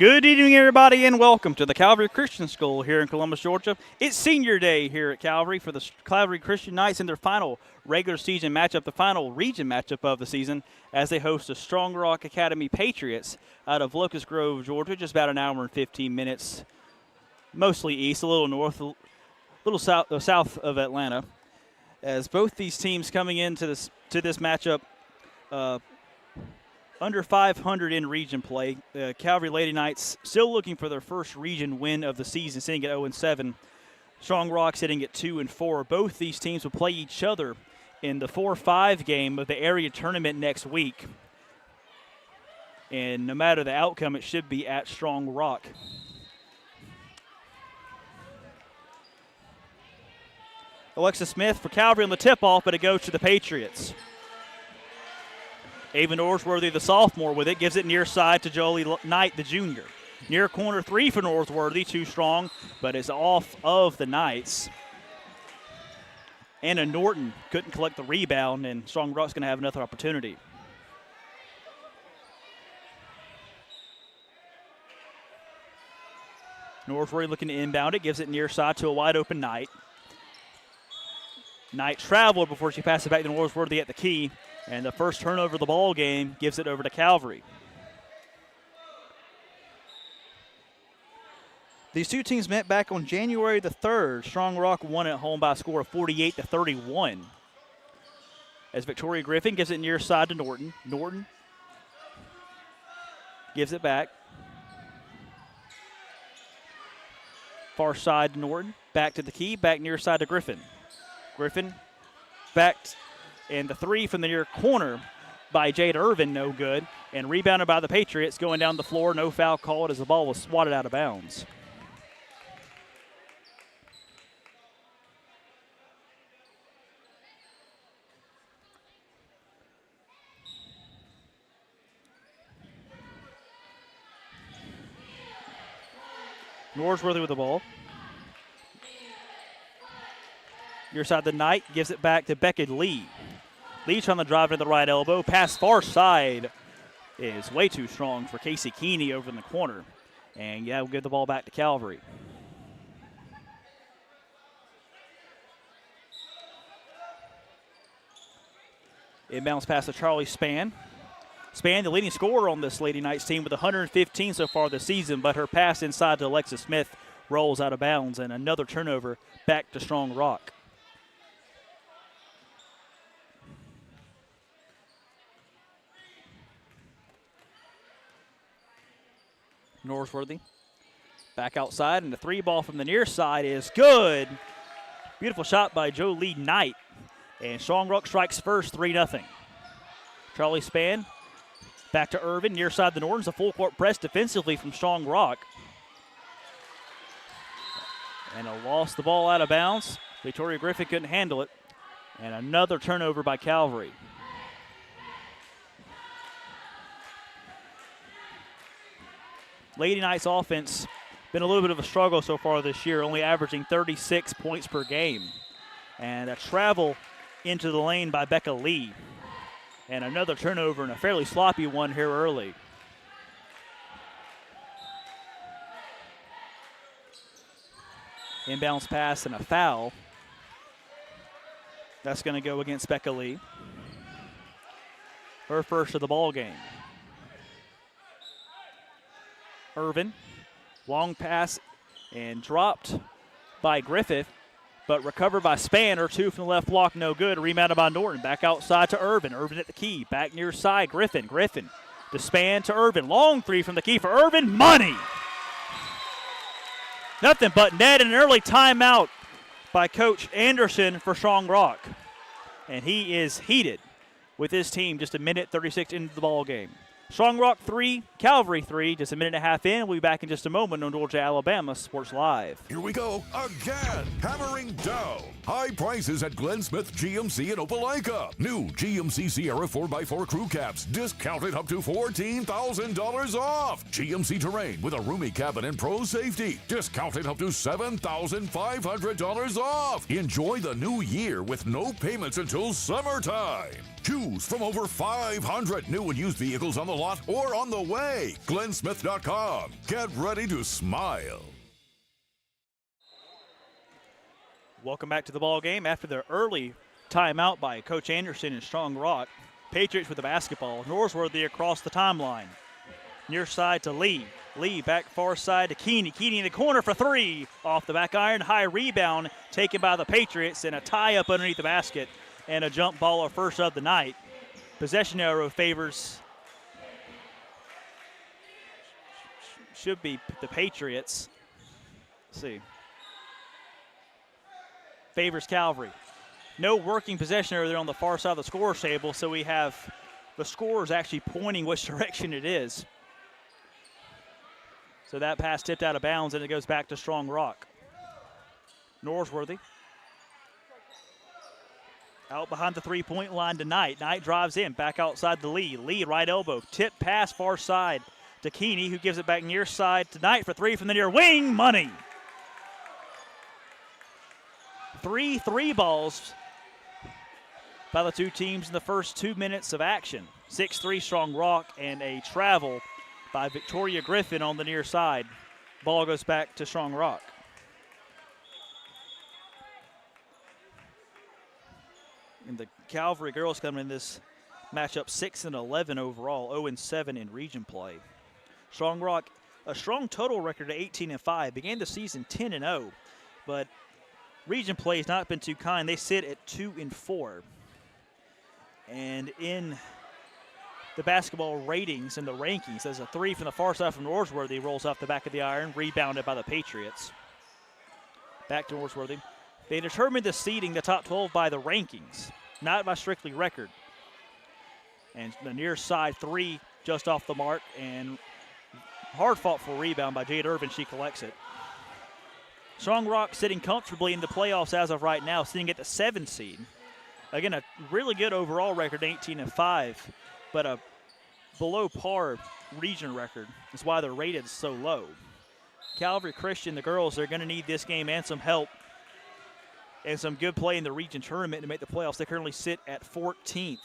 Good evening, everybody, and welcome to the Calvary Christian School here in Columbus, Georgia. It's senior day here at Calvary for the Calvary Christian Knights in their final regular season matchup, the final region matchup of the season, as they host the Strong Rock Academy Patriots out of Locust Grove, Georgia, just about an hour and 15 minutes, mostly east, a little north, a little south of Atlanta. As both these teams coming into this matchup, under 500 in region play. Calvary Lady Knights still looking for their first region win of the season, sitting at 0-7. Strong Rock sitting at 2-4. Both these teams will play each other in the 4-5 game of the area tournament next week. And no matter the outcome, it should be at Strong Rock. Alexa Smith for Calvary on the tip-off, but it goes to the Patriots. Ava Northworthy, the sophomore, with it, gives it near side to Jolie Knight, the junior. Near corner three for Northworthy, too strong, but it's off of the Knights. Anna Norton couldn't collect the rebound, and Strong Rock's going to have another opportunity. Northworthy looking to inbound it, gives it near side to a wide-open Knight. Knight traveled before she passed it back to Northworthy at the key. And the first turnover of the ball game gives it over to Calvary. These two teams met back on January the 3rd. Strong Rock won at home by a score of 48-31. As Victoria Griffin gives it near side to Norton. Norton gives it back. Far side to Norton. Back to the key. Back near side to Griffin. Griffin back. And the three from the near corner by Jade Irvin, no good. And rebounded by the Patriots, going down the floor. No foul called as the ball was swatted out of bounds. Northworthy with the ball. Near side the Knight, gives it back to Beckett Lee. Leach on the drive to the right elbow. Pass far side is way too strong for Casey Keeney over in the corner. And, yeah, we'll give the ball back to Calvary. Inbounds pass to Charlie Spann. Spann, the leading scorer on this Lady Knights team with 115 so far this season, but her pass inside to Alexa Smith rolls out of bounds, and another turnover back to Strong Rock. Northworthy back outside, and the three ball from the near side is good. Beautiful shot by Jolie Knight, and Strong Rock strikes first, 3-0. Charlie Spann back to Irvin, near side the Nortons, a full court press defensively from Strong Rock. And lost the ball out of bounds. Victoria Griffin couldn't handle it, and another turnover by Calvary. Lady Knights offense been a little bit of a struggle so far this year, only averaging 36 points per game. And a travel into the lane by Becca Lee. And another turnover and a fairly sloppy one here early. Inbounds pass and a foul. That's going to go against Becca Lee. Her first of the ball game. Irvin, long pass and dropped by Griffith, but recovered by Spann. Two from the left block, no good. Rebounded by Norton. Back outside to Irvin. Irvin at the key. Back near side, Griffin. Griffin to Spann to Irvin. Long three from the key for Irvin. Money! Nothing but net, and an early timeout by Coach Anderson for Strong Rock. And he is heated with his team just a minute 36 into the ball game. Strong Rock 3, Calvary 3, just a minute and a half in. We'll be back in just a moment on Georgia, Alabama Sports Live. Here we go again, hammering down. High prices at Glenn Smith GMC in Opelika. New GMC Sierra 4x4 crew cabs, discounted up to $14,000 off. GMC Terrain with a roomy cabin and pro safety, discounted up to $7,500 off. Enjoy the new year with no payments until summertime. Choose from over 500 new and used vehicles on the lot or on the way. GlennSmith.com. Get ready to smile. Welcome back to the ball game after the early timeout by Coach Anderson and Strong Rock. Patriots with the basketball. Norsworthy across the timeline. Near side to Lee. Lee back far side to Keeney. Keeney in the corner for three. Off the back iron. High rebound taken by the Patriots and a tie up underneath the basket. And a jump ball, our first of the night. Possession arrow favors. Should be the Patriots. Let's see. Favors Calvary. No working possession arrow there on the far side of the scorer's table, so we have the scorers actually pointing which direction it is. So that pass tipped out of bounds, and it goes back to Strong Rock. Norsworthy. Out behind the three-point line to Knight. Knight drives in, back outside the Lee. Lee, right elbow. Tip pass far side to Keeney, who gives it back near side to Knight for three from the near wing. Money. 3 balls by the two teams in the first 2 minutes of action. 6-3 Strong Rock and a travel by Victoria Griffin on the near side. Ball goes back to Strong Rock. And the Calvary girls coming in this matchup 6-11 overall, 0-7 in region play. Strong Rock, a strong total record of 18-5, began the season 10-0, but region play has not been too kind. They sit at 2-4. And in the basketball ratings and the rankings, there's a three from the far side from Norsworthy, rolls off the back of the iron, rebounded by the Patriots. Back to Norsworthy. They determined the seeding, the top 12, by the rankings, not by strictly record. And the near side three just off the mark, and hard fought for a rebound by Jade Irvin. She collects it. Strong Rock sitting comfortably in the playoffs as of right now, sitting at the 7 seed. Again, a really good overall record, 18-5, but a below par region record. That's why they're rated so low. Calvary Christian, the girls, they're going to need this game and some help and some good play in the region tournament to make the playoffs. They currently sit at 14th,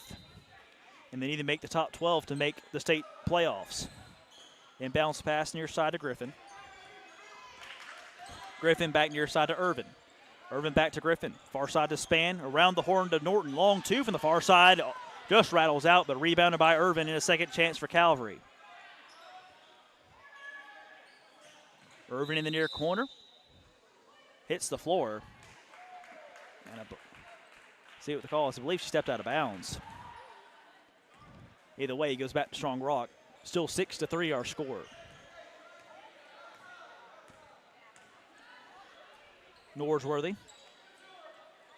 and they need to make the top 12 to make the state playoffs. Inbounds pass near side to Griffin. Griffin back near side to Irvin. Irvin back to Griffin. Far side to Span. Around the horn to Norton. Long two from the far side. Just rattles out, but rebounded by Irvin, and a second chance for Calvary. Irvin in the near corner. Hits the floor. And see what the call is. I believe she stepped out of bounds. Either way, he goes back to Strong Rock. Still 6-3 our score. Norsworthy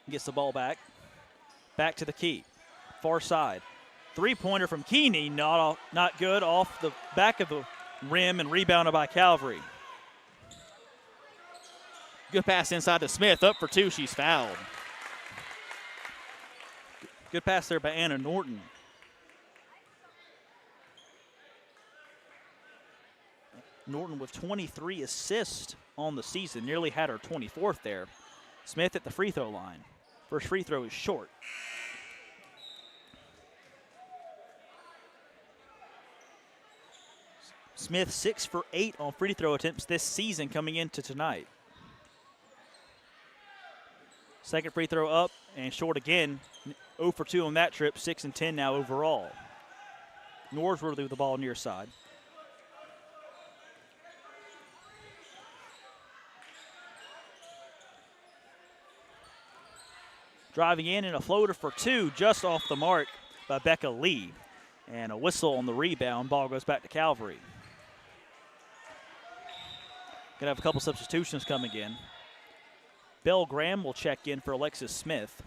gets the ball back. Back to the key. Far side. Three-pointer from Keeney. Not good. Off the back of the rim and rebounded by Calvary. Good pass inside to Smith. Up for two. She's fouled. Good pass there by Anna Norton. Norton with 23 assists on the season. Nearly had her 24th there. Smith at the free throw line. First free throw is short. Smith 6 for 8 on free throw attempts this season coming into tonight. Second free throw up and short again. 0 for 2 on that trip, 6-10 now overall. Norsworthy with the ball near side. Driving in and a floater for two, just off the mark by Becca Lee. And a whistle on the rebound. Ball goes back to Calvary. Gonna have a couple substitutions coming in. Belle Graham will check in for Alexis Smith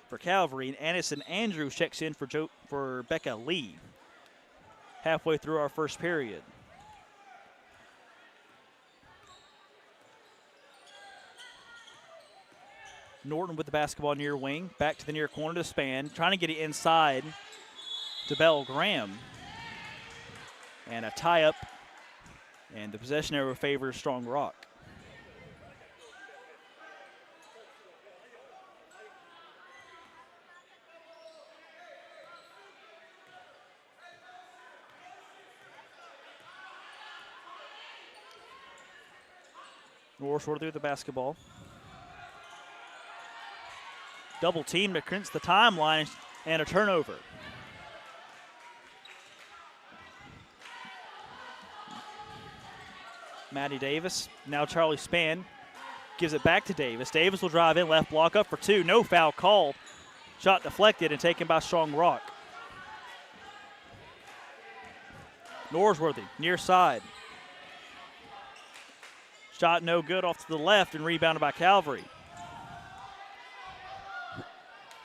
for Calvary, and Addison Andrews checks in for Becca Lee. Halfway through our first period. Norton with the basketball near wing, back to the near corner to Span, trying to get it inside to Belle Graham. And a tie up, and the possession arrow favors Strong Rock. Norsworthy with the basketball. Double team against the timeline and a turnover. Maddie Davis, now Charlie Spann gives it back to Davis. Davis will drive in, left block up for two. No foul called. Shot deflected and taken by Strong Rock. Norsworthy, near side. Shot no good off to the left and rebounded by Calvary.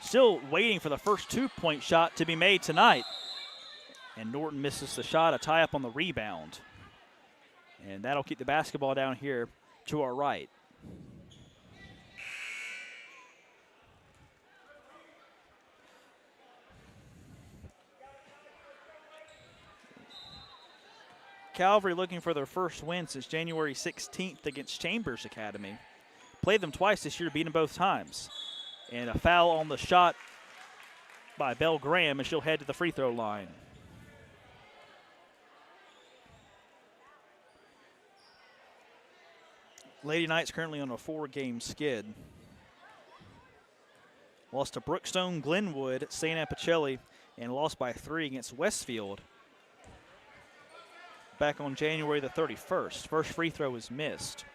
Still waiting for the first two-point shot to be made tonight. And Norton misses the shot, a tie-up on the rebound. And that'll keep the basketball down here to our right. Calvary looking for their first win since January 16th against Chambers Academy. Played them twice this year, beat them both times. And a foul on the shot by Belle Graham, and she'll head to the free throw line. Lady Knights currently on a 4-game skid. Lost to Brookstone, Glenwood, St. Anne Pacelli, and lost by 3 against Westfield back on January the 31st. First free throw was missed.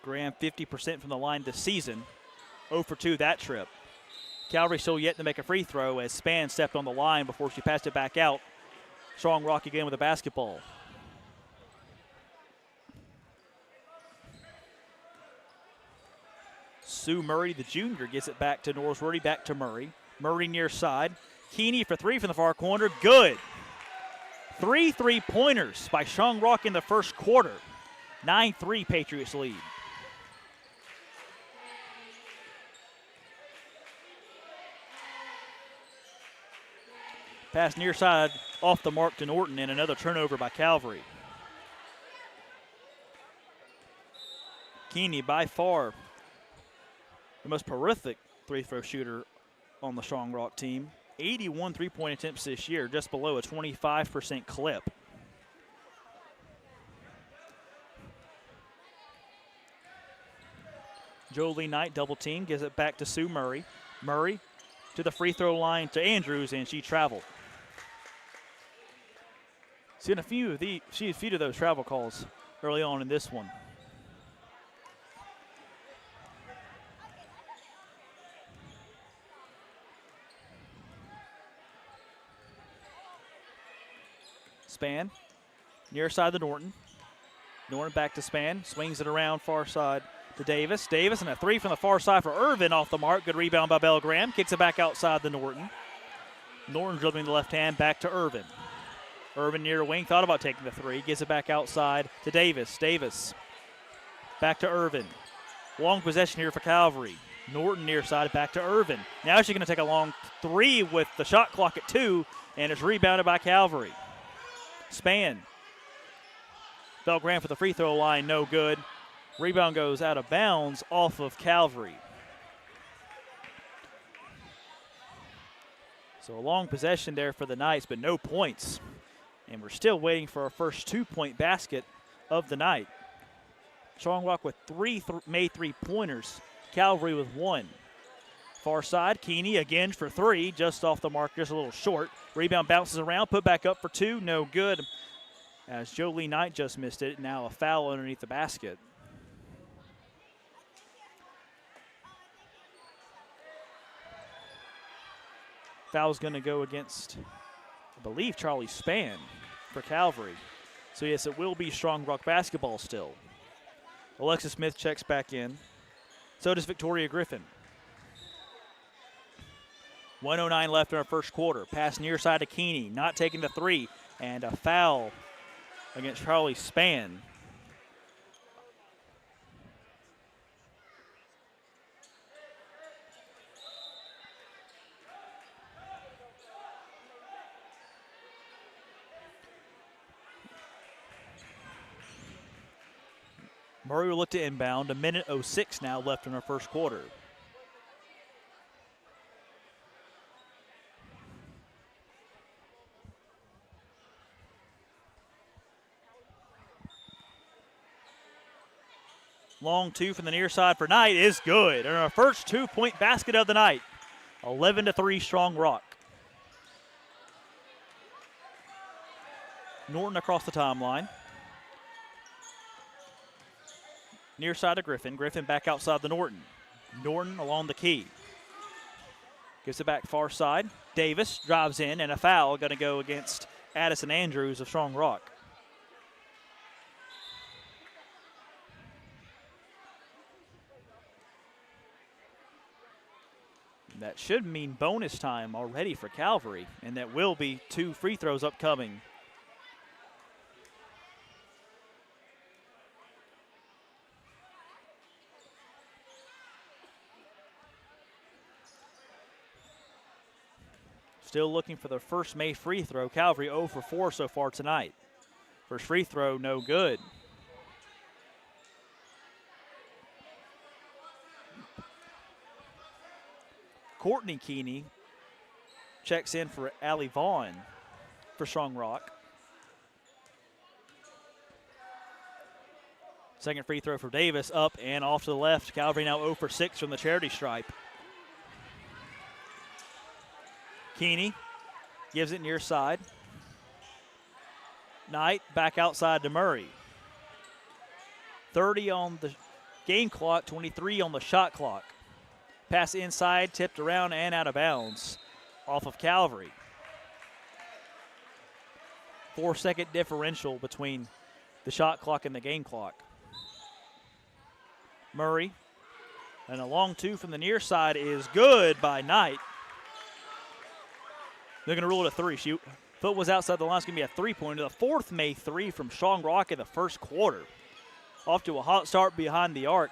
Graham 50% from the line this season. 0 for 2 that trip. Calvary still yet to make a free throw as Spann stepped on the line before she passed it back out. Strong Rock again with the basketball. Sue Murray, the junior, gets it back to Norsworthy, back to Murray. Murray near side. Keeney for 3 from the far corner. Good. 3 3-pointers by Strong Rock in the first quarter. 9-3 Patriots lead. Pass near side off the mark to Norton, and another turnover by Calvary. Keeney, by far the most prolific three-throw shooter on the Strong Rock team. 81 three-point attempts this year, just below a 25% clip. Jolie Knight double team, gives it back to Sue Murray. Murray to the free throw line to Andrews, and she traveled. Seen a few of those travel calls early on in this one. Spann, near side to Norton. Norton back to Spann, swings it around far side to Davis. Davis and a 3 from the far side for Irvin off the mark. Good rebound by Belle Graham. Kicks it back outside to Norton. Norton dribbling the left hand back to Irvin. Irvin near the wing, thought about taking the 3. Gives it back outside to Davis. Davis back to Irvin. Long possession here for Calvary. Norton near side back to Irvin. Now she's going to take a long 3 with the shot clock at 2, and it's rebounded by Calvary. Spann. Belle Graham for the free throw line, no good. Rebound goes out of bounds off of Calvary. So a long possession there for the Knights, but no points. And we're still waiting for our first 2-point basket of the night. Strong Rock with 3 made 3-pointers. Calvary with 1. Far side, Keeney again for 3, just off the mark, just a little short. Rebound bounces around, put back up for 2, no good. As Jolie Knight just missed it, now a foul underneath the basket. Foul's going to go against, I believe, Charlie Spann for Calvary. So, yes, it will be Strong Rock basketball still. Alexis Smith checks back in. So does Victoria Griffin. 1:09 left in our first quarter. Pass near side to Keeney, not taking the 3, and a foul against Charlie Spann. Murray will look to inbound. 1:06 now left in our first quarter. Long two from the near side for Knight is good. And our first 2-point basket of the night. 11-3 Strong Rock. Norton across the timeline. Near side to Griffin. Griffin back outside the Norton. Norton along the key. Gives it back far side. Davis drives in, and a foul going to go against Addison Andrews of Strong Rock. That should mean bonus time already for Calvary, and that will be 2 free throws upcoming. Still looking for the first May free throw. Calvary 0 for 4 so far tonight. First free throw, no good. Courtney Keeney checks in for Allie Vaughn for Strong Rock. Second free throw for Davis, up and off to the left. Calvary now 0 for 6 from the charity stripe. Keeney gives it near side. Knight back outside to Murray. 30 on the game clock, 23 on the shot clock. Pass inside, tipped around and out of bounds off of Calvary. 4-second differential between the shot clock and the game clock. Murray, and a long two from the near side is good by Knight. They're going to rule it a 3. Foot was outside the line. It's going to be a 3-pointer. The fourth May 3 from Strong Rock in the first quarter. Off to a hot start behind the arc.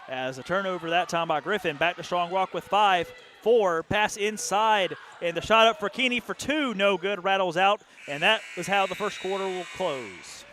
As a turnover that time by Griffin. Back to Strong Rock with 5. 4. Pass inside. And the shot up for Keeney for 2. No good. Rattles out. And that is how the first quarter will close.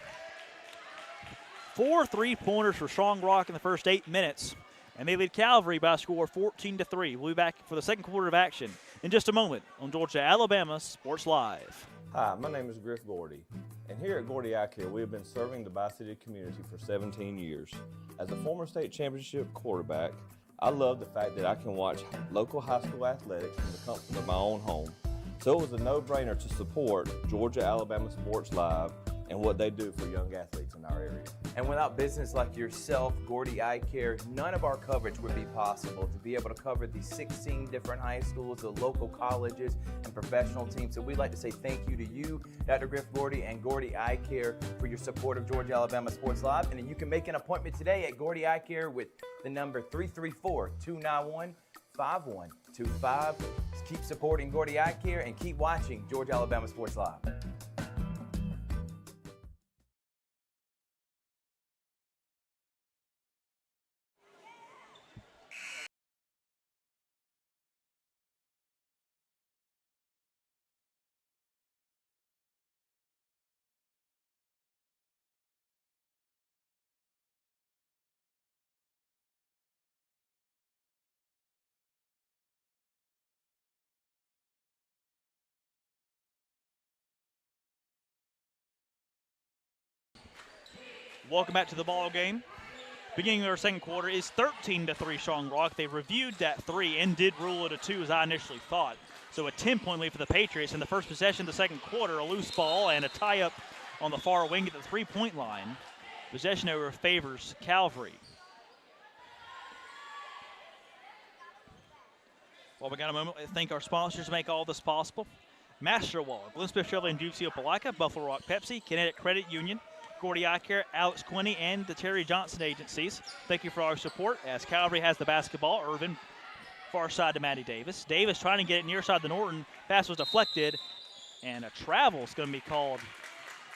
4 3-pointers for Strong Rock in the first 8 minutes. And they lead Calvary by a score 14-3. We'll be back for the second quarter of action in just a moment on Georgia-Alabama Sports Live. Hi, my name is Griff Gordy, and here at Gordy Eye Care, we have been serving the Bi-City community for 17 years. As a former state championship quarterback, I love the fact that I can watch local high school athletics from the comfort of my own home. So it was a no-brainer to support Georgia-Alabama Sports Live and what they do for young athletes in our area. And without business like yourself, Gordy Eye Care, none of our coverage would be possible. To be able to cover the 16 different high schools, the local colleges, and professional teams. So we'd like to say thank you to you, Dr. Griff Gordy, and Gordy Eye Care for your support of Georgia-Alabama Sports Live. And then you can make an appointment today at Gordy Eye Care with the number 334-291-5125. Keep supporting Gordy Eye Care and keep watching Georgia-Alabama Sports Live. Welcome back to the ball game. Beginning of our second quarter is 13-3 Strong Rock. They reviewed that 3 and did rule it a 2 as I initially thought. So a 10-point lead for the Patriots in the first possession of the second quarter. A loose ball and a tie-up on the far wing at the 3-point line. Possession over favors Calvary. Well, we got a moment to thank our sponsors to make all this possible. Master Wall, Glen Smith Chevrolet and Ducey Opelika, Buffalo Rock Pepsi, Kinetic Credit Union, Gordy Eye Care, Alex Quinney, and the Terry Johnson agencies. Thank you for our support as Calvary has the basketball. Irvin, far side to Maddie Davis. Davis trying to get it near side to Norton. Pass was deflected, and a travel is going to be called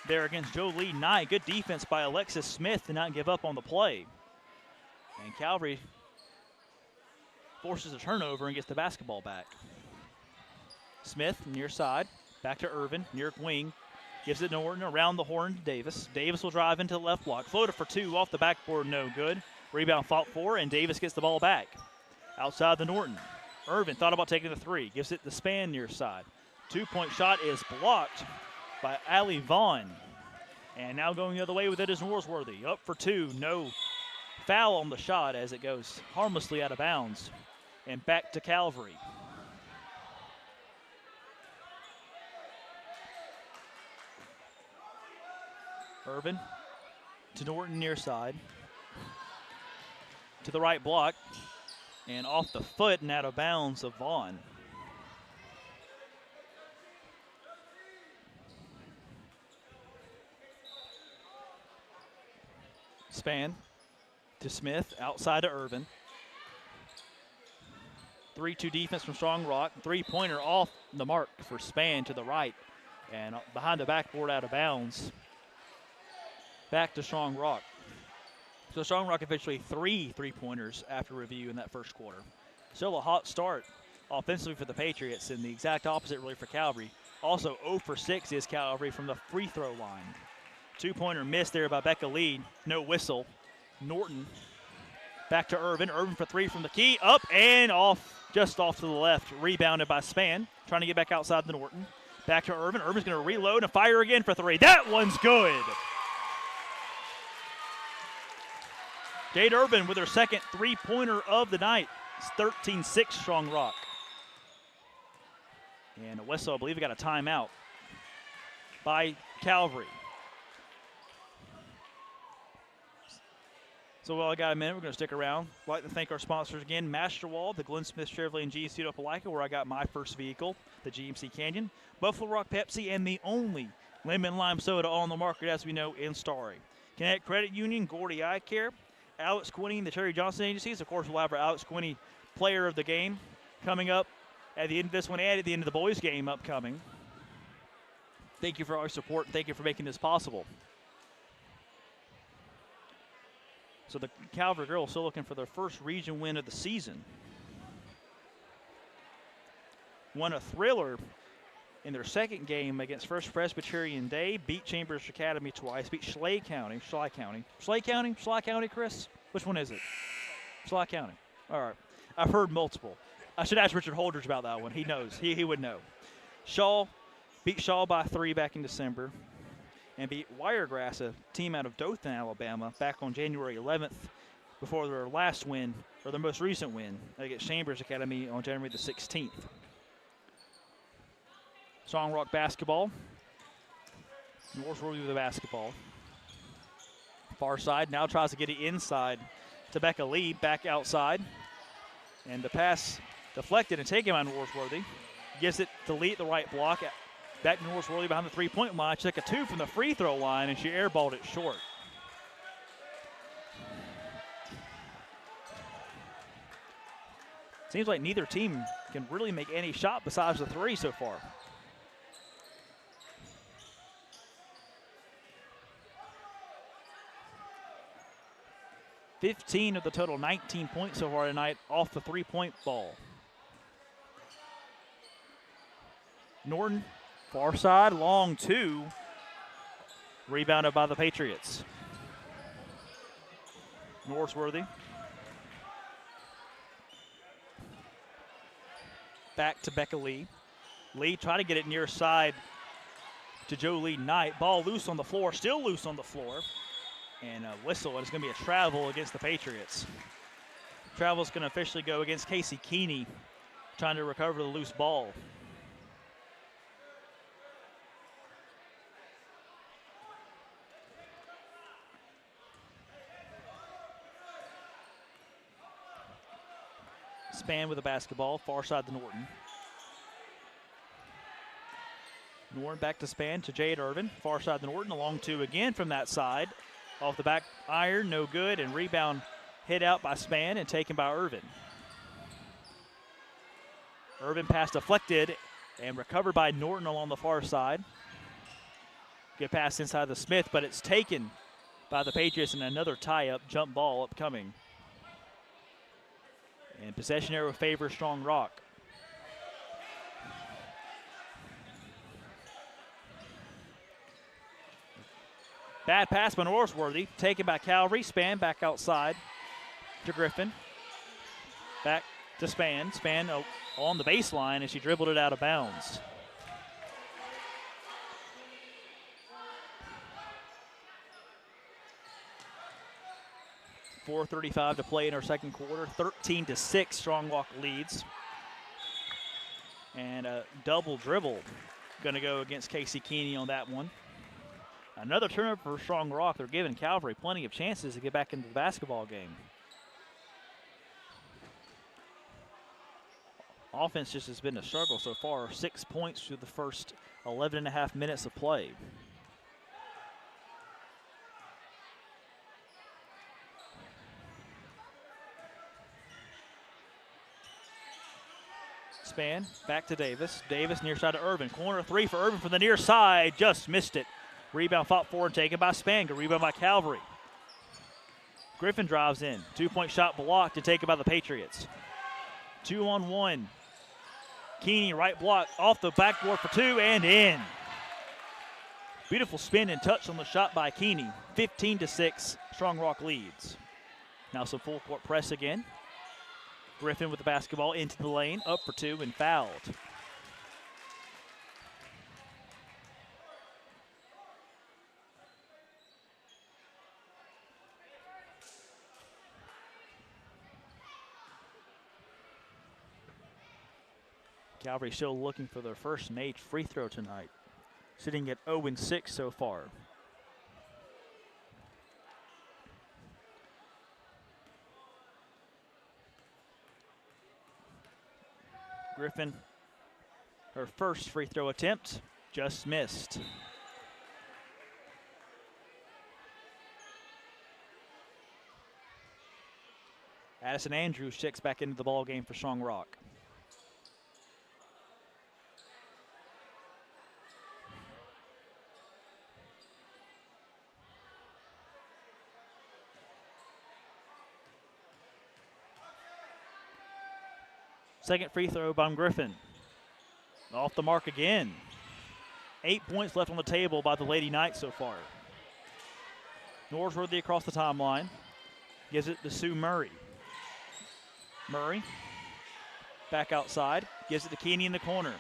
there against Jolie Knight. Good defense by Alexis Smith to not give up on the play. And Calvary forces a turnover and gets the basketball back. Smith, near side, back to Irvin, near wing. Gives it Norton around the horn to Davis. Davis will drive into the left block. Floater for 2 off the backboard, no good. Rebound fought for, and Davis gets the ball back. Outside the Norton. Irvin thought about taking the 3. Gives it the Span near side. 2-point shot is blocked by Allie Vaughn. And now going the other way with it is Norsworthy. Up for 2, no foul on the shot as it goes harmlessly out of bounds. And back to Calvary. Irvin to Norton near side. To the right block. And off the foot and out of bounds of Vaughn. Span to Smith, outside to Irvin. 3-2 defense from Strong Rock. Three-pointer off the mark for Span to the right. And behind the backboard out of bounds. Back to Strong Rock. So Strong Rock eventually 3 3-pointers after review in that first quarter. Still a hot start offensively for the Patriots, and the exact opposite really for Calvary. Also 0 for 6 is Calvary from the free throw line. 2-pointer missed there by Becca Lee. No whistle. Norton back to Irvin. Irvin for 3 from the key. Up and off, just off to the left. Rebounded by Span. Trying to get back outside the Norton. Back to Irvin. Irvin's going to reload and fire again for 3. That one's good. Jade Irvin with her second 3-pointer of the night. It's 13-6 Strong Rock. And a whistle, I believe we got a timeout by Calvary. So while I got a minute, we're going to stick around. I'd like to thank our sponsors again, Masterwall, the Glenn Smith Chevrolet and GMC Opelika, where I got my first vehicle, the GMC Canyon, Buffalo Rock Pepsi, and the only lemon lime soda on the market, as we know, in Starry. Connect Credit Union, Gordy Eye Care, Alex Quinney, the Terry Johnson Agencies. Of course, we'll have our Alex Quinney player of the game coming up at the end of this one and at the end of the boys' game upcoming. Thank you for all your support. Thank you for making this possible. So the Calvary girls still looking for their first region win of the season. Won a thriller in their second game against First Presbyterian Day, beat Chambers Academy twice, beat Schley County, Chris? Which one is it? Schley County. All right. I've heard multiple. I should ask Richard Holdridge about that one. He knows. He would know. Beat Shaw by 3 back in December, and beat Wiregrass, a team out of Dothan, Alabama, back on January 11th before their last win, or their most recent win, against Chambers Academy on January the 16th. Strong Rock basketball. Northworthy with the basketball. Far side now tries to get it inside to Becca Lee, back outside. And the pass deflected and taken by Northworthy. Gives it to Lee at the right block. Back to Northworthy behind the three-point line. She took a 2 from the free throw line, and she airballed it short. Seems like neither team can really make any shot besides the 3 so far. $15 of the total 19 points so far tonight off the three-point ball. Norton, far side, long 2. Rebounded by the Patriots. Northworthy. Back to Becca Lee. Lee trying to get it near side to Jolie Knight. Ball loose on the floor, still loose on the floor. And a whistle, and it's going to be a travel against the Patriots. Travel's going to officially go against Casey Keeney, trying to recover the loose ball. Span with the basketball, far side to Norton. Norton back to Span to Jade Irvin, far side to Norton, along 2 again from that side. Off the back iron, no good, and rebound hit out by Span and taken by Irvin. Irvin pass deflected and recovered by Norton along the far side. Good pass inside the Smith, but it's taken by the Patriots, and another tie-up jump ball upcoming. And possession arrow favors Strong Rock. Bad pass by Northworthy, taken by Calvary. Span back outside to Griffin. Back to Span. Span on the baseline, and she dribbled it out of bounds. 4:35 to play in our second quarter. 13-6, Strong Rock leads. And a double dribble going to go against Casey Keeney on that one. Another turnover for Strong Rock. They're giving Calvary plenty of chances to get back into the basketball game. Offense just has been a struggle so far. 6 points through the first 11 and a half minutes of play. Span back to Davis. Davis near side to Irvin. Corner three for Irvin from the near side. Just missed it. Rebound fought for and taken by Span. Good rebound by Calvary. Griffin drives in. 2-point shot blocked and taken by the Patriots. 2-on-1. Keeney right block off the backboard for two and in. Beautiful spin and touch on the shot by Keeney. 15-6, Strong Rock leads. Now some full court press again. Griffin with the basketball into the lane, up for two and fouled. Calvary still looking for their first made free throw tonight, sitting at 0-6 so far. Griffin, her first free throw attempt, just missed. Addison Andrews checks back into the ball game for Strong Rock. Second free throw by Griffin. Off the mark again. 8 points left on the table by the Lady Knights so far. Norsworthy across the timeline. Gives it to Sue Murray. Murray back outside. Gives it to Keeney in the corner.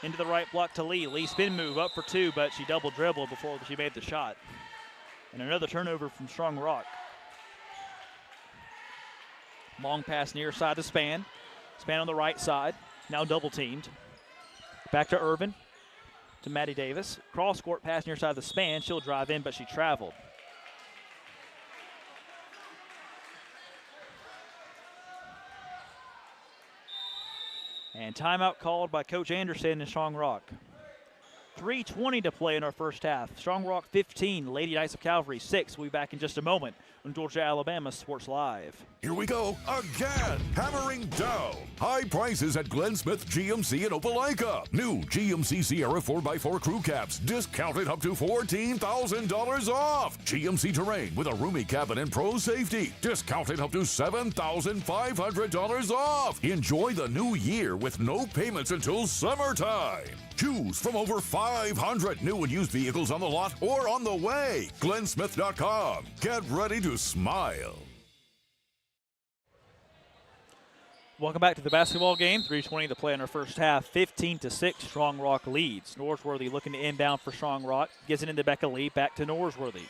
Into the right block to Lee. Lee spin move up for two, but she double dribbled before she made the shot. And another turnover from Strong Rock. Long pass near side to Span. Span on the right side. Now double teamed. Back to Irvin. To Maddie Davis. Cross court pass near side to Span. She'll drive in, but she traveled. And timeout called by Coach Anderson in Strong Rock. 3:20 to play in our first half. Strong Rock 15, Lady Knights of Calvary 6. We'll be back in just a moment on Georgia Alabama Sports Live. Here we go again. Hammering down. High prices at Glenn Smith GMC in Opelika. New GMC Sierra 4x4 crew cabs discounted up to $14,000 off. GMC Terrain with a roomy cabin and pro safety discounted up to $7,500 off. Enjoy the new year with no payments until summertime. Choose from over 500 new and used vehicles on the lot or on the way. GlennSmith.com. Get ready to smile. Welcome back to the basketball game. 3:20 to play in our first half. 15-6, Strong Rock leads. Norsworthy looking to inbound for Strong Rock. Gives it into Becca Lee. Back to Norsworthy.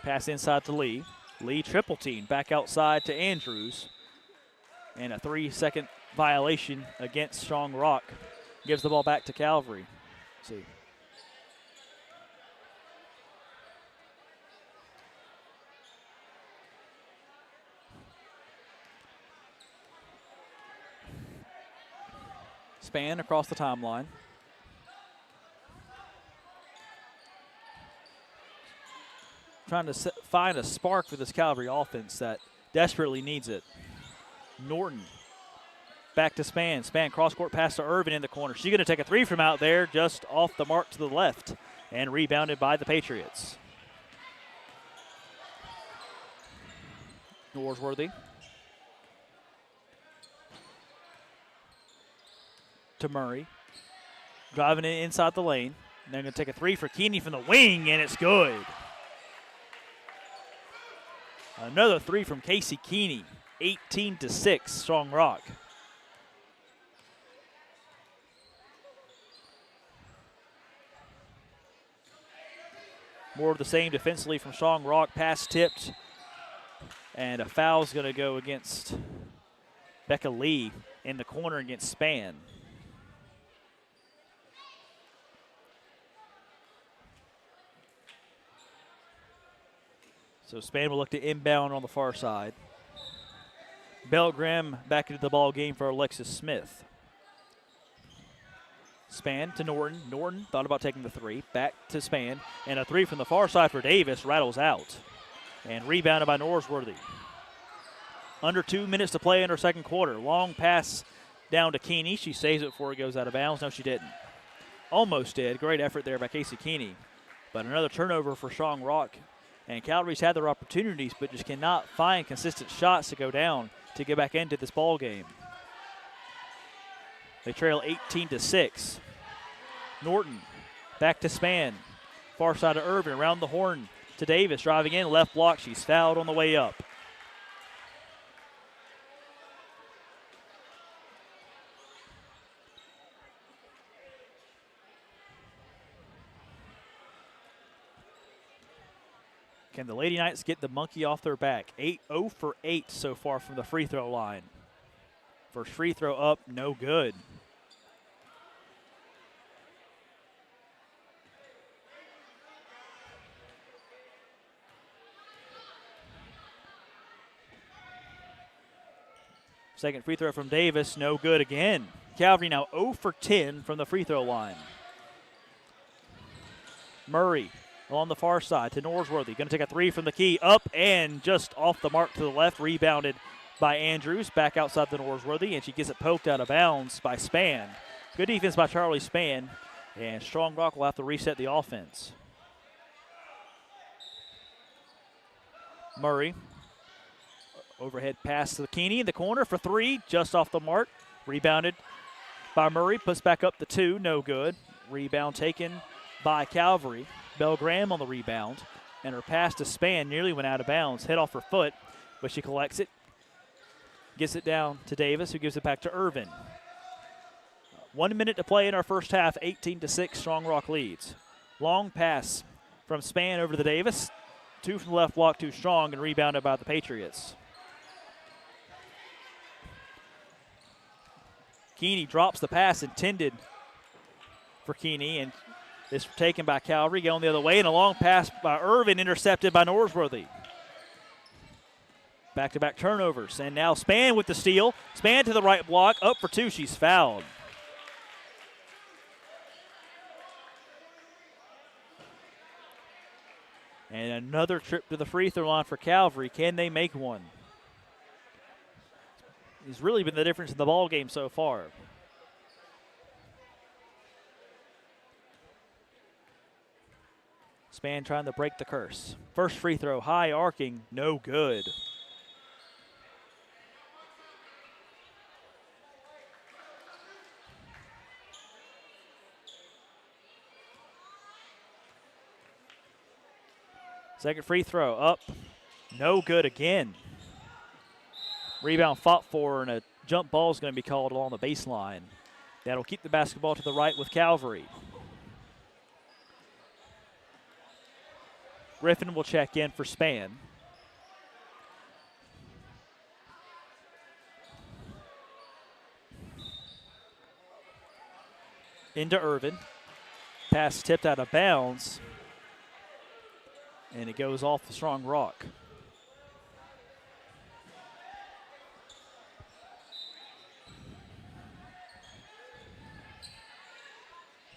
Pass inside to Lee. Lee triple team back outside to Andrews. And a 3-second violation against Strong Rock. Gives the ball back to Calvary. Let's see. Span across the timeline. Trying to find a spark for this Calvary offense that desperately needs it. Norton back to Span. Span cross-court pass to Irvin in the corner. She's going to take a three from out there, just off the mark to the left, and rebounded by the Patriots. Norsworthy to Murray. Driving it inside the lane. They're going to take a three for Keeney from the wing, and it's good. Another three from Casey Keeney. 18-6, Strong Rock. More of the same defensively from Strong Rock. Pass tipped. And a foul's going to go against Becca Lee in the corner against Span. So Span will look to inbound on the far side. Belgraham back into the ball game for Alexis Smith. Span to Norton. Norton thought about taking the three. Back to Span. And a three from the far side for Davis rattles out. And rebounded by Norsworthy. Under 2 minutes to play in her second quarter. Long pass down to Keeney. She saves it before it goes out of bounds. No, she didn't. Almost did. Great effort there by Casey Keeney. But another turnover for Strong Rock. And Calvary's had their opportunities, but just cannot find consistent shots to go down to get back into this ball game. They trail 18-6. Norton back to Span. Far side of Irvin, around the horn to Davis, driving in, left block. She's fouled on the way up. Can the Lady Knights get the monkey off their back? 0 for 8 so far from the free throw line. First free throw up, no good. Second free throw from Davis, no good again. Calvary now 0 for 10 from the free throw line. Murray along the far side to Norsworthy. Going to take a three from the key. Up and just off the mark to the left. Rebounded by Andrews. Back outside the Norsworthy. And she gets it poked out of bounds by Span. Good defense by Charlie Span. And Strong Rock will have to reset the offense. Murray. Overhead pass to Keeney in the corner for three. Just off the mark. Rebounded by Murray. Puts back up the two. No good. Rebound taken by Calvary. Belgraham on the rebound, and her pass to Span nearly went out of bounds. Hit off her foot, but she collects it. Gets it down to Davis, who gives it back to Irvin. 1 minute to play in our first half, 18-6, Strong Rock leads. Long pass from Span over to Davis. Two from the left block, too strong, and rebounded by the Patriots. Keeney drops the pass intended for Keeney, and it's taken by Calvary, going the other way, and a long pass by Irvin, intercepted by Norsworthy. Back-to-back turnovers, and now Span with the steal. Span to the right block, up for two, she's fouled. And another trip to the free throw line for Calvary. Can they make one? It's really been the difference in the ball game so far. Span trying to break the curse. First free throw, high arcing, no good. Second free throw, up, no good again. Rebound fought for, and a jump ball is going to be called along the baseline. That'll keep the basketball to the right with Calvary. Griffin will check in for Span. Into Irvin. Pass tipped out of bounds. And it goes off the Strong Rock.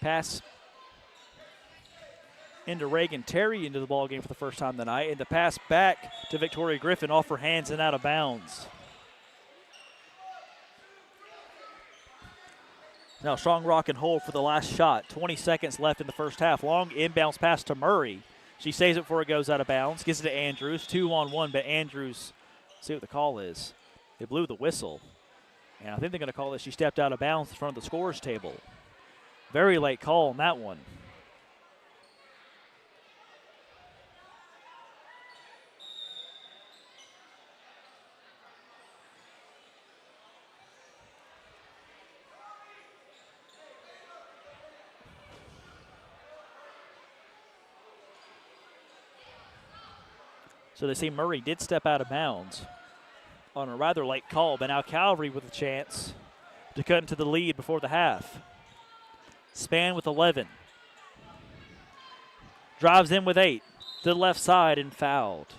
Pass into Reagan Terry into the ball game for the first time tonight, and the pass back to Victoria Griffin off her hands and out of bounds. Now Strong Rock and hold for the last shot. 20 seconds left in the first half. Long inbounds pass to Murray. She saves it before it goes out of bounds. Gives it to Andrews. 2-on-1, but Andrews, see what the call is. They blew the whistle. And I think they're going to call this. She stepped out of bounds in front of the scorer's table. Very late call on that one. So they say Murray did step out of bounds on a rather late call, but now Calvary with a chance to cut into the lead before the half. Span with 11. Drives in with 8 to the left side and fouled.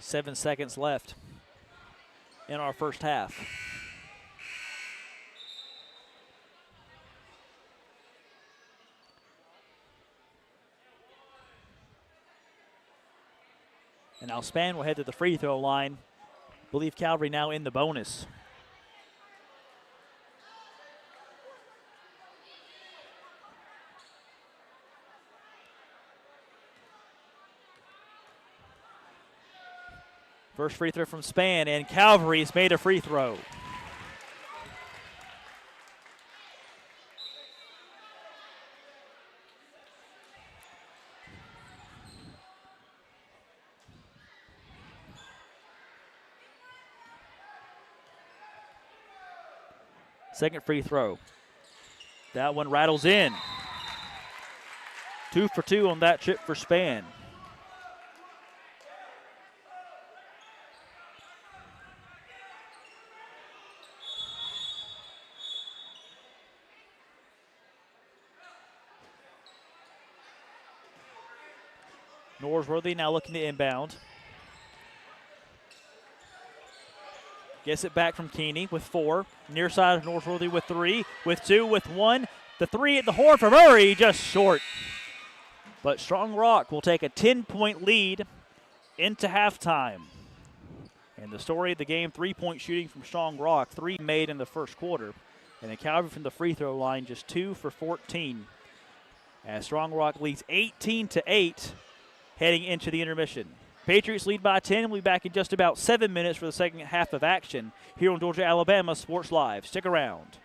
Seven seconds left in our first half. And now Span will head to the free throw line. I believe Calvary now in the bonus. First free throw from Span, and Calvary's made a free throw. Second free throw. That one rattles in. 2 for 2 on that trip for Span. Norsworthy now looking to inbound. Gets it back from Keeney with 4. Near side of Norsworthy with 3, with 2, with 1. The 3 at the horn for Murray, just short. But Strong Rock will take a 10-point lead into halftime. And the story of the game, 3-point shooting from Strong Rock, 3 made in the first quarter. And then Calvary from the free throw line, just 2 for 14. As Strong Rock leads 18-8 heading into the intermission. Patriots lead by 10. We'll be back in just about 7 minutes for the second half of action here on Georgia Alabama Sports Live. Stick around.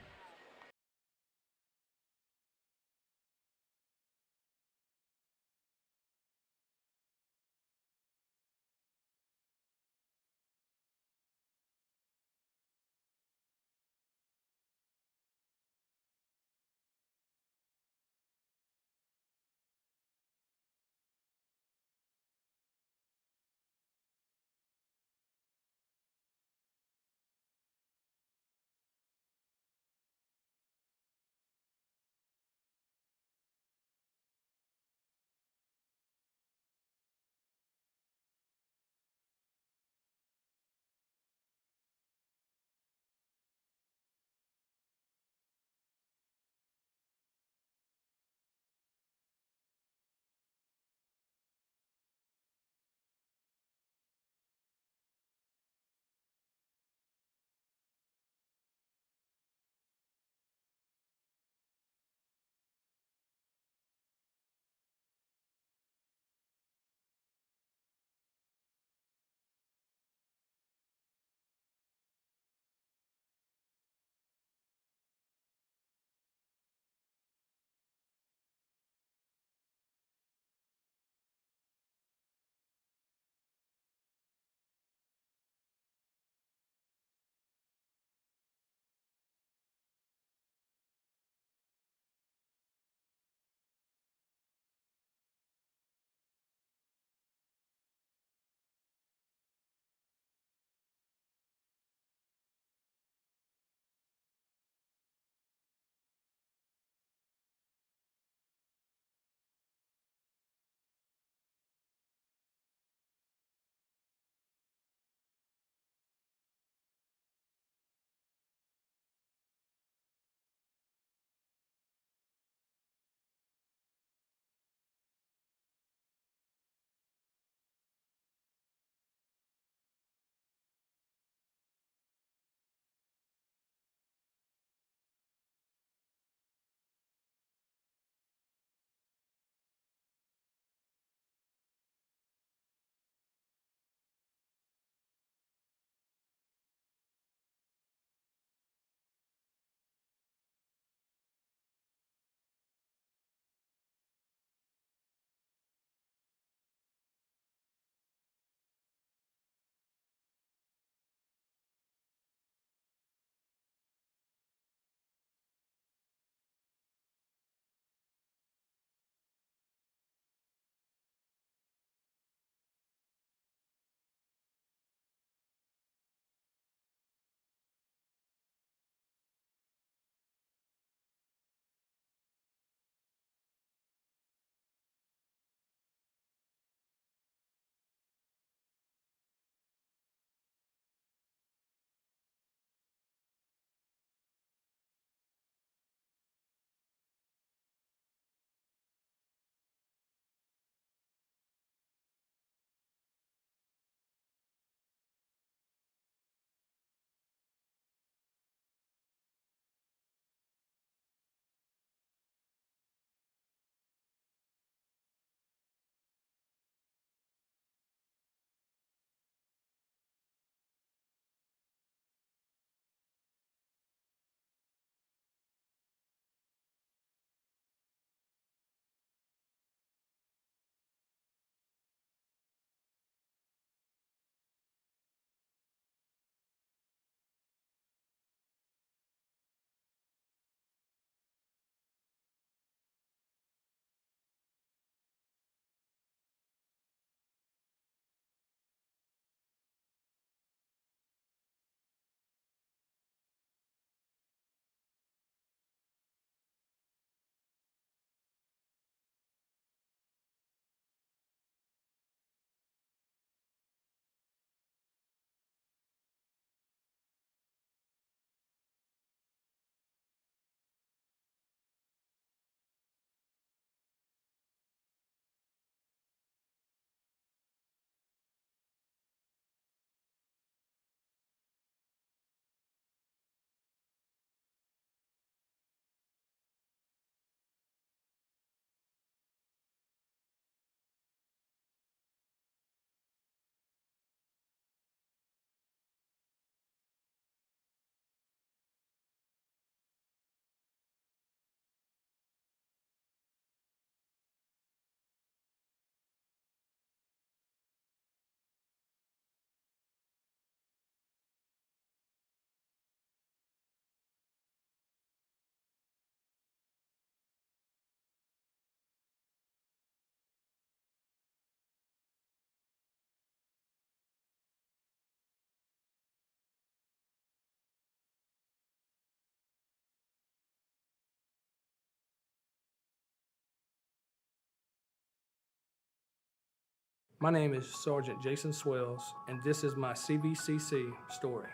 My name is Sergeant Jason Swells, and this is my CVCC story.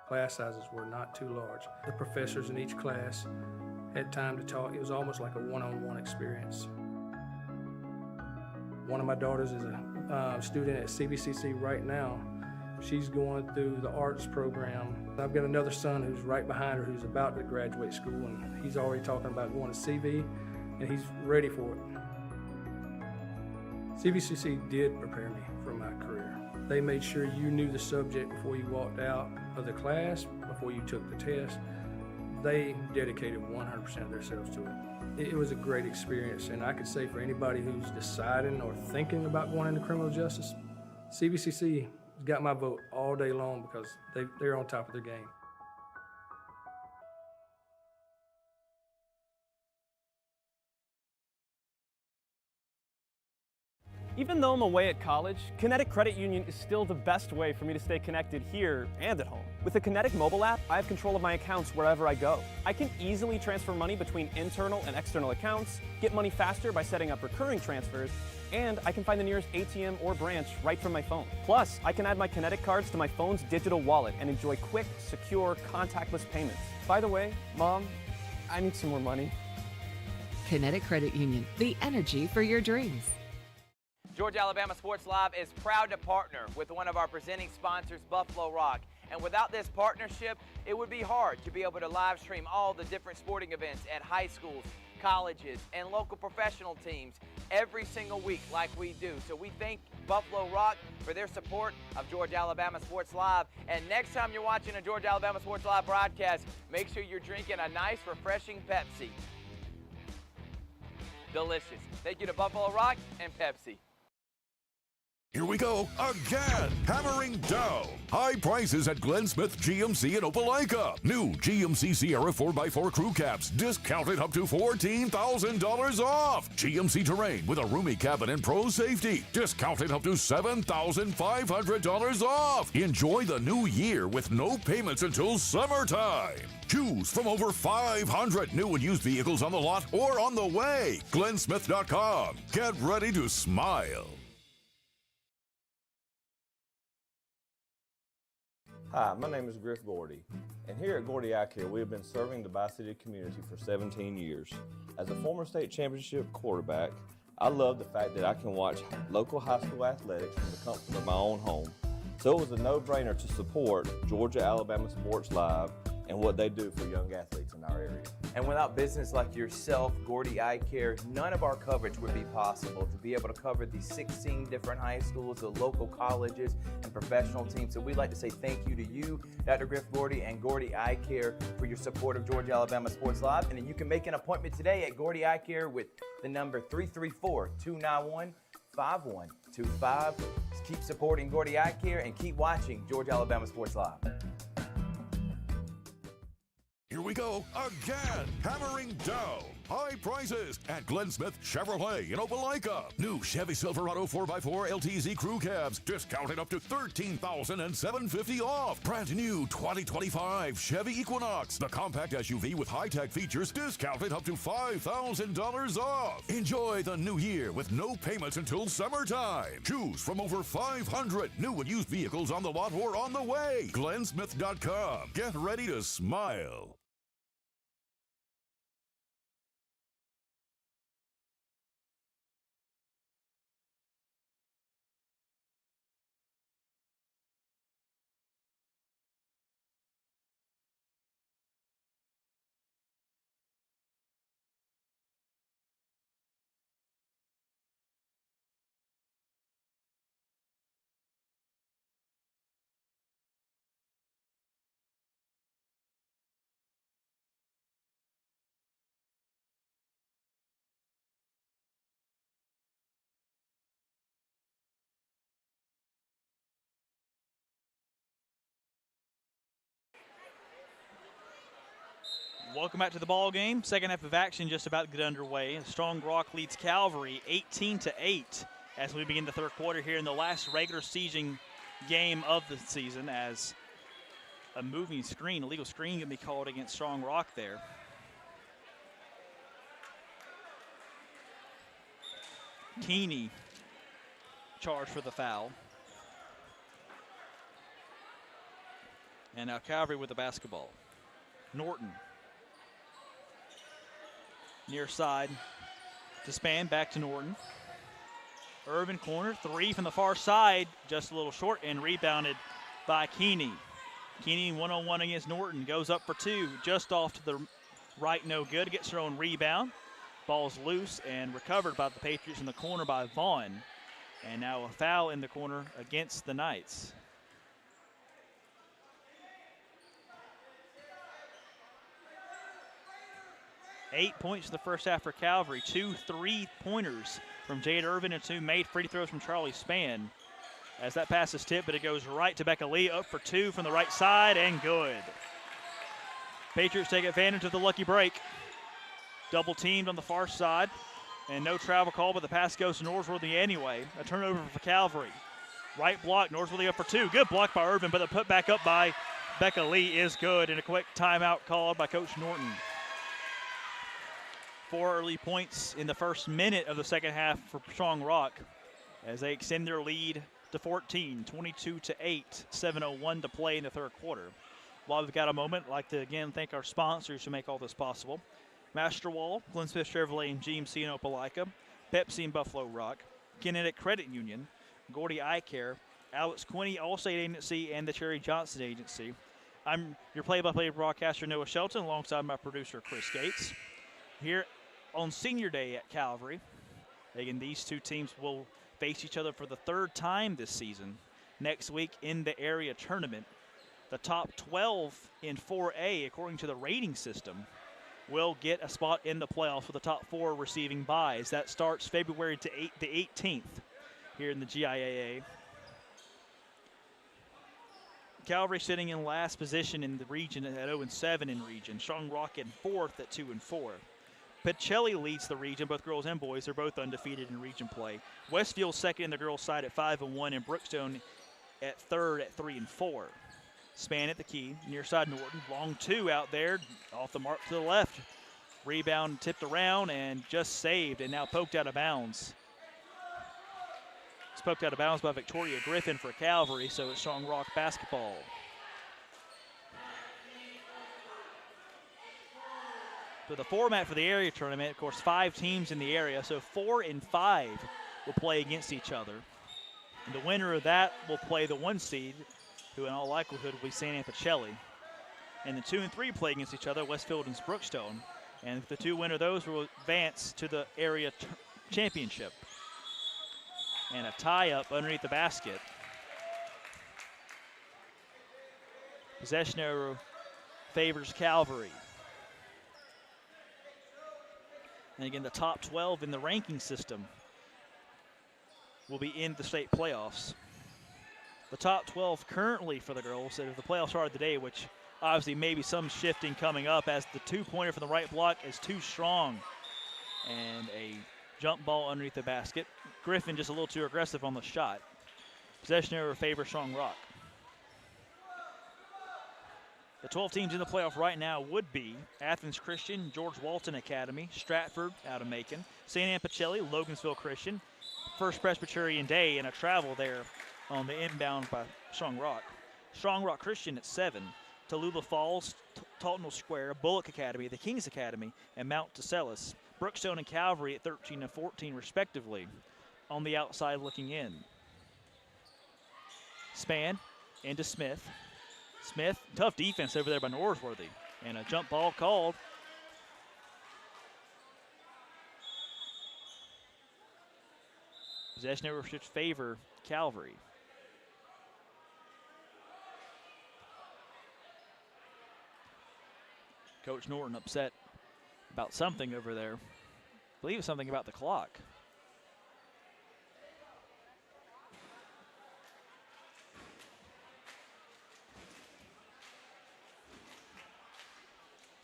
Class sizes were not too large. The professors in each class had time to talk. It was almost like a one-on-one experience. One of my daughters is a student at CVCC right now. She's going through the arts program. I've got another son who's right behind her who's about to graduate school, and he's already talking about going to CV, and he's ready for it. CVCC did prepare me for my career. They made sure you knew the subject before you walked out of the class, before you took the test. They dedicated 100% of themselves to it. It was a great experience, and I could say for anybody who's deciding or thinking about going into criminal justice, CVCC has got my vote all day long because they're on top of their game. Even though I'm away at college, Kinetic Credit Union is still the best way for me to stay connected here and at home. With the Kinetic mobile app, I have control of my accounts wherever I go. I can easily transfer money between internal and external accounts, get money faster by setting up recurring transfers, and I can find the nearest ATM or branch right from my phone. Plus, I can add my Kinetic cards to my phone's digital wallet and enjoy quick, secure, contactless payments. By the way, Mom, I need some more money. Kinetic Credit Union, the energy for your dreams. Georgia Alabama Sports Live is proud to partner with one of our presenting sponsors, Buffalo Rock. And without this partnership, it would be hard to be able to live stream all the different sporting events at high schools, colleges, and local professional teams every single week like we do. So we thank Buffalo Rock for their support of Georgia Alabama Sports Live. And next time you're watching a Georgia Alabama Sports Live broadcast, make sure you're drinking a nice, refreshing Pepsi. Delicious. Thank you to Buffalo Rock and Pepsi. Here we go again. Hammering down. High prices at Glenn Smith GMC in Opelika. New GMC Sierra 4x4 crew cabs discounted up to $14,000 off. GMC Terrain with a roomy cabin and pro safety discounted up to $7,500 off. Enjoy the new year with no payments until summertime. Choose from over 500 new and used vehicles on the lot or on the way. GlennSmith.com. Get ready to smile. Hi, my name is Griff Gordy, and here at Gordy Eye Care, we have been serving the Bi-City community for 17 years. As a former state championship quarterback, I love the fact that I can watch local high school athletics from the comfort of my own home. So it was a no-brainer to support Georgia Alabama Sports Live and what they do for young athletes in our area. And without business like yourself, Gordy Eye Care, none of our coverage would be possible to be able to cover the 16 different high schools, the local colleges, and professional teams. So we'd like to say thank you to you, Dr. Griff Gordy and Gordy Eye Care, for your support of Georgia Alabama Sports Live. And then you can make an appointment today at Gordy Eye Care with the number 334-291-5125. Keep supporting Gordy Eye Care and keep watching Georgia Alabama Sports Live. Here we go again. Hammering down. High prices at Glenn Smith Chevrolet in Opelika. New Chevy Silverado 4x4 LTZ crew cabs discounted up to $13,750 off. Brand new 2025 Chevy Equinox, the compact SUV with high-tech features, discounted up to $5,000 off. Enjoy the new year with no payments until summertime. Choose from over 500 new and used vehicles on the lot or on the way. GlennSmith.com. Get ready to smile. Welcome back to the ball game. Second half of action just about to get underway. Strong Rock leads Calvary 18-8 as we begin the third quarter here in the last regular season game of the season, as a moving screen, illegal screen, going to be called against Strong Rock there. Keeney charged for the foul. And now Calvary with the basketball. Norton. Near side to Span, back to Norton. Irvin corner, three from the far side, just a little short and rebounded by Keeney. Keeney one-on-one against Norton, goes up for two, just off to the right, no good, gets her own rebound. Ball's loose and recovered by the Patriots in the corner by Vaughn. And now a foul in the corner against the Knights. Eight points in the first half for Calvary. 2 3-pointers from Jade Irvin and 2 made free throws from Charlie Span. As that pass is tipped, but it goes right to Becca Lee, up for 2 from the right side, and good. Patriots take advantage of the lucky break. Double teamed on the far side, and no travel call, but the pass goes to Norsworthy anyway. A turnover for Calvary. Right block, Norsworthy up for 2. Good block by Irvin, but the put back up by Becca Lee is good, and a quick timeout called by Coach Norton. 4 early points in the first minute of the second half for Strong Rock as they extend their lead to 14, 22-8, 7:01 to play in the third quarter. While we've got a moment, I'd like to again thank our sponsors who make all this possible. Master Wall, Glenn Smith Chevrolet and GMC in Opelika, Pepsi and Buffalo Rock, Kinetic Credit Union, Gordy Eye Care, Alex Quinney, Allstate Agency, and the Cherry Johnson Agency. I'm your play-by-play broadcaster, Noah Shelton, alongside my producer, Chris Gates. Here on Senior Day at Calvary. Again, these two teams will face each other for the third time this season. Next week in the area tournament, the top 12 in 4A, according to the rating system, will get a spot in the playoffs with the top 4 receiving byes. That starts February the 18th here in the GIAA. Calvary sitting in last position in the region at 0-7 in region. Strong Rock in 4th at 2-4. Pacelli leads the region, both girls and boys. They're both undefeated in region play. Westfield's second in the girls' side at 5-1, and Brookstone at third at 3-4. Span at the key, near side Norton. Long 2 out there, off the mark to the left. Rebound tipped around and just saved, and now poked out of bounds. It's poked out of bounds by Victoria Griffin for Calvary, so it's Strong Rock basketball. So the format for the area tournament, of course, 5 teams in the area, so 4 and 5 will play against each other. And the winner of that will play the 1 seed, who in all likelihood will be San Pacelli. And the 2 and 3 play against each other, Westfield and Brookstone. And the 2 winner of those will advance to the area championship. And a tie-up underneath the basket. Possession arrow favors Calvary. And again, the top 12 in the ranking system will be in the state playoffs. The top 12 currently for the girls, if the playoffs started today, which obviously maybe some shifting coming up as the 2-pointer from the right block is too strong. And a jump ball underneath the basket. Griffin just a little too aggressive on the shot. Possession error favors Strong Rock. The 12 teams in the playoff right now would be Athens Christian, George Walton Academy, Stratford out of Macon, St. Anne Pacelli, Logansville Christian, First Presbyterian Day, and a travel there on the inbound by Strong Rock. Strong Rock Christian at 7, Tallulah Falls, Tauntonville Square, Bullock Academy, the Kings Academy, and Mount Ticelus. Brookstone and Calvary at 13 and 14 respectively on the outside looking in. Span into Smith. Smith, tough defense over there by Norsworthy. And a jump ball called. Possession error should favor Calvary. Coach Norton upset about something over there. I believe it's something about the clock.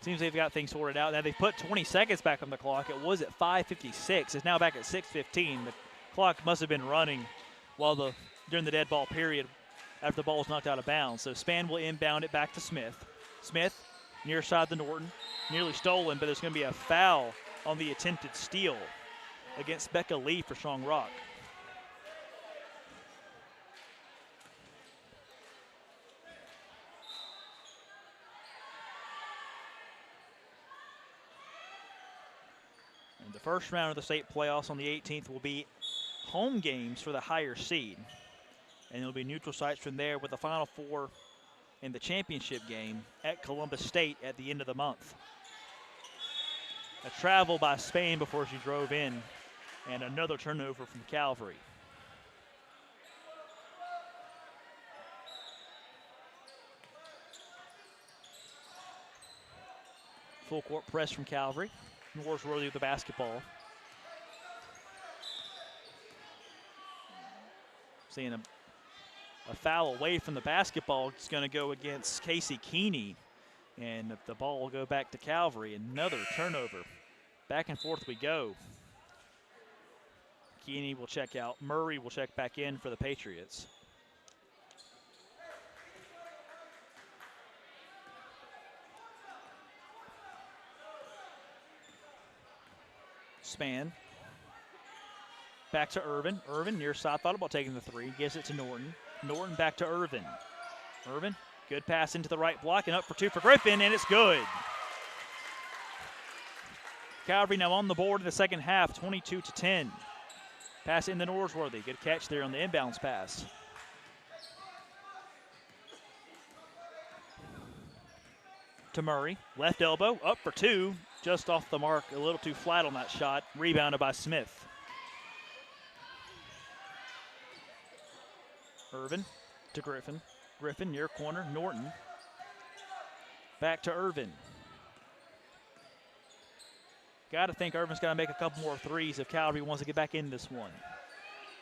Seems they've got things sorted out. Now they've put 20 seconds back on the clock. It was at 5:56. It's now back at 6:15. The clock must have been running while during the dead ball period after the ball was knocked out of bounds. So Span will inbound it back to Smith. Smith near side to Norton. Nearly stolen, but there's going to be a foul on the attempted steal. against Becca Lee for Strong Rock. And the first round of the state playoffs on the 18th will be home games for the higher seed. And it'll be neutral sites from there with the Final Four in the championship game at Columbus State at the end of the month. A travel by Spain before she drove in, and another turnover from Calvary. Full court press from Calvary. Norsworthy with the basketball. Seeing a foul away from the basketball. It's going to go against Casey Keeney. And the ball will go back to Calvary. Another turnover. Back and forth we go. Keeney will check out. Murray will check back in for the Patriots. Span. Back to Irvin. Irvin near side, thought about taking the three. Gives it to Norton. Norton back to Irvin. Irvin, good pass into the right block and up for two for Griffin, and it's good. Calvary now on the board in the second half, 22-10. Pass into Norsworthy. Good catch there on the inbounds pass. To Murray. Left elbow, up for two. Just off the mark, a little too flat on that shot. Rebounded by Smith. Irvin to Griffin. Griffin near corner, Norton. Back to Irvin. Got to think Irvin's got to make a couple more threes if Calvary wants to get back in this one.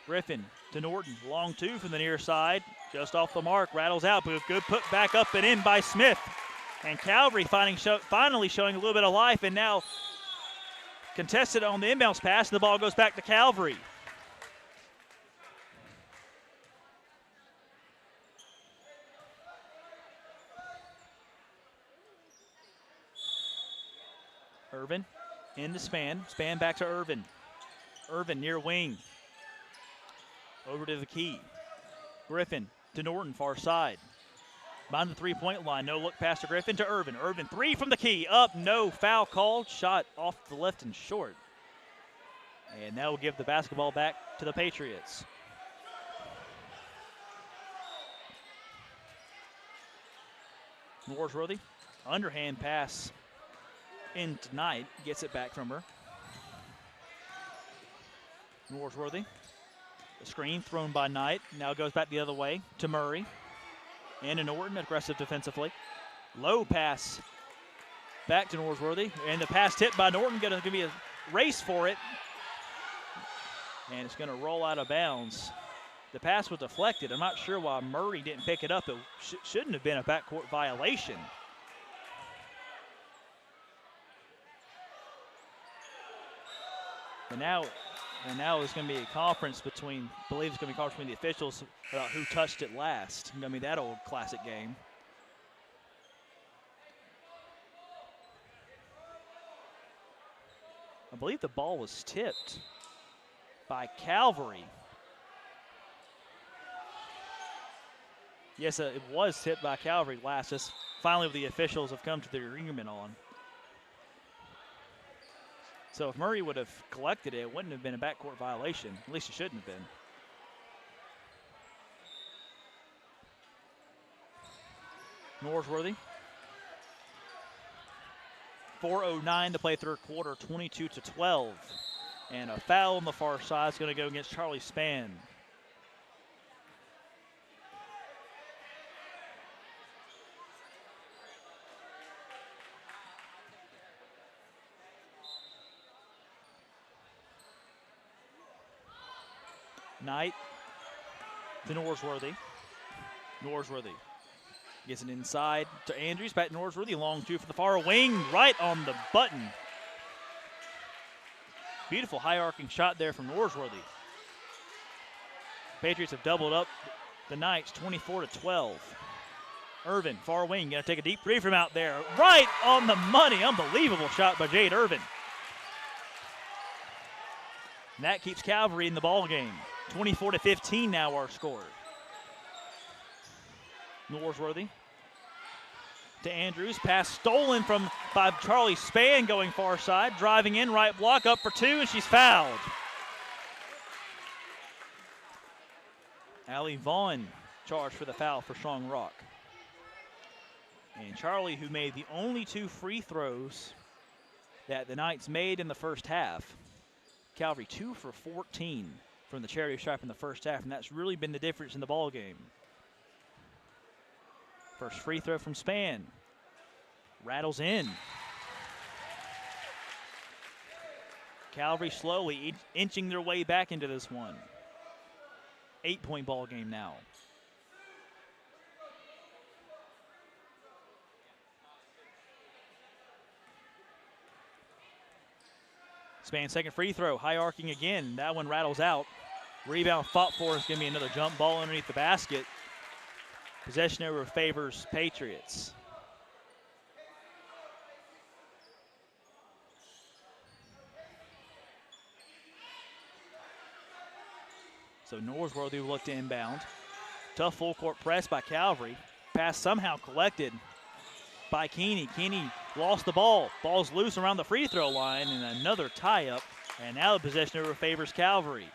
Griffin to Norton. Long two from the near side. Just off the mark. Rattles out, but good put back up and in by Smith. And Calvary finally showing a little bit of life, and now contested on the inbounds pass, and the ball goes back to Calvary. Irvin into Span. Span back to Irvin. Irvin near wing. Over to the key. Griffin to Norton, far side. Behind the three-point line. No look pass to Griffin to Irvin. Irvin, three from the key. Up, no foul called. Shot off the left and short. And that will give the basketball back to the Patriots. Norsworthy, underhand pass into Knight. Gets it back from her. Norsworthy. The screen thrown by Knight. Now goes back the other way to Murray. And to Norton, aggressive defensively. Low pass back to Norsworthy. And the pass tipped by Norton. Going to be a race for it. And it's going to roll out of bounds. The pass was deflected. I'm not sure why Murray didn't pick it up. It shouldn't have been a backcourt violation. And now there's going to be a conference between, I believe it's going to be a conference between the officials about who touched it last. It's going to be that old classic game. I believe the ball was tipped by Calvary. Yes, it was tipped by Calvary last. Just finally the officials have come to their agreement on. So if Murray would have collected it, it wouldn't have been a backcourt violation. At least it shouldn't have been. Norsworthy. 4:09 to play third quarter, 22-12. And a foul on the far side is going to go against Charlie Span. Knight to Norsworthy. Norsworthy gets it inside to Andrews. Back to Norsworthy. Long two for the far wing. Right on the button. Beautiful high arcing shot there from Norsworthy. Patriots have doubled up the Knights, 24-12. Irvin, far wing, going to take a deep three from out there. Right on the money. Unbelievable shot by Jade Irvin. And that keeps Calvary in the ball game. 24-15 now our score. Norsworthy to Andrews. Pass stolen by Charlie Spann going far side. Driving in, right block, up for two, and she's fouled. Allie Vaughn charged for the foul for Strong Rock. And Charlie, who made the only 2 free throws that the Knights made in the first half. Calvary 2 for 14 from the charity stripe in the first half, and that's really been the difference in the ball game. First free throw from Spann. Rattles in. Calvary slowly inching their way back into this one. 8-point ball game now. Spann second free throw, high arcing again. That one rattles out. Rebound fought for is going to be another jump ball underneath the basket. Possession over favors Patriots. So Norsworthy will look to inbound. Tough full court press by Calvary. Pass somehow collected by Keeney. Keeney lost the ball. Ball's loose around the free throw line, and another tie up. And now the possession over favors Calvary.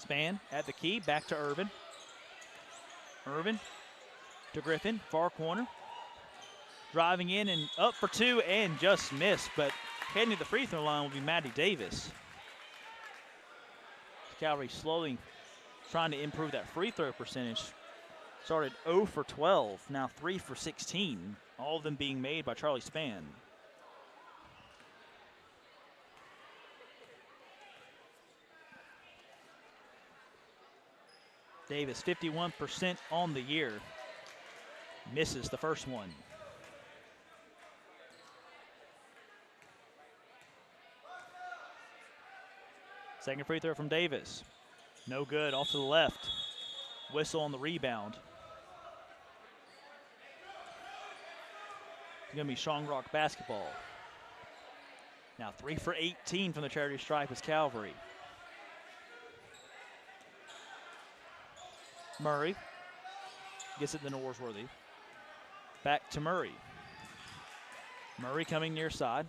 Spann at the key, back to Irvin. Irvin to Griffin, far corner. Driving in and up for two and just missed, but heading to the free throw line will be Maddie Davis. Calvary slowly trying to improve that free throw percentage. Started 0 for 12, now 3 for 16, all of them being made by Charlie Spann. Davis 51% on the year. Misses the first one. Second free throw from Davis. No good, off to the left. Whistle on the rebound. It's going to be Strong Rock basketball. Now 3 for 18 from the charity stripe is Calvary. Murray gets it to Norsworthy. Back to Murray. Murray coming near side.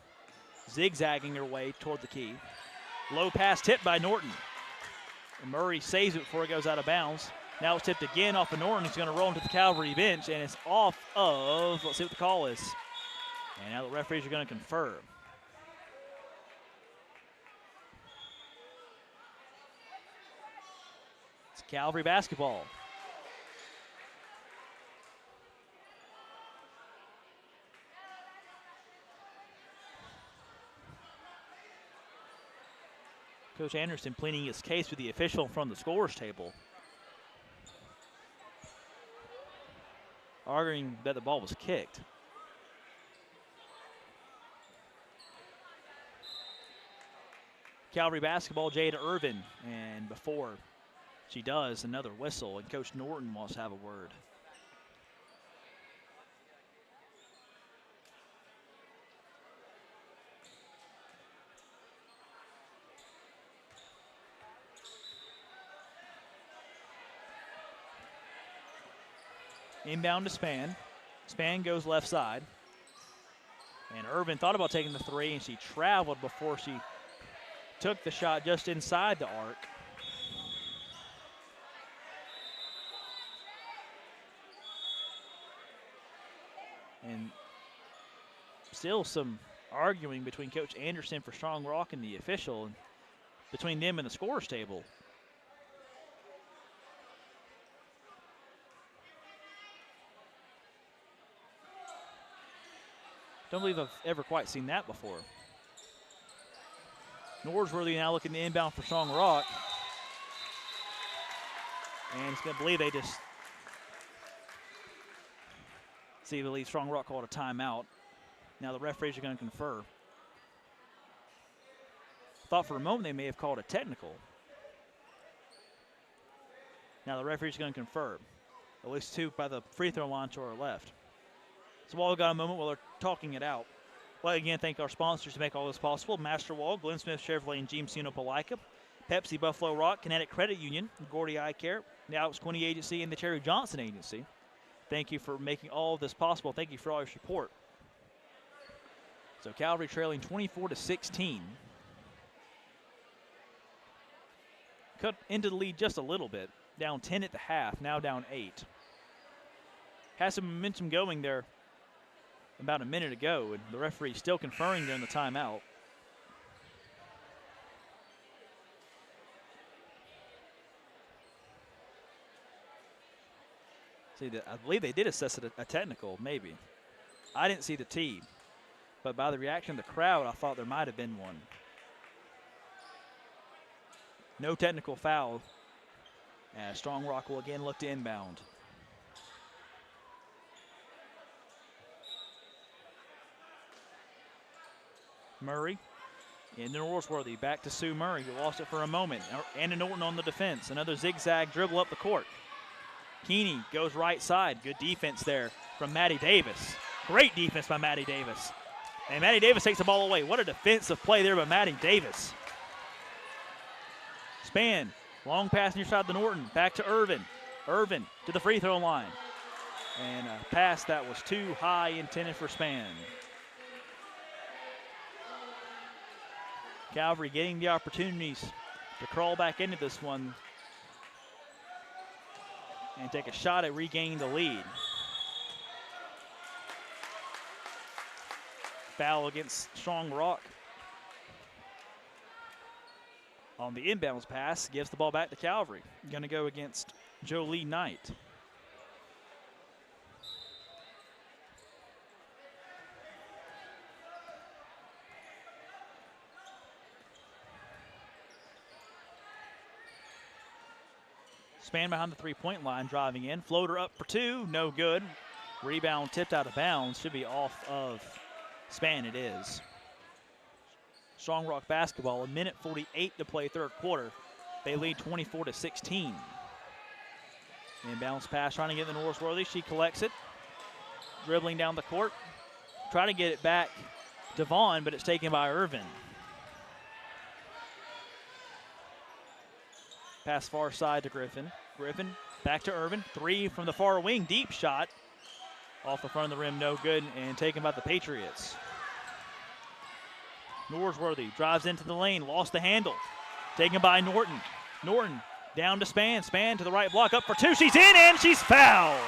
Zigzagging her way toward the key. Low pass tipped by Norton. And Murray saves it before it goes out of bounds. Now it's tipped again off of Norton. He's going to roll into the Calvary bench, and it's off of, let's see what the call is. And now the referees are going to confer. It's Calvary basketball. Coach Anderson pleading his case with the official from the scorer's table, arguing that the ball was kicked. Calvary basketball, Jada Irvin, and before she does, another whistle, and Coach Norton wants to have a word. Inbound to Spann. Spann goes left side. And Irvin thought about taking the three, and she traveled before she took the shot just inside the arc. And still some arguing between Coach Anderson for Strong Rock and the official, and between them and the scorer's table. Don't believe I've ever quite seen that before. Norsworthy now looking to inbound for Strong Rock. And it's going to believe they just See, I believe Strong Rock called a timeout. Now the referees are going to confer. Thought for a moment they may have called a technical. Now the referee's going to confirm. At least 2 by the free throw line to our left. So while we've got a moment while they're talking it out, well, again, thank our sponsors to make all this possible. Master Wall, Glenn Smith Chevrolet and GMC in Opelika, Pepsi, Buffalo Rock, Kinetic Credit Union, Gordy Eye Care, the Alex Quinney Agency, and the Terry Johnson Agency. Thank you for making all of this possible. Thank you for all your support. So Calvary trailing 24-16. Cut into the lead just a little bit. Down 10 at the half, now down 8. Has some momentum going there about a minute ago, and the referee still conferring during the timeout. See, I believe they did assess it a technical, maybe. I didn't see the T, but by the reaction of the crowd, I thought there might have been one. No technical foul, as Strong Rock will again look to inbound. Murray into Norsworthy, back to Sue Murray, who lost it for a moment. Anna Norton on the defense. Another zigzag dribble up the court. Keeney goes right side. Good defense there from Maddie Davis. Great defense by Maddie Davis. And Maddie Davis takes the ball away. What a defensive play there by Maddie Davis. Span, long pass near side to Norton. Back to Irvin. Irvin to the free throw line. And a pass that was too high, intended for Span. Calvary getting the opportunities to crawl back into this one and take a shot at regaining the lead. Foul against Strong Rock. On the inbounds pass, gives the ball back to Calvary. Going to go against Jolie Knight. Span behind the three-point line, driving in. Floater up for 2, no good. Rebound tipped out of bounds, should be off of Span, it is. Strong Rock basketball, 1:48 to play third quarter. They lead 24-16. Inbounds pass, trying to get the Norsworthy. She collects it. Dribbling down the court. Trying to get it back to Vaughn, but it's taken by Irvin. Pass far side to Griffin. Griffin back to Irvin. 3 from the far wing. Deep shot. Off the front of the rim, no good, and taken by the Patriots. Norsworthy drives into the lane, lost the handle. Taken by Norton. Norton down to Span. Span to the right block, up for 2. She's in, and she's fouled.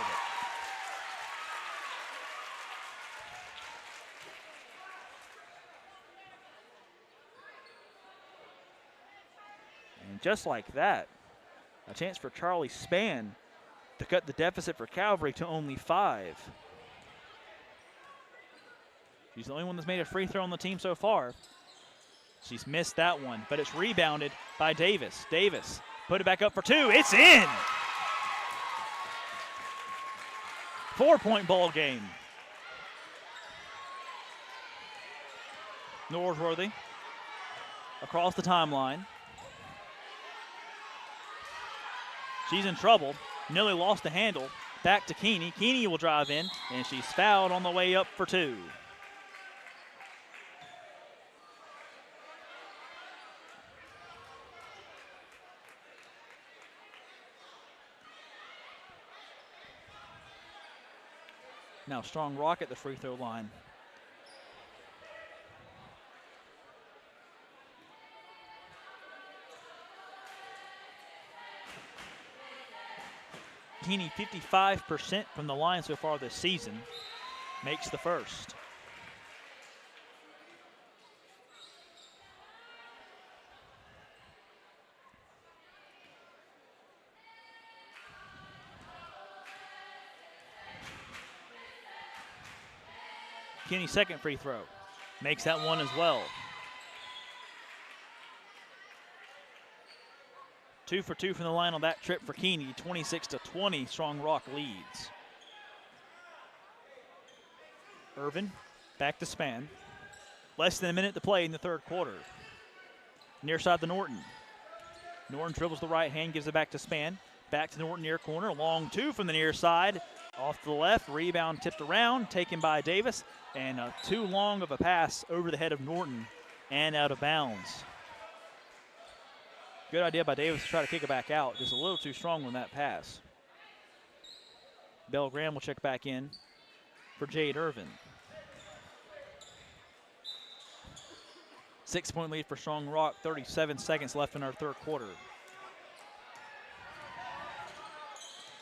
And just like that, a chance for Charlie Span to cut the deficit for Calvary to only 5. She's the only one that's made a free throw on the team so far. She's missed that one, but it's rebounded by Davis. Davis put it back up for 2. It's in! 4-point ball game. Norsworthy across the timeline. She's in trouble. Nearly lost the handle. Back to Keeney. Keeney will drive in, and she's fouled on the way up for 2. Now Strong Rock at the free throw line. Keeney 55% from the line so far this season. Makes the first. Keeney's second free throw. Makes that one as well. 2 for 2 from the line on that trip for Keeney. 26-20, Strong Rock leads. Irvin back to Span. Less than a minute to play in the third quarter. Near side to Norton. Norton dribbles the right hand, gives it back to Span. Back to Norton near corner. Long two from the near side. Off to the left. Rebound tipped around. Taken by Davis. And too long of a pass over the head of Norton and out of bounds. Good idea by Davis to try to kick it back out. Just a little too strong on that pass. Bell Graham will check back in for Jade Irvin. 6-point lead for Strong Rock. 37 seconds left in our third quarter.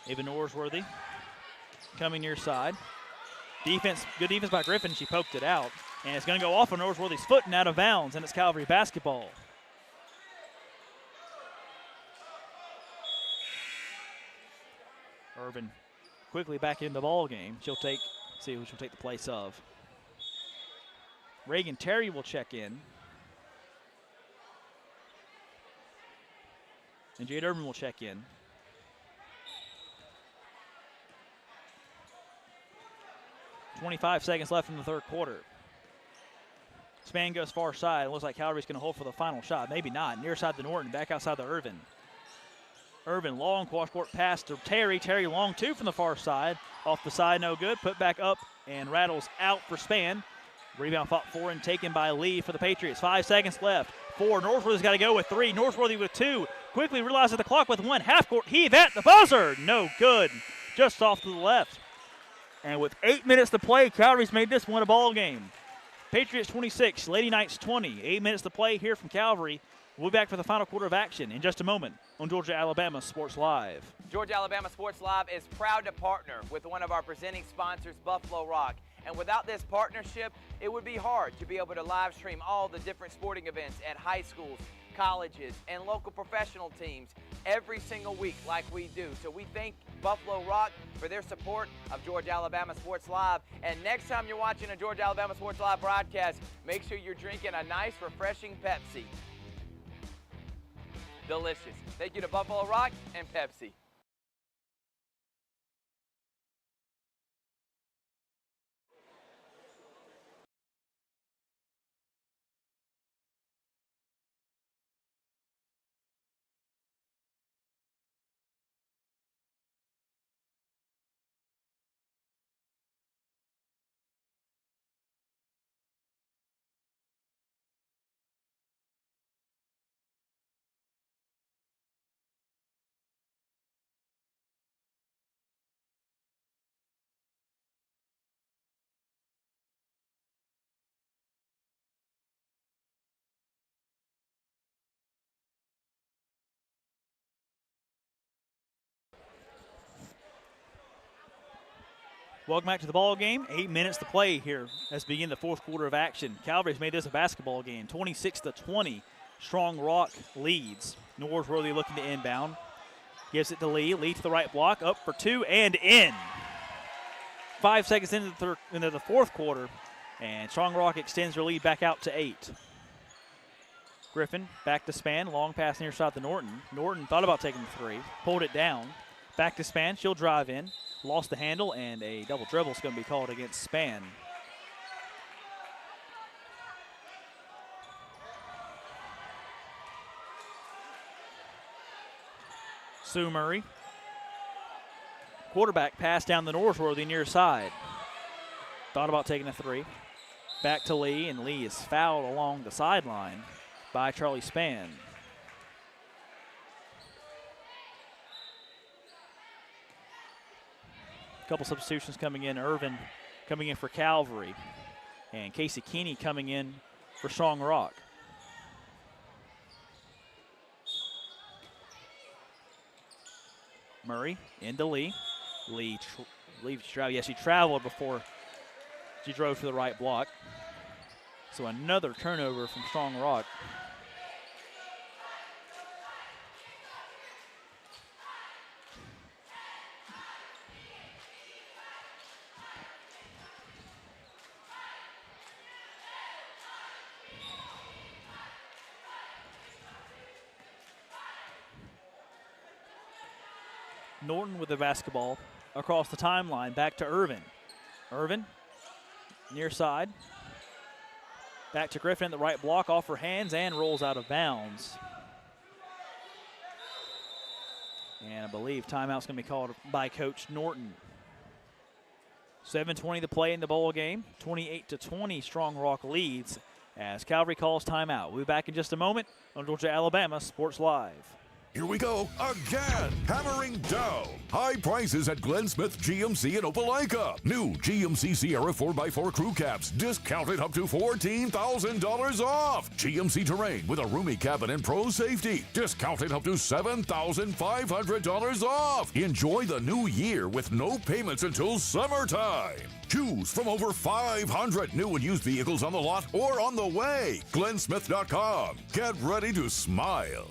Ava Norsworthy coming near side. Defense, good defense by Griffin. She poked it out. And it's going to go off on Norsworthy's foot and out of bounds, and it's Calvary basketball. Irvin quickly back in the ball game. See who she'll take the place of. Reagan Terry will check in. And Jade Irvin will check in. .25 seconds left in the third quarter. Span goes far side. It looks like Calvary's going to hold for the final shot. Maybe not. Near side to Norton. Back outside to Irvin. Irvin, long cross-court pass to Terry. Terry, long two from the far side. Off the side, no good. Put back up and rattles out for Span. Rebound fought for and taken by Lee for the Patriots. 5 seconds left. 4. Northworthy's got to go with 3. Northworthy with 2. Quickly realizes the clock with 1. Half-court heave at the buzzer. No good. Just off to the left. And with 8 minutes to play, Calvary's made this one a ball game. Patriots 26, Lady Knights 20. 8 minutes to play here from Calvary. We'll be back for the final quarter of action in just a moment on Georgia Alabama Sports Live. Georgia Alabama Sports Live is proud to partner with one of our presenting sponsors, Buffalo Rock. And without this partnership, it would be hard to be able to live stream all the different sporting events at high schools, colleges, and local professional teams every single week like we do. So we thank Buffalo Rock for their support of Georgia Alabama Sports Live. And next time you're watching a Georgia Alabama Sports Live broadcast, make sure you're drinking a nice, refreshing Pepsi. Delicious. Thank you to Buffalo Rock and Pepsi. Welcome back to the ball game. 8 minutes to play here as we begin the fourth quarter of action. Calvary's made this a basketball game. 26-20. Strong Rock leads. Norsworthy looking to inbound. Gives it to Lee. Lee to the right block. Up for 2 and in. 5 seconds into the fourth quarter. And Strong Rock extends their lead back out to 8. Griffin back to Span. Long pass near side to Norton. Norton thought about taking the 3. Pulled it down. Back to Span. She'll drive in. Lost the handle, and a double dribble is going to be called against Span. Sue Murray. Quarterback pass down the Norsworthy near side. Thought about taking a 3. Back to Lee, and Lee is fouled along the sideline by Charlie Span. Couple substitutions coming in. Irvin coming in for Calvary. And Casey Keeney coming in for Strong Rock. Murray into Lee. Lee she traveled before she drove to the right block. So another turnover from Strong Rock. Norton with the basketball across the timeline, back to Irvin. Irvin near side. Back to Griffin in the right block, off her hands, and rolls out of bounds. And I believe timeout's going to be called by Coach Norton. 7:20 to play in the bowl game. 28-20, Strong Rock leads as Calvary calls timeout. We'll be back in just a moment on Georgia Alabama Sports Live. Here we go again. Hammering down. High prices at Glenn Smith GMC in Opelika. New GMC Sierra 4x4 crew cabs discounted up to $14,000 off. GMC Terrain with a roomy cabin and pro safety discounted up to $7,500 off. Enjoy the new year with no payments until summertime. Choose from over 500 new and used vehicles on the lot or on the way. GlennSmith.com. Get ready to smile.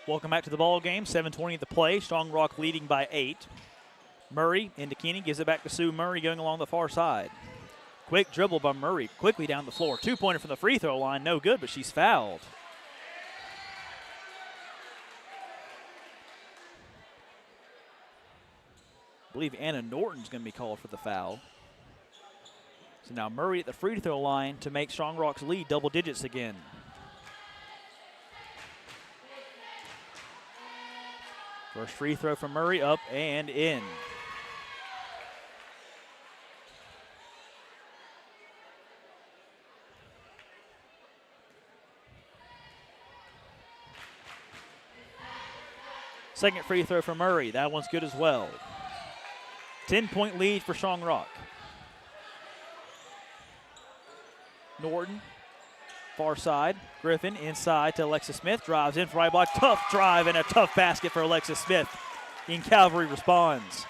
Welcome back to the ball game. 7:20 to play. Strong Rock leading by 8. Murray into Keeney, gives it back to Sue Murray going along the far side. Quick dribble by Murray, quickly down the floor. 2-pointer from the free throw line, no good, but she's fouled. I believe Anna Norton's going to be called for the foul. So now Murray at the free throw line to make Strong Rock's lead double digits again. First free throw from Murray, up and in. Second free throw from Murray, that one's good as well. 10-point lead for Strong Rock. Norton, far side. Griffin inside to Alexis Smith. Drives in for right block. Tough drive and a tough basket for Alexis Smith. And Calvary responds.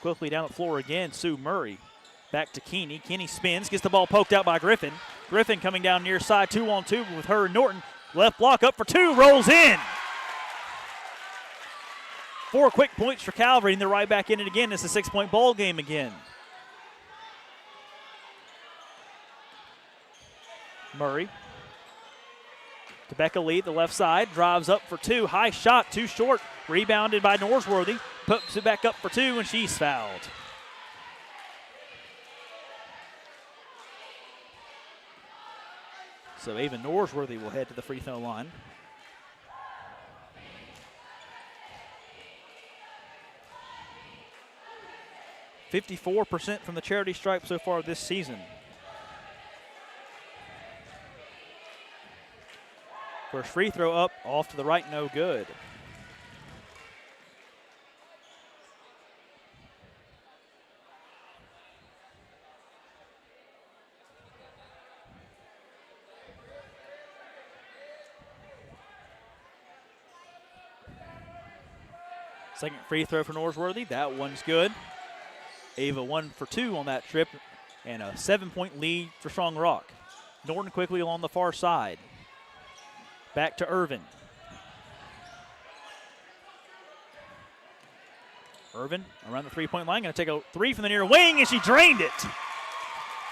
Quickly down the floor again, Sue Murray. Back to Keeney. Keeney spins, gets the ball poked out by Griffin. Griffin coming down near side, 2-on-2 with her and Norton. Left block up for 2, rolls in. 4 quick points for Calvary, and they're right back in it again. It's a 6-point ball game again. Murray to Becca Lee, the left side, drives up for 2. High shot, too short. Rebounded by Norsworthy. Puts it back up for 2, and she's fouled. So Ava Norsworthy will head to the free throw line. .54% from the charity stripe so far this season. First free throw up, off to the right, no good. Second free throw for Norsworthy, that one's good. Ava 1 for 2 on that trip, and a 7-point lead for Strong Rock. Norton quickly along the far side. Back to Irvin. Irvin around the three-point line, going to take a 3 from the near wing, and she drained it.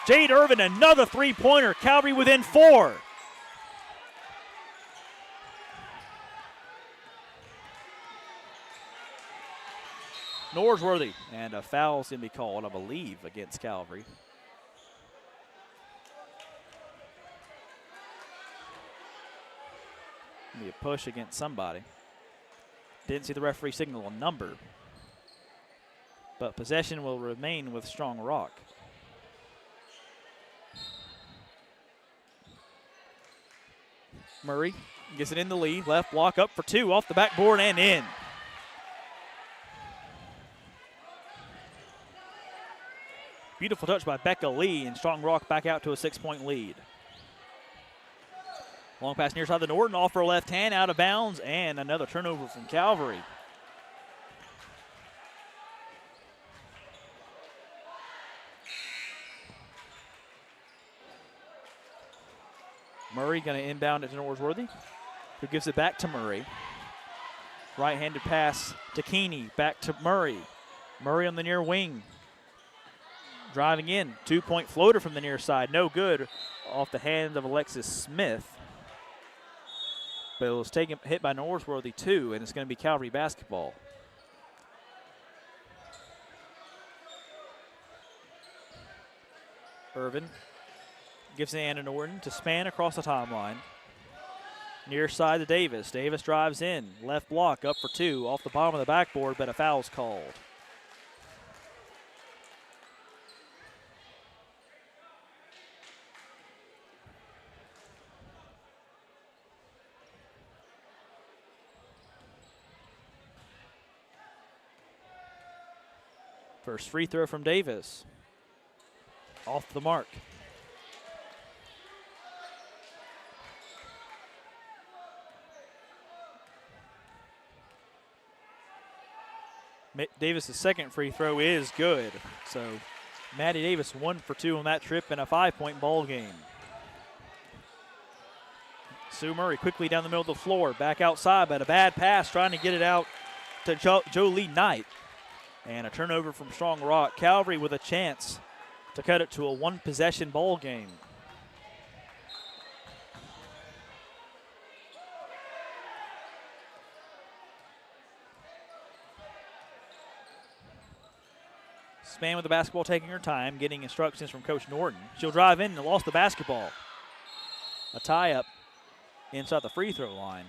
Jade Irvin, another three-pointer. Calvary within 4. Norsworthy, and a foul's going to be called, I believe, against Calvary. Be a push against somebody. Didn't see the referee signal a number, but possession will remain with Strong Rock. Murray gets it in the lead, left block up for 2, off the backboard and in. Beautiful touch by Becca Lee, and Strong Rock back out to a 6-point lead. Long pass near side to Norton, off her left hand, out of bounds, and another turnover from Calvary. Murray going to inbound it to Norsworthy, who gives it back to Murray. Right-handed pass to Keeney, back to Murray. Murray on the near wing. Driving in, 2-point floater from the near side, no good, off the hand of Alexis Smith. But it was hit by Norsworthy too, and it's going to be Calvary basketball. Irvin gives it to Anna Norton to span across the timeline. Near side to Davis. Davis drives in. Left block up for two. Off the bottom of the backboard, but a foul's called. First free throw from Davis. Off the mark. Davis' second free throw is good. So Maddie Davis 1 for 2 on that trip in a 5-point ball game. Sue Murray quickly down the middle of the floor. Back outside, but a bad pass trying to get it out to Jolie Knight. And a turnover from Strong Rock. Calvary with a chance to cut it to a one-possession ball game. Span with the basketball, taking her time, getting instructions from Coach Norton. She'll drive in and lost the basketball. A tie-up inside the free throw line.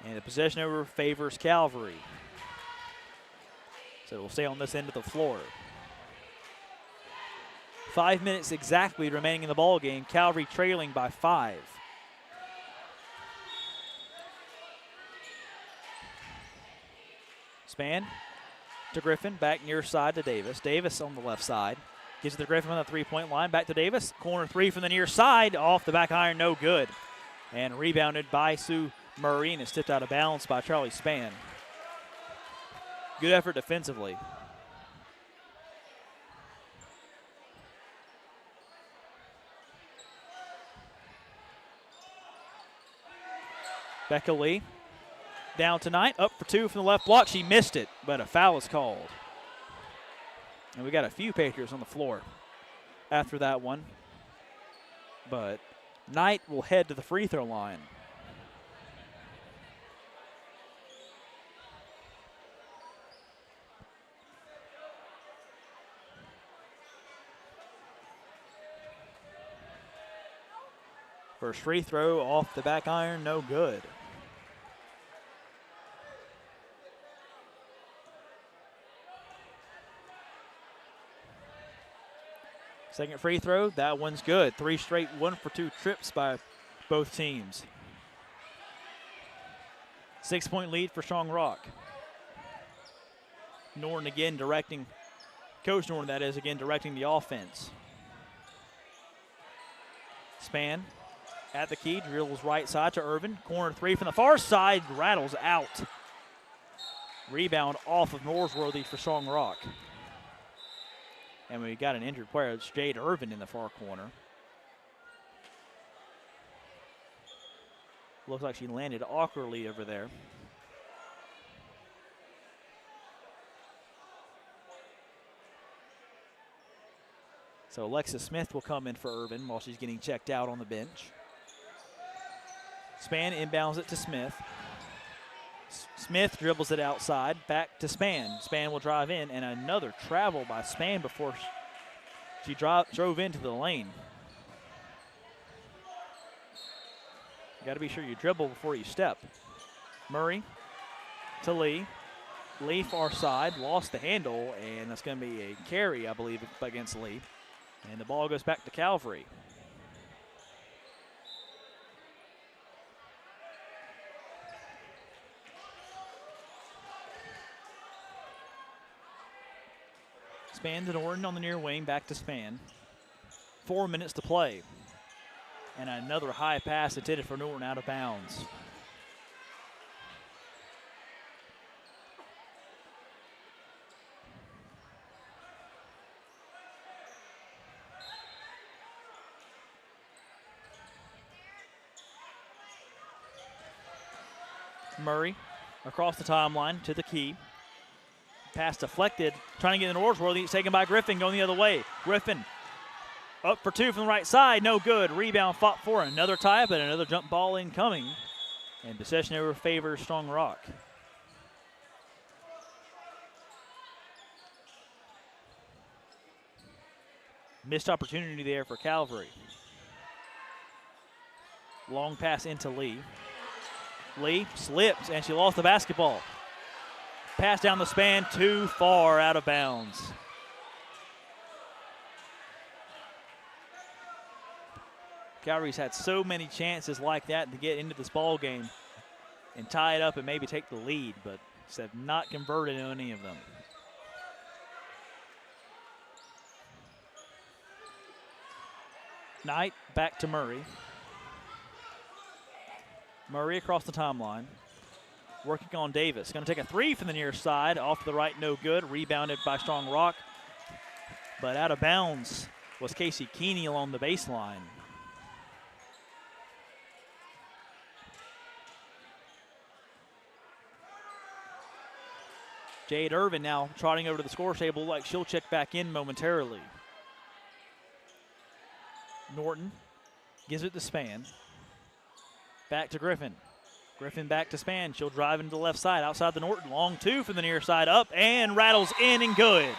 And the possession over favors Calvary. So it will stay on this end of the floor. 5 minutes exactly remaining in the ball game. Calvary trailing by 5. Span to Griffin, back near side to Davis. Davis on the left side. Gives it to Griffin on the three-point line. Back to Davis. Corner three from the near side. Off the back iron, no good. And rebounded by Sue Murray, and it's tipped out of bounds by Charlie Span. Good effort defensively. Becca Lee down tonight, up for two from the left block. She missed it, but a foul is called. And we got a few Patriots on the floor after that one. But Knight will head to the free throw line. First free throw off the back iron, no good. Second free throw, that one's good. 3 straight 1-for-2 trips by both teams. 6-point lead for Strong Rock. Norton again directing, Coach Norton that is, again directing the offense. Span at the key, drills right side to Irvin. Corner three from the far side, rattles out. Rebound off of Norsworthy for Strong Rock. And we got an injured player. It's Jade Irvin in the far corner. Looks like she landed awkwardly over there. So Alexis Smith will come in for Irvin while she's getting checked out on the bench. Span inbounds it to Smith. Smith dribbles it outside, back to Span. Span will drive in, and another travel by Span before she drove into the lane. Got to be sure you dribble before you step. Murray to Lee. Lee far side, lost the handle, and that's going to be a carry, I believe, against Lee. And the ball goes back to Calvary. Span to Norton on the near wing, back to Span. 4 minutes to play. And another high pass intended for Norton out of bounds. Murray across the timeline to the key. Pass deflected, trying to get in Norsworthy. It's taken by Griffin, going the other way. Griffin up for two from the right side, no good. Rebound fought for another tie, but another jump ball incoming. And possession over favors Strong Rock. Missed opportunity there for Calvary. Long pass into Lee. Lee slipped, and she lost the basketball. Pass down the span, too far out of bounds. Calvary's had so many chances like that to get into this ball game and tie it up and maybe take the lead, but just have not converted on any of them. Knight back to Murray. Murray across the timeline. Working on Davis. Going to take a three from the near side. Off to the right, no good. Rebounded by Strong Rock. But out of bounds was Casey Keeney along the baseline. Jade Irvin now trotting over to the score table like she'll check back in momentarily. Norton gives it to Span. Back to Griffin. Griffin back to Span. She'll drive into the left side. Outside the Norton. Long two from the near side. Up and rattles in and good.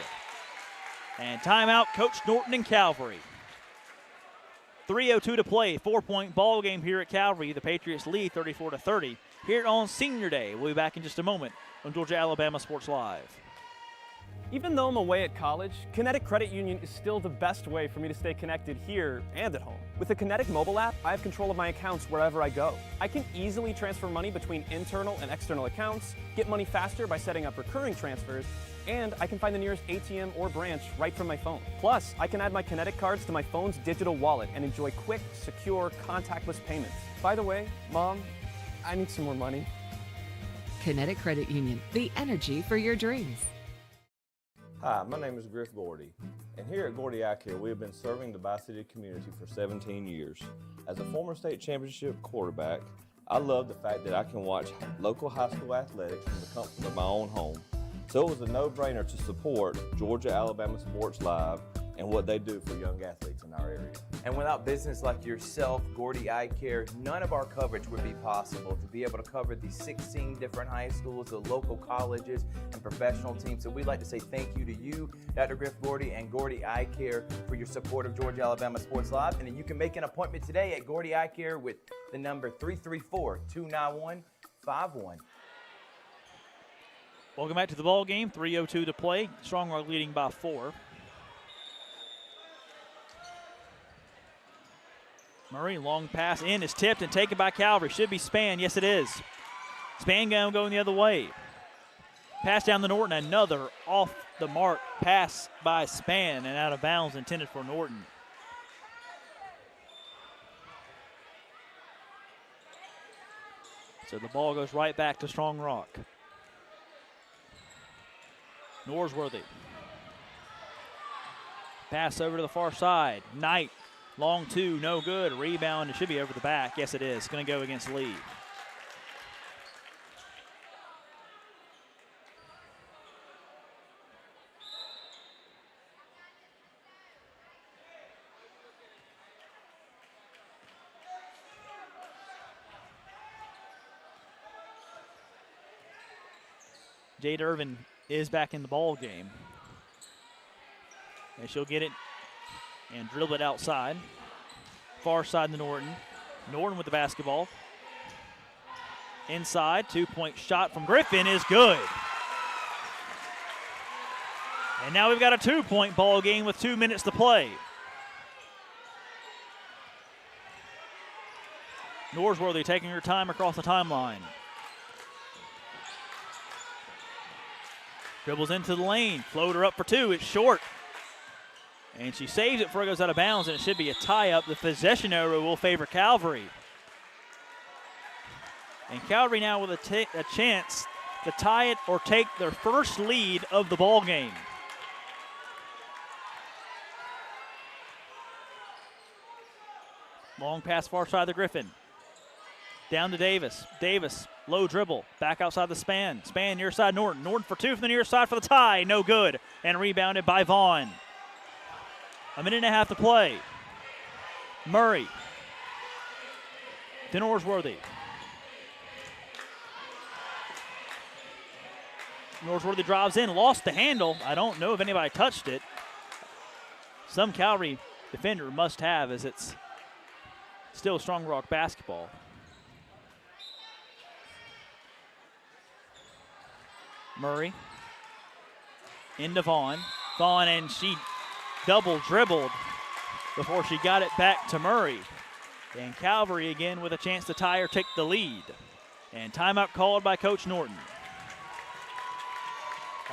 And timeout, Coach Norton and Calvary. 3:02 to play. 4-point ball game here at Calvary. The Patriots lead 34-30 here on Senior Day. We'll be back in just a moment on Georgia Alabama Sports Live. Even though I'm away at college, Kinetic Credit Union is still the best way for me to stay connected here and at home. With the Kinetic mobile app, I have control of my accounts wherever I go. I can easily transfer money between internal and external accounts, get money faster by setting up recurring transfers, and I can find the nearest ATM or branch right from my phone. Plus, I can add my Kinetic cards to my phone's digital wallet and enjoy quick, secure, contactless payments. By the way, Mom, I need some more money. Kinetic Credit Union, the energy for your dreams. Hi, my name is Griff Gordy, and here at Gordy Eye Care, we have been serving the Bi-City community for 17 years. As a former state championship quarterback, I love the fact that I can watch local high school athletics from the comfort of my own home. So it was a no-brainer to support Georgia Alabama Sports Live and what they do for young athletes in our area. And without business like yourself, Gordy Eye Care, none of our coverage would be possible to be able to cover the 16 different high schools, the local colleges, and professional teams. So we'd like to say thank you to you, Dr. Griff Gordy and Gordy Eye Care, for your support of Georgia Alabama Sports Live. And then you can make an appointment today at Gordy Eye Care with the number 334-291-51. Welcome back to the ball game. 3:02 to play. Strong Rock leading by 4. Murray, long pass in, is tipped and taken by Calvary. Should be Span. Yes, it is. Span going the other way. Pass down to Norton. Another off the mark pass by Span and out of bounds intended for Norton. So the ball goes right back to Strong Rock. Norsworthy. Pass over to the far side. Knight. Long two, no good. Rebound, it should be over the back. Yes, it is. Going to go against Lee. Jade Irvin is back in the ball game. And she'll get it and dribble it outside. Far side to Norton. Norton with the basketball. Inside, 2-point shot from Griffin is good. And now we've got a 2-point ball game with 2 minutes to play. Norsworthy taking her time across the timeline. Dribbles into the lane, floater up for 2, it's short. And she saves it before it goes out of bounds, and it should be a tie-up. The possession arrow will favor Calvary. And Calvary now with a chance to tie it or take their first lead of the ball game. Long pass far side to Griffin. Down to Davis. Davis Low dribble, back outside the span. Span near side Norton. Norton for two from the near side for the tie. No good. And rebounded by Vaughn. A minute and a half to play. Murray. To Norsworthy. Norsworthy drives in, lost the handle. I don't know if anybody touched it. Some Calvary defender must have, as it's still Strong Rock basketball. Murray into Vaughn. Vaughn, and she double dribbled before she got it back to Murray. And Calvary again with a chance to tie or take the lead. And timeout called by Coach Norton.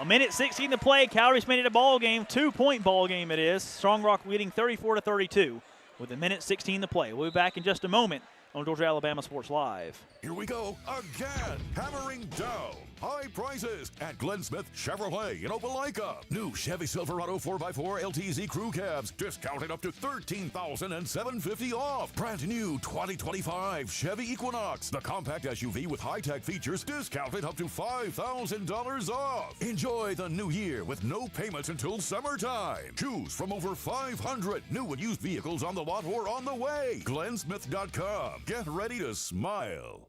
A minute 16 to play. Calvary's made it a ball game, 2-point ball game it is. Strong Rock leading 34-32 with a minute 16 to play. We'll be back in just a moment on Georgia Alabama Sports Live. Here we go again. Hammering down high prices at Glenn Smith Chevrolet in Opelika. New Chevy Silverado 4x4 LTZ crew cabs discounted up to $13,750 off. Brand new 2025 Chevy Equinox, the compact SUV with high-tech features, discounted up to $5,000 off. Enjoy the new year with no payments until summertime. Choose from over 500 new and used vehicles on the lot or on the way. GlennSmith.com. Get ready to smile.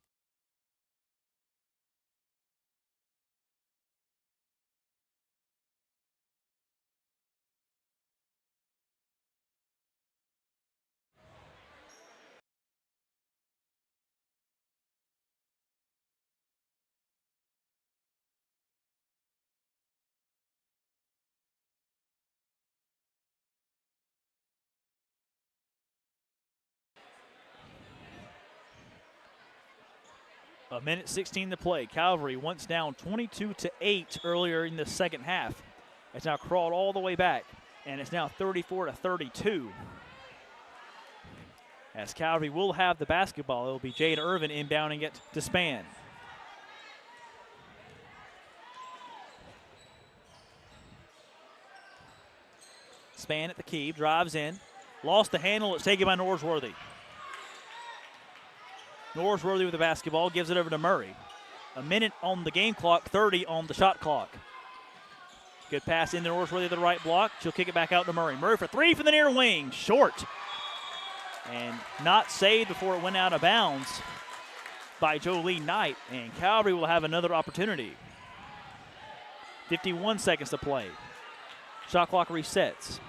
A minute 16 to play. Calvary once down 22-8 earlier in the second half. It's now crawled all the way back, and it's now 34-32. As Calvary will have the basketball, it will be Jade Irvin inbounding it to Span. Span at the key, drives in, lost the handle. It's taken by Norsworthy. Norsworthy with the basketball, gives it over to Murray. A minute on the game clock, 30 on the shot clock. Good pass into Norsworthy to the right block. She'll kick it back out to Murray. Murray for three from the near wing, short. And not saved before it went out of bounds by Jolie Knight. And Calvary will have another opportunity. 51 seconds to play. Shot clock resets.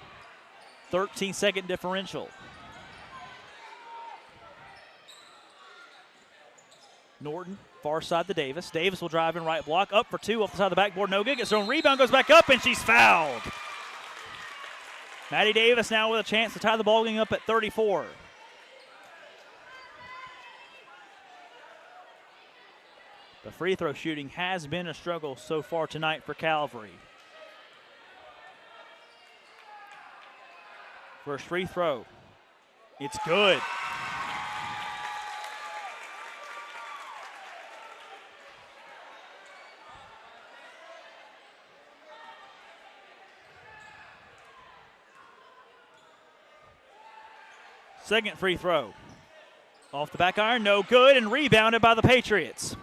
13-second differential. Norton, far side to Davis. Davis will drive in right block. Up for two off the side of the backboard. No good. Gets her own rebound. Goes back up, and she's fouled. Maddie Davis now with a chance to tie the ball game up at 34. The free throw shooting has been a struggle so far tonight for Calvary. First free throw. It's good. Second free throw. Off the back iron, no good, and rebounded by the Patriots.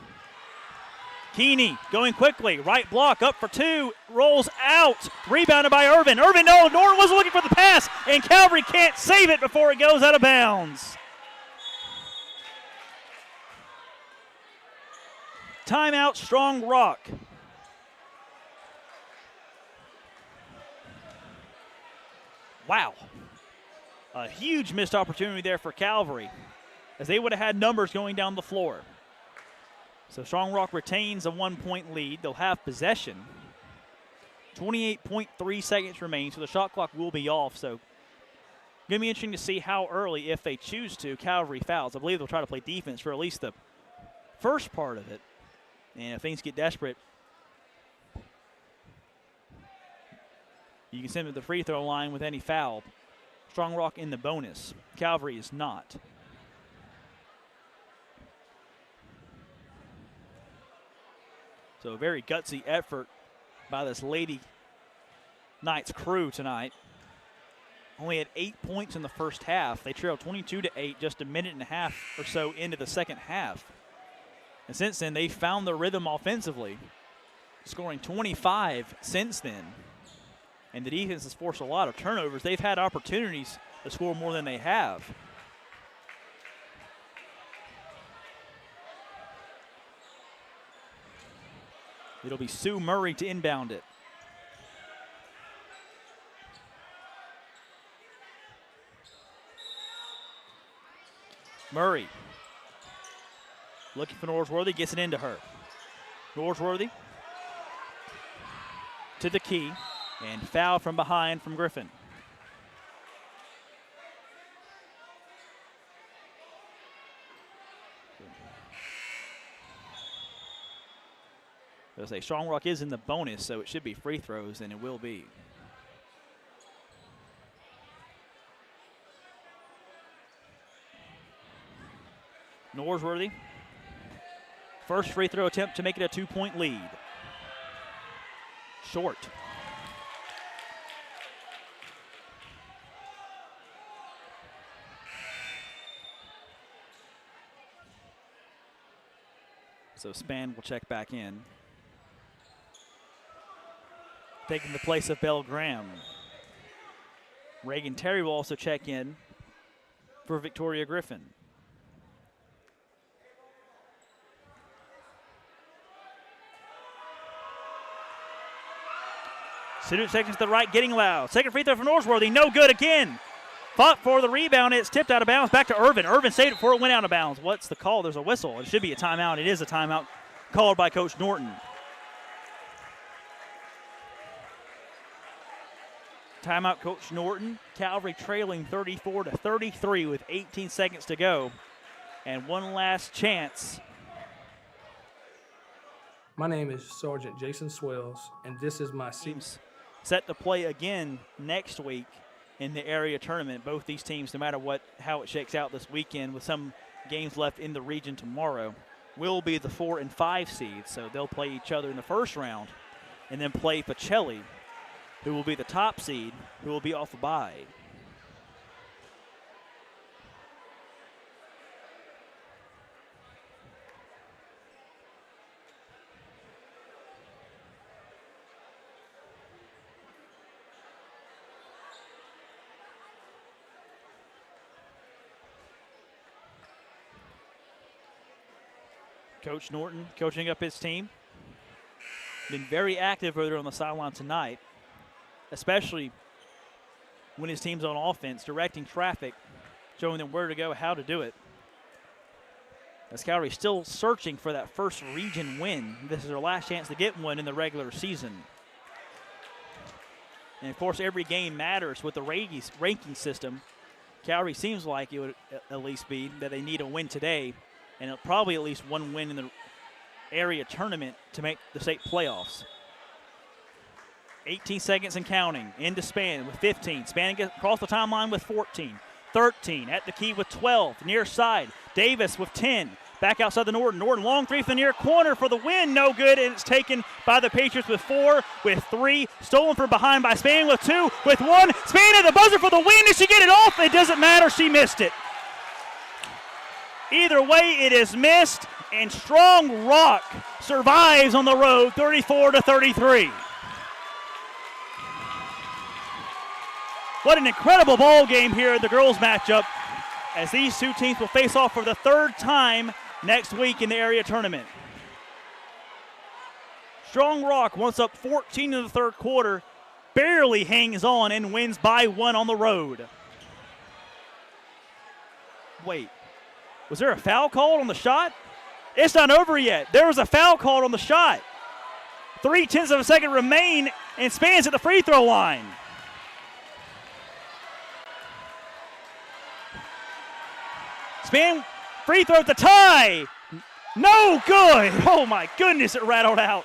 Keeney going quickly, right block, up for two, rolls out, rebounded by Irvin. Irvin, no, Norton was looking for the pass, and Calvary can't save it before it goes out of bounds. Timeout, Strong Rock. Wow. A huge missed opportunity there for Calvary, as they would have had numbers going down the floor. So Strong Rock retains a 1-point lead. They'll have possession. 28.3 seconds remain, so the shot clock will be off. So going to be interesting to see how early, if they choose to, Calvary fouls. I believe they'll try to play defense for at least the first part of it. And if things get desperate, you can send them to the free throw line with any foul. Strong Rock in the bonus. Calvary is not. So a very gutsy effort by this Lady Knights crew tonight. Only had 8 points in the first half. They trailed 22-8 just a minute and a half or so into the second half. And since then, they've found their rhythm offensively, scoring 25 since then. And the defense has forced a lot of turnovers. They've had opportunities to score more than they have. It'll be Sue Murray to inbound it. Murray looking for Norsworthy, gets it into her. Norsworthy to the key, and foul from behind from Griffin. They'll say Strong Rock is in the bonus, so it should be free throws, and it will be. Norsworthy, first free throw attempt to make it a 2-point lead. Short. So Spann will check back in. Taking the place of Belle Graham. Reagan Terry will also check in for Victoria Griffin. Student seconds to the right, getting loud. Second free throw for Norsworthy, no good again. Fought for the rebound, it's tipped out of bounds, back to Irvin. Irvin saved it before it went out of bounds. What's the call? There's a whistle. It should be a timeout. It is a timeout called by Coach Norton. Timeout, Coach Norton. Calvary trailing 34-33 with 18 seconds to go. And one last chance. My name is Sergeant Jason Swells, and this is my Teams set to play again next week in the area tournament. Both these teams, no matter how it shakes out this weekend, with some games left in the region tomorrow, will be the 4 and 5 seeds. So they'll play each other in the first round and then play Pacelli, who will be the top seed, who will be off a bye. Coach Norton coaching up his team. Been very active over there on the sideline tonight, especially when his team's on offense, directing traffic, showing them where to go, how to do it. As Calvary still searching for that first region win. This is their last chance to get one in the regular season. And, of course, every game matters with the ranking system. Calvary seems like it would at least be that they need a win today, and probably at least one win in the area tournament to make the state playoffs. 18 seconds and counting. Into Spann with 15. Spann gets across the timeline with 14. 13 at the key with 12. Near side. Davis with 10. Back outside the Norton. Norton long three from the near corner for the win. No good, and it's taken by the Patriots with 4, with 3. Stolen from behind by Spann with 2, with 1. Spann at the buzzer for the win. Did she get it off? It doesn't matter. She missed it. Either way, it is missed, and Strong Rock survives on the road, 34-33. What an incredible ball game here in the girls' matchup, as these two teams will face off for the third time next week in the area tournament. Strong Rock, once up 14 in the third quarter, barely hangs on and wins by 1 on the road. Wait. Was there a foul called on the shot? It's not over yet. There was a foul called on the shot. 0.3 of a second remain, and Spann's at the free throw line. Spann, free throw at the tie. No good. Oh my goodness, it rattled out.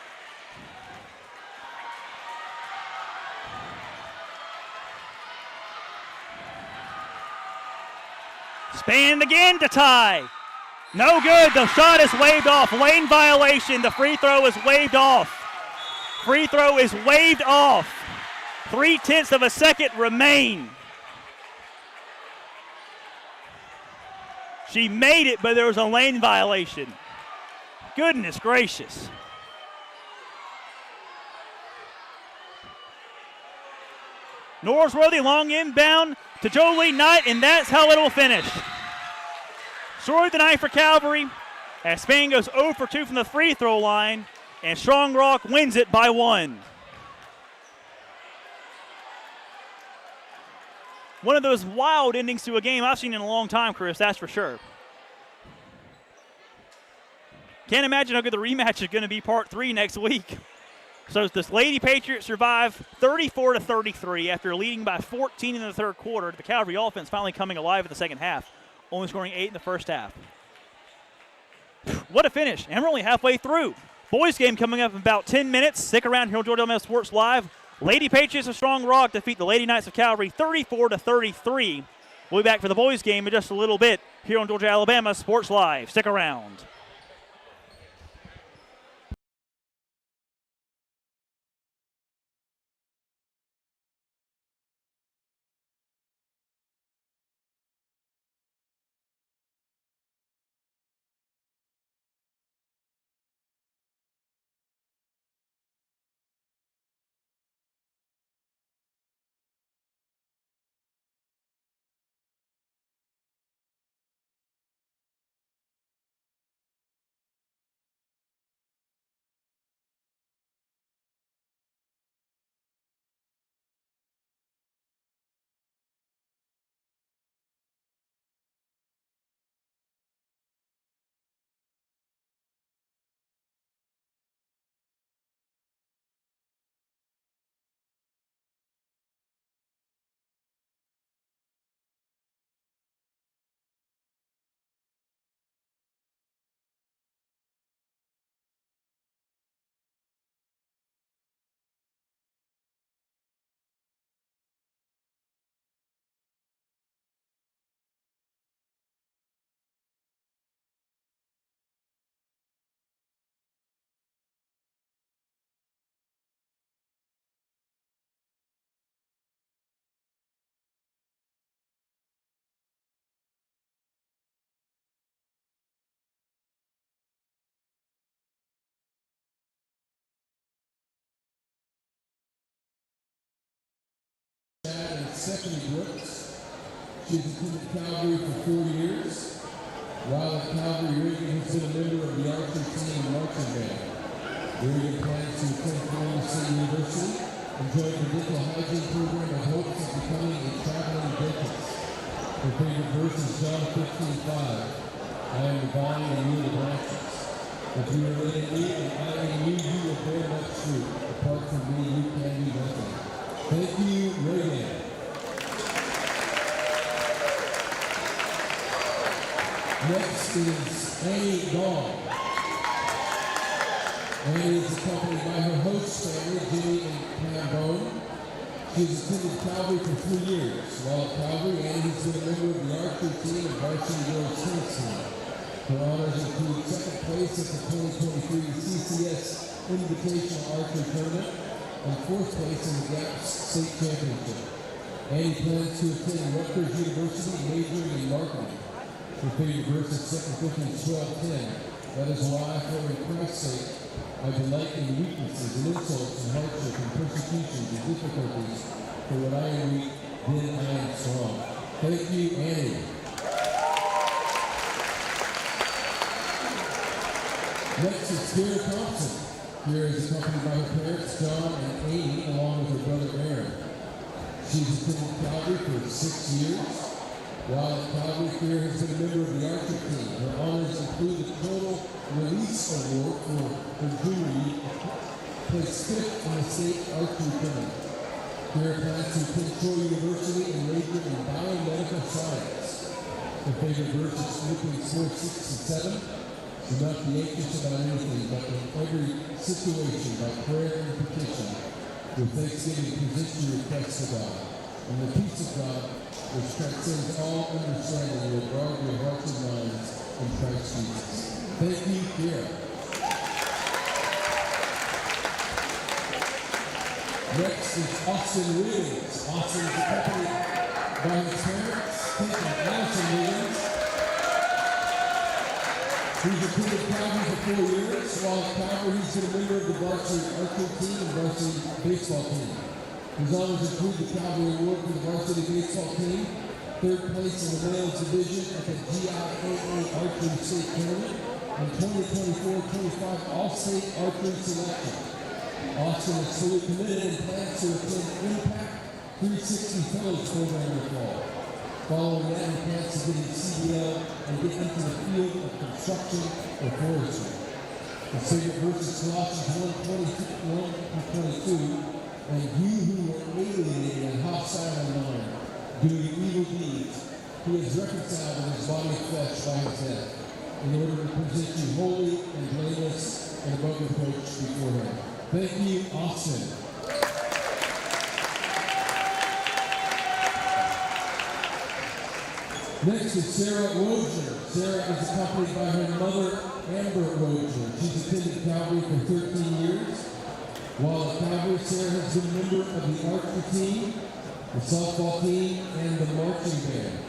Spann again to tie. No good. The shot is waved off. Lane violation. The free throw is waved off. Free throw is waved off. 0.3 of a second remain. She made it, but there was a lane violation. Goodness gracious. Norsworthy long inbound to Jolie Knight, and that's how it will finish. Story of the night for Calvary as Spain goes 0 for 2 from the free throw line, and Strong Rock wins it by 1. One of those wild endings to a game I've seen in a long time, Chris, that's for sure. Can't imagine how good the rematch is going to be part 3 next week. So this Lady Patriots survive 34-33 after leading by 14 in the third quarter. The Calvary offense finally coming alive in the second half, only scoring 8 in the first half. What a finish, and we're only halfway through. Boys game coming up in about 10 minutes. Stick around here on Georgia LMS Sports Live. Lady Patriots of Strong Rock defeat the Lady Knights of Calvary 34-33. We'll be back for the boys game in just a little bit here on Georgia Alabama Sports Live. Stick around. Stephanie Brooks. She's attended Calvary for 4 years. While at Calvary, Reagan has been a member of the archery team and marching band. Reagan plans to attend Columbia State University and join the dental hygiene program in hopes of becoming a traveling dentist. Her favorite verse is John 15:5. I am the vine and you the branches. If you are in me and I in you, you will bear much fruit. Apart from me, you can do nothing. Thank you, Reagan. Next is Annie Dawn. Annie is accompanied by her host family, Jimmy and Pam Bone. She has attended Calvary for 3 years. While at Calvary, Annie has been a member of the archery team and varsity girls tennis team. Her honors include second place at the 2023 CCS Invitational Archery Tournament and fourth place in the GAPS State Championship. Annie plans to attend Rutgers University, majoring in marketing. Her favorite verse is 2 Corinthians 12:10. That is why, for in Christ's sake, I delight in weaknesses and insults and hardship and persecutions and difficulties. For when I am weak, then I am strong. Thank you, Annie. Next is Kira Thompson. Kira is accompanied by her parents, John and Amy, along with her brother, Aaron. She's attended Calvary for 6 years. While at Calvary, Kira has been a member of the archery team. Her honors include the Total Release Award for her jewelry, placed 5th in the state archery tournament. Kira plans to attend Troy University and major in biomedical science. Her favorite verse is Philippians 4:6-7. Do not be anxious about anything, but in every situation, by prayer and petition, with thanksgiving, present your requests to God. And the peace of God, which transcends all understanding, will guard your hearts and minds in Christ Jesus. Thank you, Kira. Next is Austin Williams. Austin is accompanied by his parents, Keith and Allison Williams. He's attended Calvary for 4 years. While at Calvary, he's been a member of the varsity archery team and varsity baseball team. His honors include the Calvary Award for the varsity baseball team, 3rd place in the males division at the GIAA Archery State Tournament, and 2024-25 All-State Archery Selection. Austin is fully committed and plans to attend Impact 360 Fellows Program in the fall. Following that, he plans to get his CDL and get into the field of construction or forestry. His favorite verse is Colossians 1:21-22, and you who were alienated and hostile in mind, doing evil deeds, he has reconciled in his body of flesh by his death, in order to present you holy and blameless and above reproach before him. Thank you, Austin. Next is Sarah Roger. Sarah is accompanied by her mother, Amber Roger. She's attended Calvary for 13 years. While at Calvary, Sarah has been a member of the archery team, the softball team, and the marching band.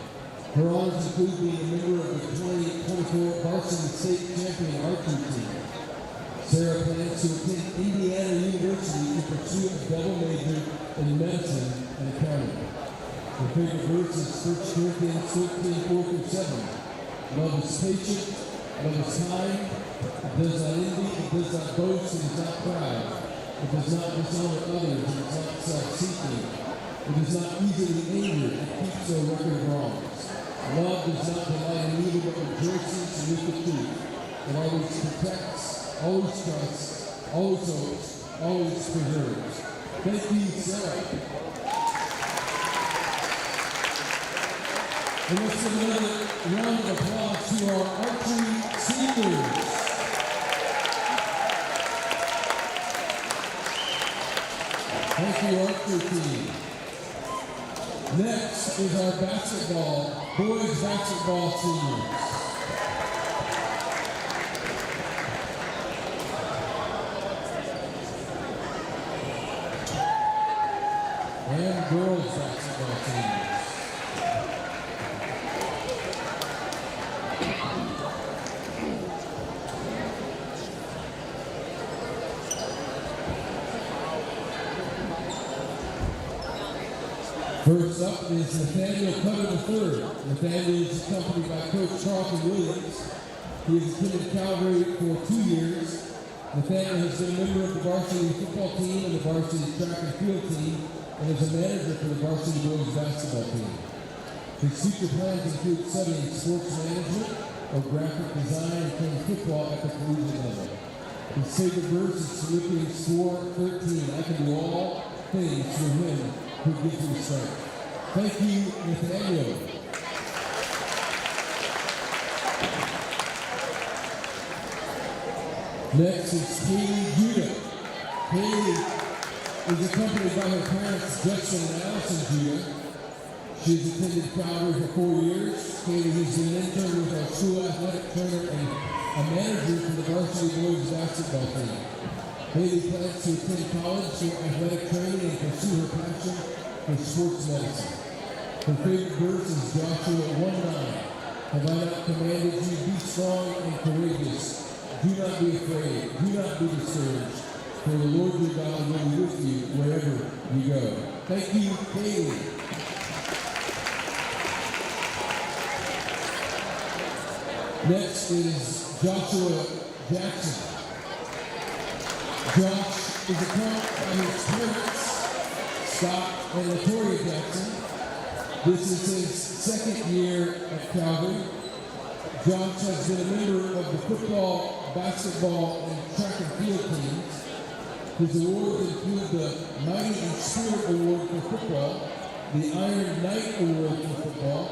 Her honors include being a member of the 2024 Varsity State Champion archery team. Sarah plans to attend Indiana University to pursue a double major in medicine and accounting. Her favorite verse is 1 Corinthians 13:4-7. Love is patient, love is kind, it does not envy, it does not boast, it is not proud, it does not dishonor others, it is not self-seeking, it is not easily angered, it keeps no record of wrongs. Love does not delight in evil, but rejoices with the truth. It always protects, always trusts, always hopes, always preserves. Thank you, Sarah. And let's give another round of applause to our archery seniors. Thank you, archery team. Next is our boys basketball seniors. And girls basketball seniors. First up is Nathaniel Cutter III. Nathaniel is accompanied by Coach Charlton Williams. He has attended Calvary for 2 years. Nathaniel has been a member of the varsity football team and the varsity track and field team, and is a manager for the varsity boys basketball team. His future plans include studying sports management or graphic design and playing football at the collegiate level. His favorite verse is Philippians 4:13. I can do all things through him who gives you strength. Thank you, Nathaniel. Next is Kaylee Judah. Kaylee is accompanied by her parents, Justin and Allison Judah. She has attended Calvary for 4 years. Kaylee has been an intern with our school athletic trainer and a manager for the varsity boys basketball team. Kaylee plans to attend college for athletic training and pursue her passion for sports medicine. Her favorite verse is Joshua 1:9. Have I not commanded you, be strong and courageous. Do not be afraid, do not be discouraged, for the Lord your God will be with you wherever you go. Thank you, Kaylee. Next is Joshua Jackson. Josh is accompanied by his parents, Scott and Latoya Jackson. This is his second year at Calvary. Josh has been a member of the football, basketball, and track and field teams. His awards include the Mighty and Spirit Award for football, the Iron Knight Award for football,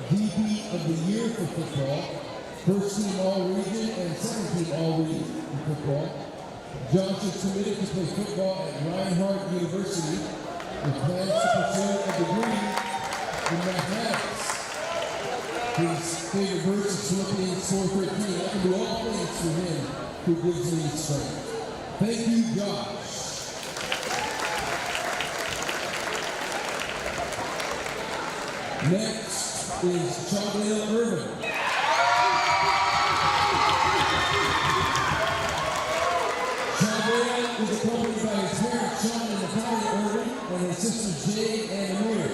DB of the Year for football, First Team All-Region and Second Team All-Region in football. Josh is committed to play football at Reinhardt University with plans to pursue a degree in mathematics. His favorite verse is Philippians 4:13. I can do all things through him who gives me strength. Thank you, Josh. Next is Charlie Irvin. is accompanied by his parents, Sean and Natalia Irving, and his sisters, Jade and Amir.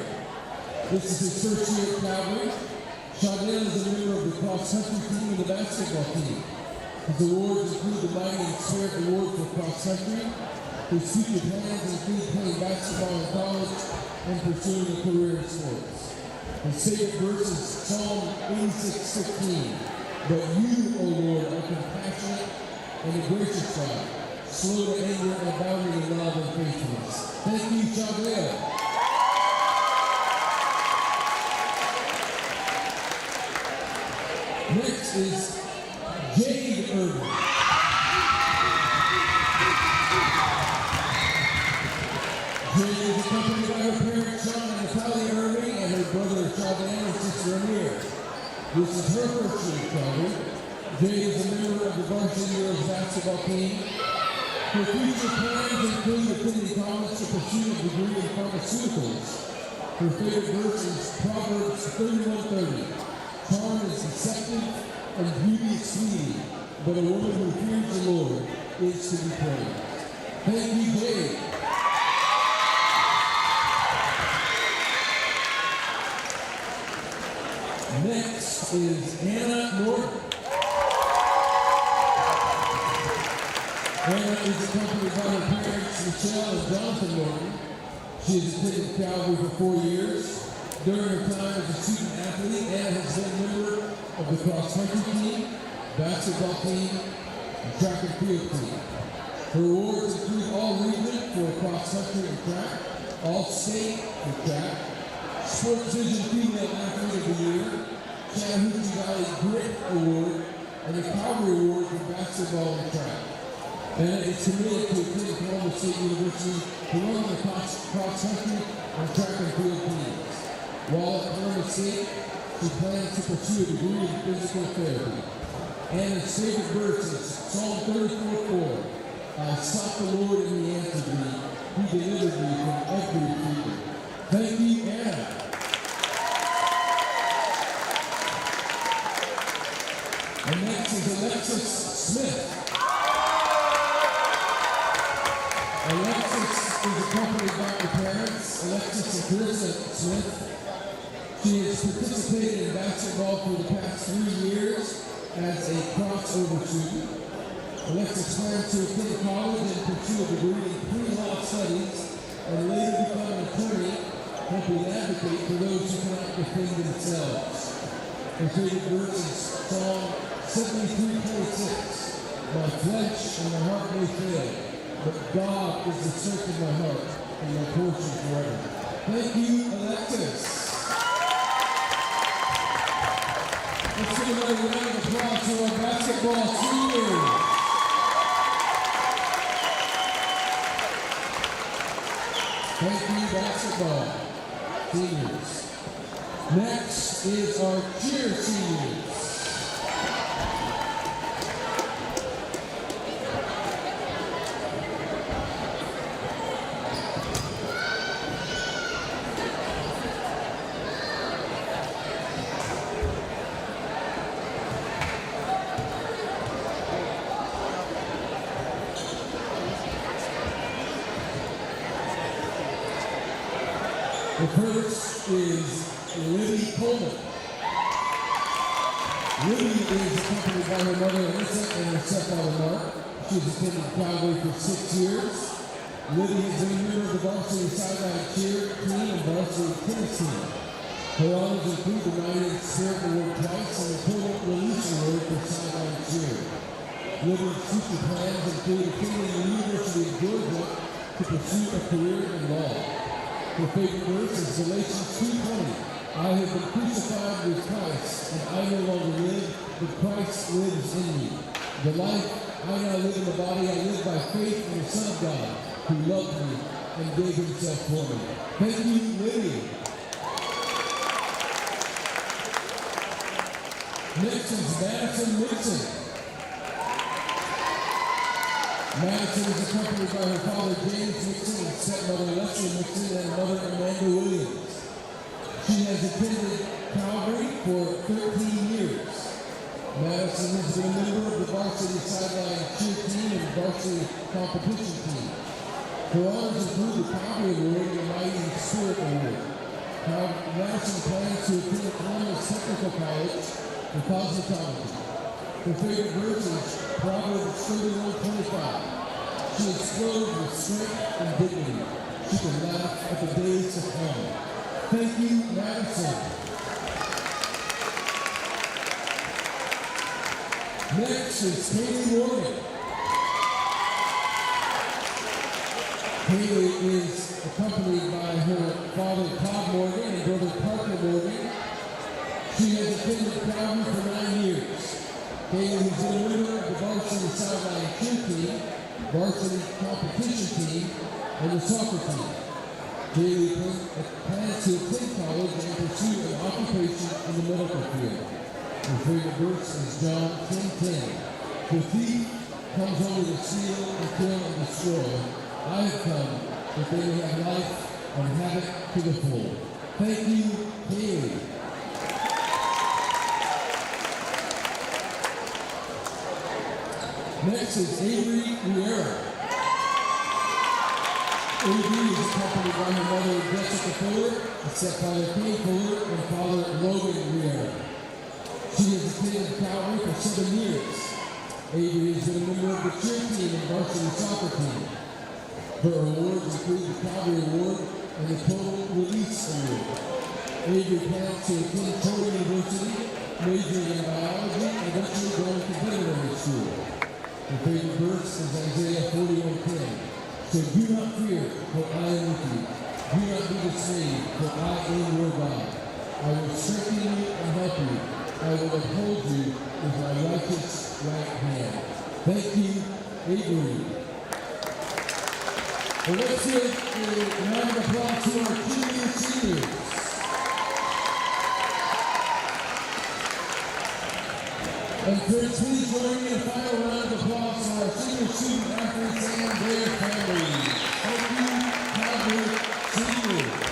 This is his first year at Calvary. Shadell is a member of the cross-country team and the basketball team. His awards include the Mighty and Spirit Award for cross-country. His future plans include playing basketball in college and pursuing a career in sports. His favorite verse is Psalm 86:15. But you, O Lord, are compassionate and a gracious God, slow to anger and abounding in love and faithfulness. Thank you, Shadell. Next is Jade Irving. Jade is accompanied by her parents, Sean and Natalia Irving, and her brother, Shadell, and sister, Amir. This is her first year at Calvary. Jade is a member of the varsity girls basketball team. Her future plans include attending college to pursue a degree in pharmaceuticals. Her favorite verse is Proverbs 31:30. Charm is deceptive and beauty is fleeting, but a woman who fears the Lord is to be praised. Thank you, Jade. Next is Anna Norton. Anna is accompanied by her parents, Michelle and Jonathan Norton. She has attended Calvary for 4 years. During her time as a student athlete, Anna has been a member of the cross-country team, basketball team, and track and field team. Her awards include All-Region for cross-country and track, All-State for track, Sports Vision Female Athlete of the Year, Chattahoochee Valley Grit Award, and the Calvary Award for basketball and track. Anna is committed to attend Columbus State University to run the cross-country and track and field teams. While at Columbus State, she plans to pursue a degree in physical therapy. Anna's favorite verse is Psalm 34:4. I sought the Lord and he answered me. He delivered me from every fear. Thank you, Anna. And next is Alexis Smith. Alexis is accompanied by her parents, Alexis and Carissa Smith. She has participated in basketball for the past 3 years as a crossover student. Alexis plans to attend college and pursue a degree in pre-law studies and later become an attorney, helping advocate for those who cannot defend themselves. Her favorite verse is Psalm 73:26. My flesh and my heart may fail, but God is the search of my heart and my portion forever. Thank you, Alexis. Let's give another round of applause to our basketball seniors. Thank you, basketball seniors. Next is our cheer seniors. The first is Libby Coleman. Libby is accompanied by her mother Alyssa and her stepfather Mark. She's attended Calvary for 6 years. Libby has been a member of the varsity sideline cheer team and varsity tennis team. Her honors include the Mighty and Spirit Award twice and the Total Release Award for sideline cheer. Libby's future plans include attending the University of Georgia to pursue a career in law. Her favorite verse is Galatians 2:20. I have been crucified with Christ, and I no longer live, but Christ lives in me. The life I now live in the body, I live by faith in the Son of God, who loved me and gave himself for me. Thank you, Libby. Next is Madison Nixon. Madison is accompanied by her father James Nixon and stepmother Leslie Nixon and mother Amanda Williams. She has attended Calvary for 13 years. Madison has been a member of the varsity sideline cheer team and varsity competition team. Her honors include the Calvary Award and the Mighty Spirit Award. Madison plans to attend Columbus Technical College for cosmetology. Her favorite verse is Proverbs 31:25. She explodes with strength and dignity. She can laugh at the days to come. Thank you, Madison. Next is Kaylee Morgan. Kaylee is accompanied by her father, Todd Morgan, and brother, Parker Morgan. She has attended Calvary for 9 years. Kaylee has been a member of the varsity sideline cheer team, varsity competition team, and the soccer team. Kaylee plans to attend college and pursue an occupation in the medical field. Her favorite verse is John 10:10. The thief comes only to steal and kill and destroy. I have come that they may have life and have it to the full. Thank you, Kaylee. Next is Avery Riera. Avery is accompanied by her mother, Jessica Fuller, and stepfather, Kay Fuller, and father, Logan Riera. She has attended Calvary for 7 years. Avery has been a member of the cheer team and varsity soccer team. Her awards include the Calvary Award and the Total Release Award. Avery plans to attend Total University, majoring in biology, and eventually going to veterinary school. Her favorite verse is Isaiah 41:10. So do not fear, for I am with you. Do not be dismayed, for I am your God. I will strengthen you and help you. I will uphold you with my righteous right hand. Thank you, Avery. Well, let's give a round of applause to our junior seniors. And friends, please join me in a final round of applause for our senior student athletes and their families. Thank you, Calvary seniors.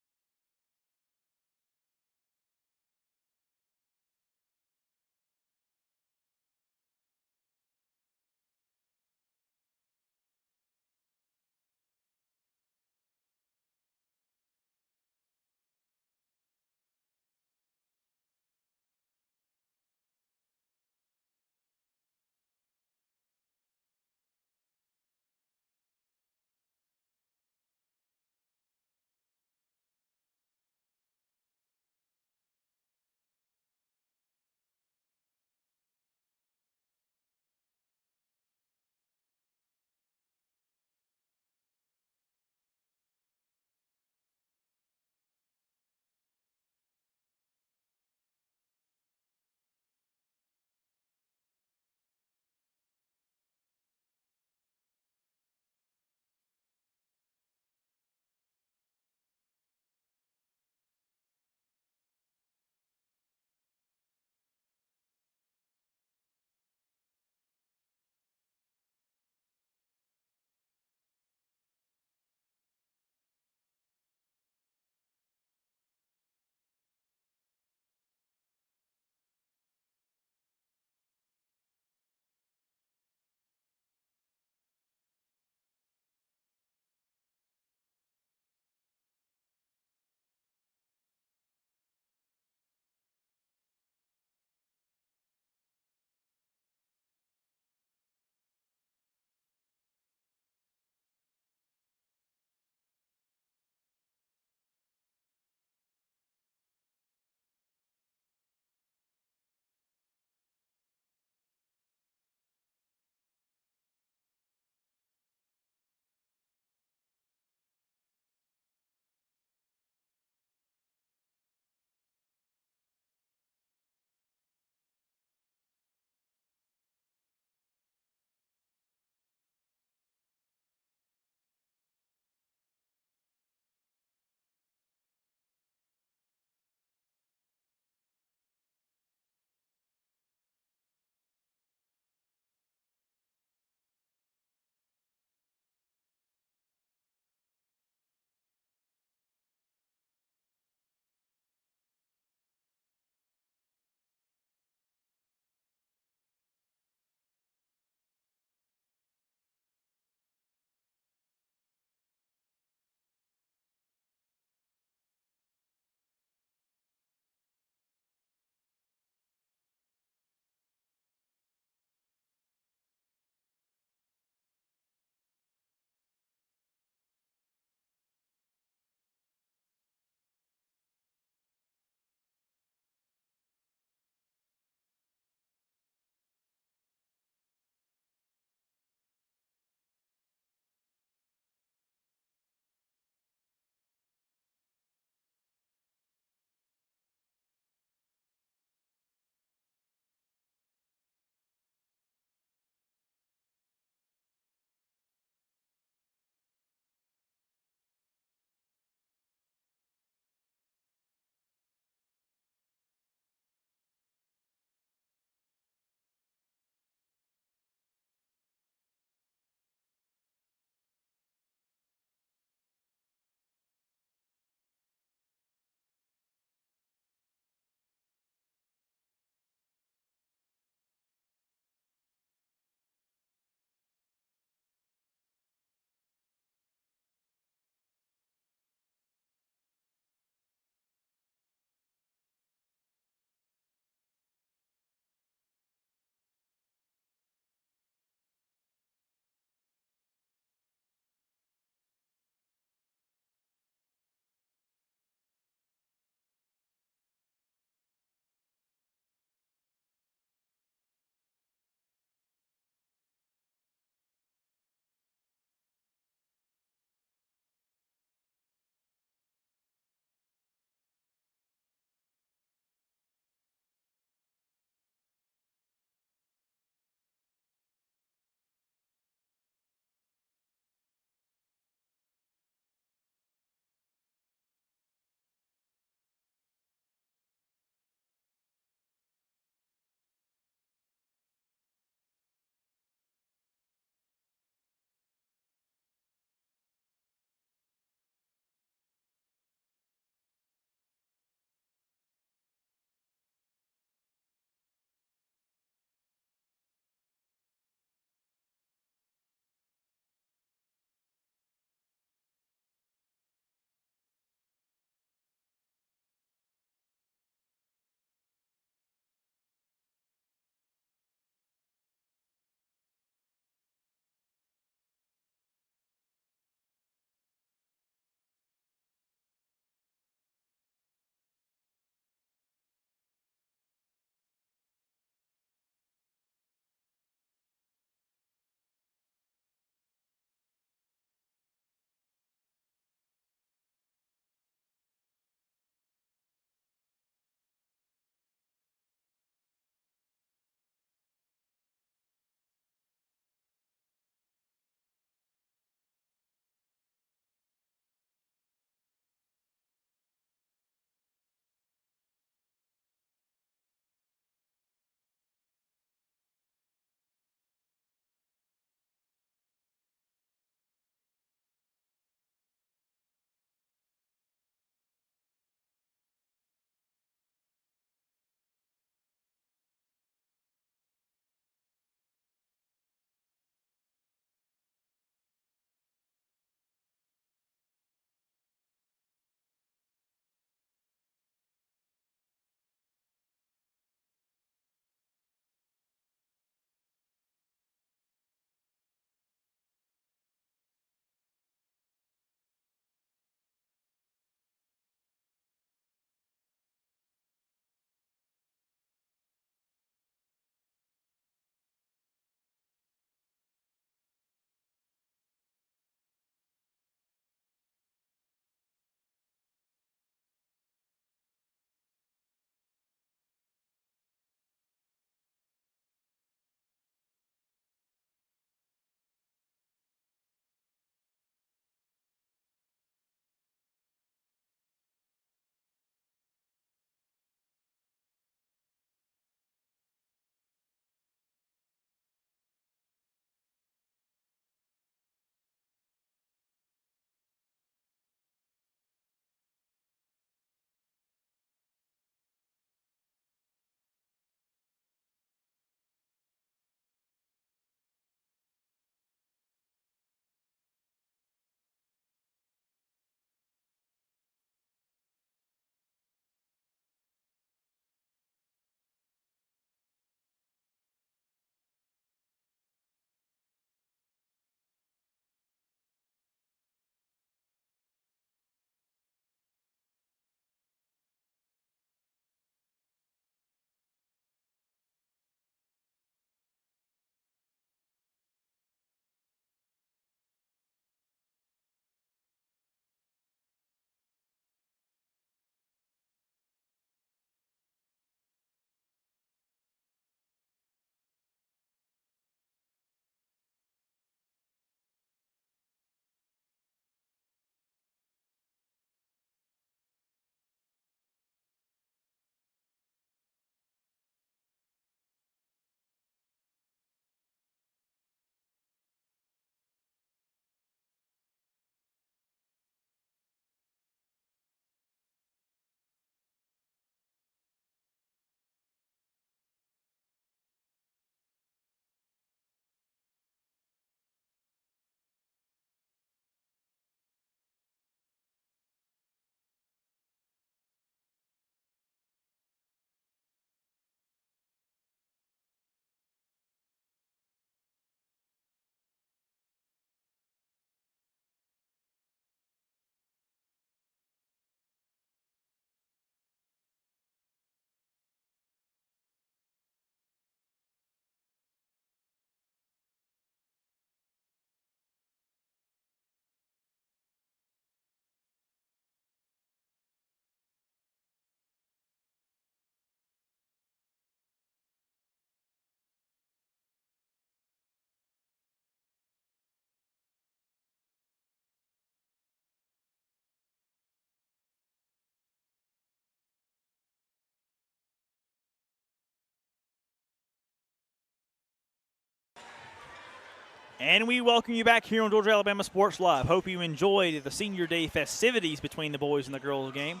And we welcome you back here on Georgia Alabama Sports Live. Hope you enjoyed the Senior Day festivities between the boys and the girls game.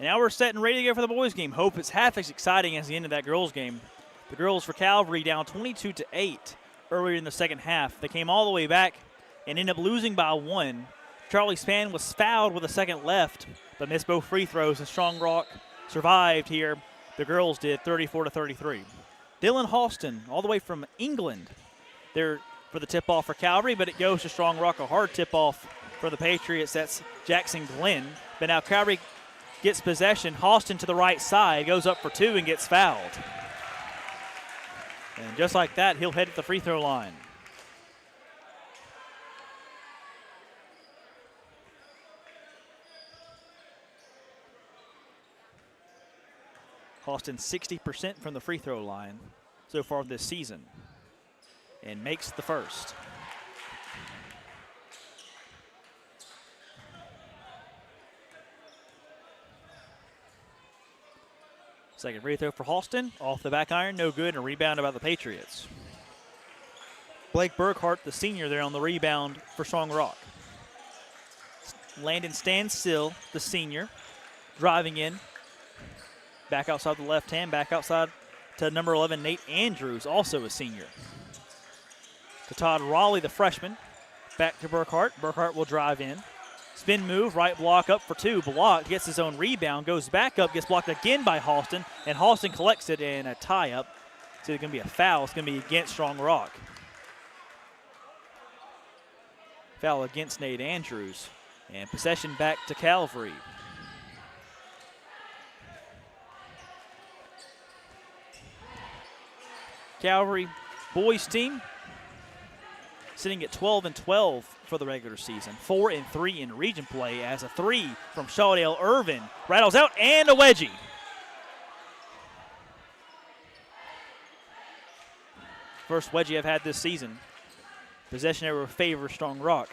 And now we're set and ready to go for the boys game. Hope it's half as exciting as the end of that girls game. The girls for Calvary down 22-8 earlier in the second half. They came all the way back and ended up losing by 1. Charlie Spann was fouled with a second left, but missed both free throws, and Strong Rock survived here. The girls did 34-33. Dylan Halston, all the way from England, they're for the tip-off for Calvary, but it goes to Strong Rock, a hard tip-off for the Patriots. That's Jackson Glenn. But now Calvary gets possession. Halston to the right side, goes up for 2 and gets fouled. And just like that, he'll head at the free throw line. Halston 60% from the free throw line so far this season, and makes the first. Second free throw for Halston, off the back iron, no good, and rebounded by the Patriots. Blake Burkhart, the senior, there on the rebound for Strong Rock. Landon stands still, the senior, driving in. Back outside the left hand, back outside to number 11, Nate Andrews, also a senior. To Todd Raleigh, the freshman. Back to Burkhart. Burkhart will drive in. Spin move, right block up for 2. Blocked, gets his own rebound, goes back up, gets blocked again by Halston, and Halston collects it in a tie-up. So it's going to be a foul. It's going to be against Strong Rock. Foul against Nate Andrews. And possession back to Calvary. Calvary boys team sitting at 12-12 for the regular season, 4-3 in region play, as a 3 from Shawdale Irvin rattles out, and a wedgie. First wedgie I've had this season. Possession error favors Strong Rock.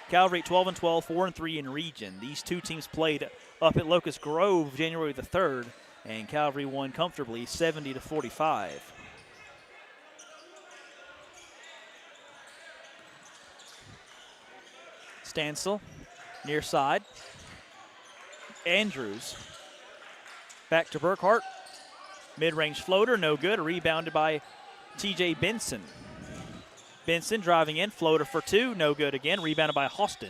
Calvary 12-12, 4-3 in region. These two teams played up at Locust Grove January the 3rd, and Calvary won comfortably 70-45. Stansel, near side. Andrews, back to Burkhart. Mid-range floater, no good. Rebounded by TJ Benson. Benson driving in, floater for 2, no good again. Rebounded by Halston.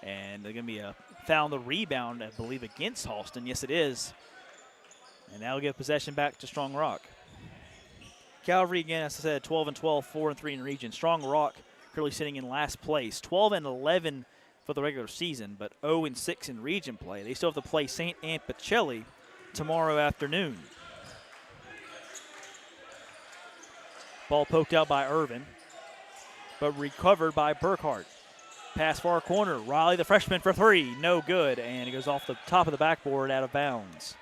And there's going to be a foul on the rebound, I believe, against Halston. Yes, it is. And that'll give possession back to Strong Rock. Calvary, again, as I said, 12-12, 4-3 in region. Strong Rock currently sitting in last place, 12-11 for the regular season, but 0-6 in region play. They still have to play St. Anne Pacelli tomorrow afternoon. Ball poked out by Irvin, but recovered by Burkhart. Pass far corner. Riley, the freshman, for 3. No good, and it goes off the top of the backboard out of bounds.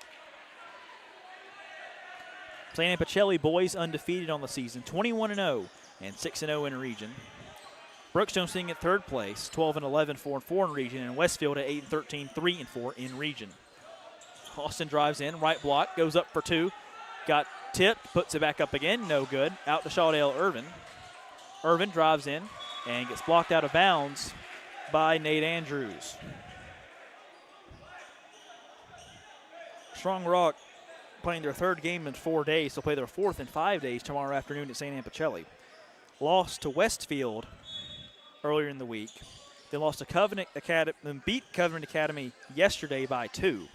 St. Anne Pacelli boys undefeated on the season, 21-0 and 6-0 in region. Brookstone sitting at 3rd place, 12-11, 4-4 in region, and Westfield at 8-13, 3-4 in region. Austin drives in, right block, goes up for 2. Got tipped, puts it back up again, no good. Out to Shawdale Irvin. Irvin drives in and gets blocked out of bounds by Nate Andrews. Strong Rock playing their 3rd game in 4 days. They'll play their 4th in 5 days tomorrow afternoon at St. Anne Pacelli. Lost to Westfield earlier in the week. They lost to Covenant Academy, then beat Covenant Academy yesterday by 2.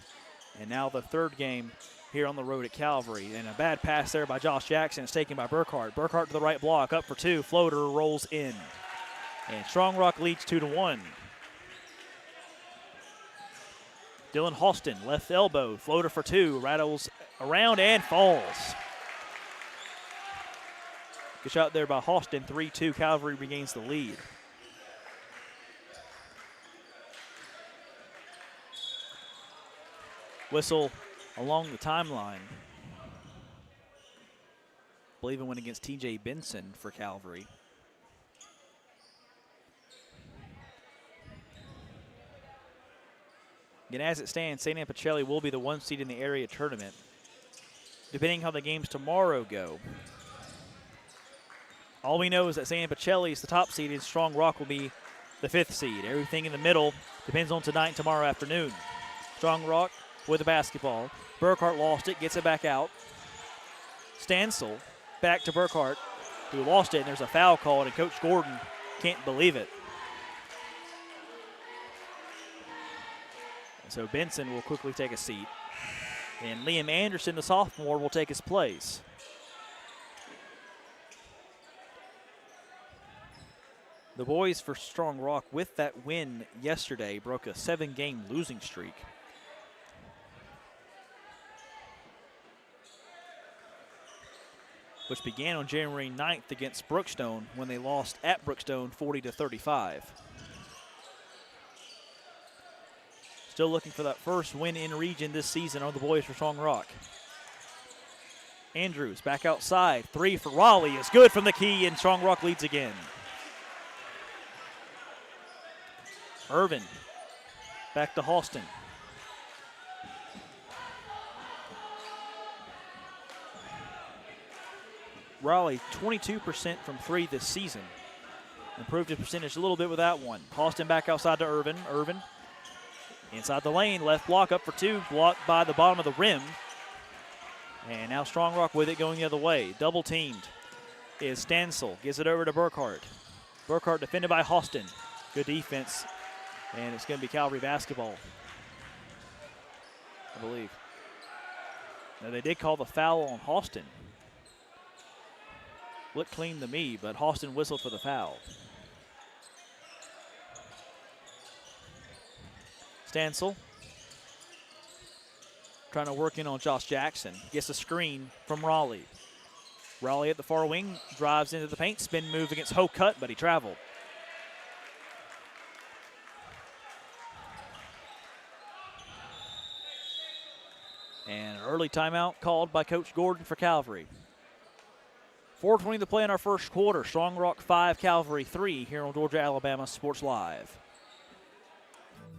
And now the 3rd game here on the road at Calvary. And a bad pass there by Josh Jackson. It's taken by Burkhart. Burkhart to the right block, up for 2. Floater rolls in. And Strong Rock leads 2-1. Dylan Halston, left elbow, floater for 2. Rattles around and falls. Good shot there by Halston, 3-2. Calvary regains the lead. Whistle along the timeline. I believe it went against TJ Benson for Calvary. And as it stands, St. Anne Pacelli will be the 1 seed in the area tournament. Depending how the games tomorrow go, All we know is that San Pacelli is the top seed and Strong Rock will be the 5th seed. Everything in the middle depends on tonight and tomorrow afternoon. Strong Rock with the basketball. Burkhart lost it, gets it back out. Stansel back to Burkhart, who lost it, and there's a foul called, and Coach Gordon can't believe it. And so Benson will quickly take a seat. And Liam Anderson, the sophomore, will take his place. The boys for Strong Rock, with that win yesterday, broke a 7-game losing streak. Which began on January 9th against Brookstone when they lost at Brookstone 40-35. Still looking for that first win in region this season on the boys for Strong Rock. Andrews back outside. 3 for Raleigh is good from the key, and Strong Rock leads again. Irvin back to Halston. Raleigh 22% from 3 this season. Improved his percentage a little bit with that one. Halston back outside to Irvin. Irvin inside the lane, left block up for 2, blocked by the bottom of the rim. And now Strong Rock with it going the other way. Double teamed is Stansel. Gives it over to Burkhart. Burkhart defended by Halston. Good defense. And it's going to be Calvary basketball, I believe. Now they did call the foul on Halston. Looked clean to me, but Halston whistled for the foul. Stansel trying to work in on Josh Jackson. Gets a screen from Raleigh. Raleigh at the far wing, drives into the paint, spin move against Hocut, but he traveled. And an early timeout called by Coach Gordon for Calvary. 4:20 to play in our first quarter. Strong Rock 5, Calvary 3 here on Georgia Alabama Sports Live.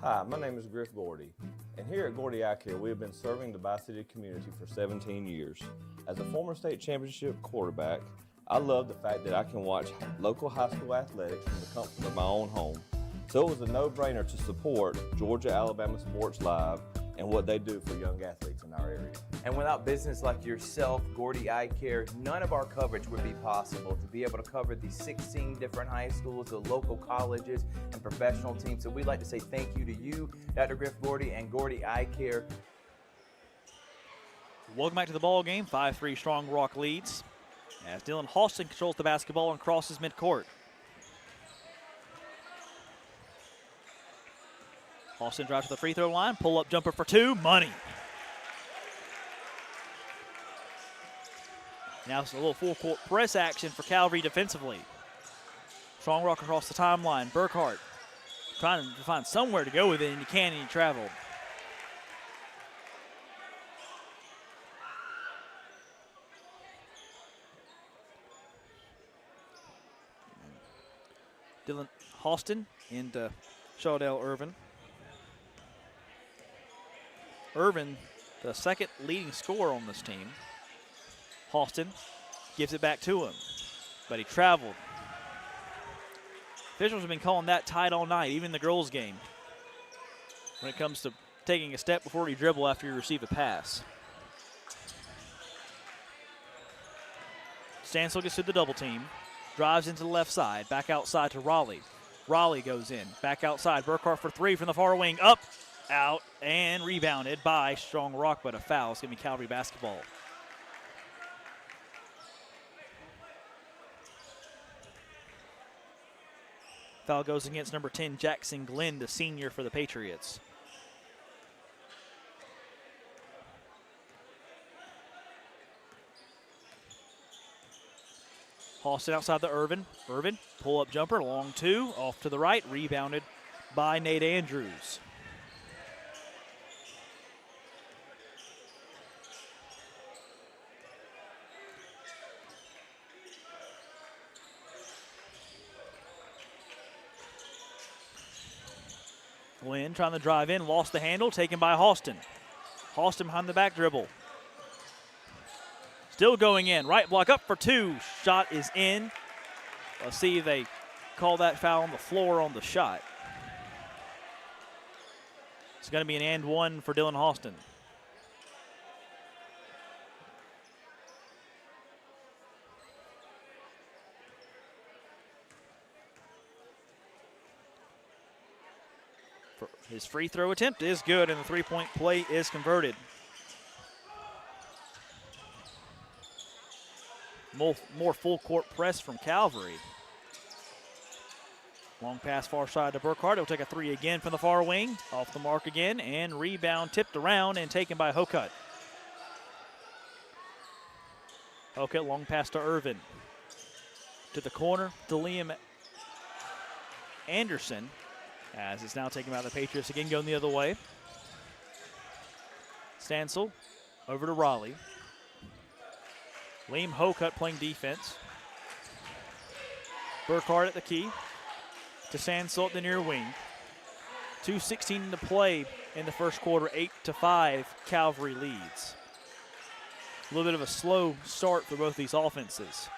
Hi, my name is Griff Gordy, and here at Gordy Eye Care, we have been serving the Bi-City community for 17 years. As a former state championship quarterback, I love the fact that I can watch local high school athletics from the comfort of my own home. So it was a no-brainer to support Georgia Alabama Sports Live and what they do for young athletes in our area. And without business like yourself, Gordy Eye Care, none of our coverage would be possible. To be able to cover the 16 different high schools, the local colleges, and professional teams. So we'd like to say thank you to you, Dr. Griff Gordy, and Gordy Eye Care. Welcome back to the ball game. 5-3 Strong Rock leads as Dylan Halston controls the basketball and crosses midcourt. Halston drives to the free throw line, pull-up jumper for 2, money. Now it's a little full-court press action for Calvary defensively. Strong Rock across the timeline. Burkhart trying to find somewhere to go with it, and he can, and he traveled. Dylan Halston into Shawdell Irvin. Irvin, the second leading scorer on this team. Halston gives it back to him, but he traveled. Officials have been calling that tight all night, even in the girls' game, when it comes to taking a step before you dribble after you receive a pass. Stansel gets to the double team, drives into the left side, back outside to Raleigh. Raleigh goes in, back outside. Burkhart for 3 from the far wing, up, out, and rebounded by Strong Rock, but a foul. It's going to be Calvary basketball. Foul goes against number 10, Jackson Glenn, the senior for the Patriots. Halston outside the Irvin. Irvin, pull-up jumper, long 2, off to the right, rebounded by Nate Andrews. Glenn trying to drive in, lost the handle, taken by Halston. Halston behind the back dribble. Still going in, right block up for 2. Shot is in, Let's see if they call that foul on the floor on the shot. It's going to be an and one for Dylan Halston. His free throw attempt is good, and the three-point play is converted. More full-court press from Calvary. Long pass far side to Burkhart. He'll take a three again from the far wing. Off the mark again, and rebound tipped around and taken by Hokut. Hokut, long pass to Irvin. To the corner to Liam Anderson. As it's now taken by the Patriots again, going the other way. Stansel over to Raleigh. Liam Hokut playing defense. Burkhart at the key. To Stansel at the near wing. 2:16 to play in the first quarter, 8-5, Calvary leads. A little bit of a slow start for both these offenses.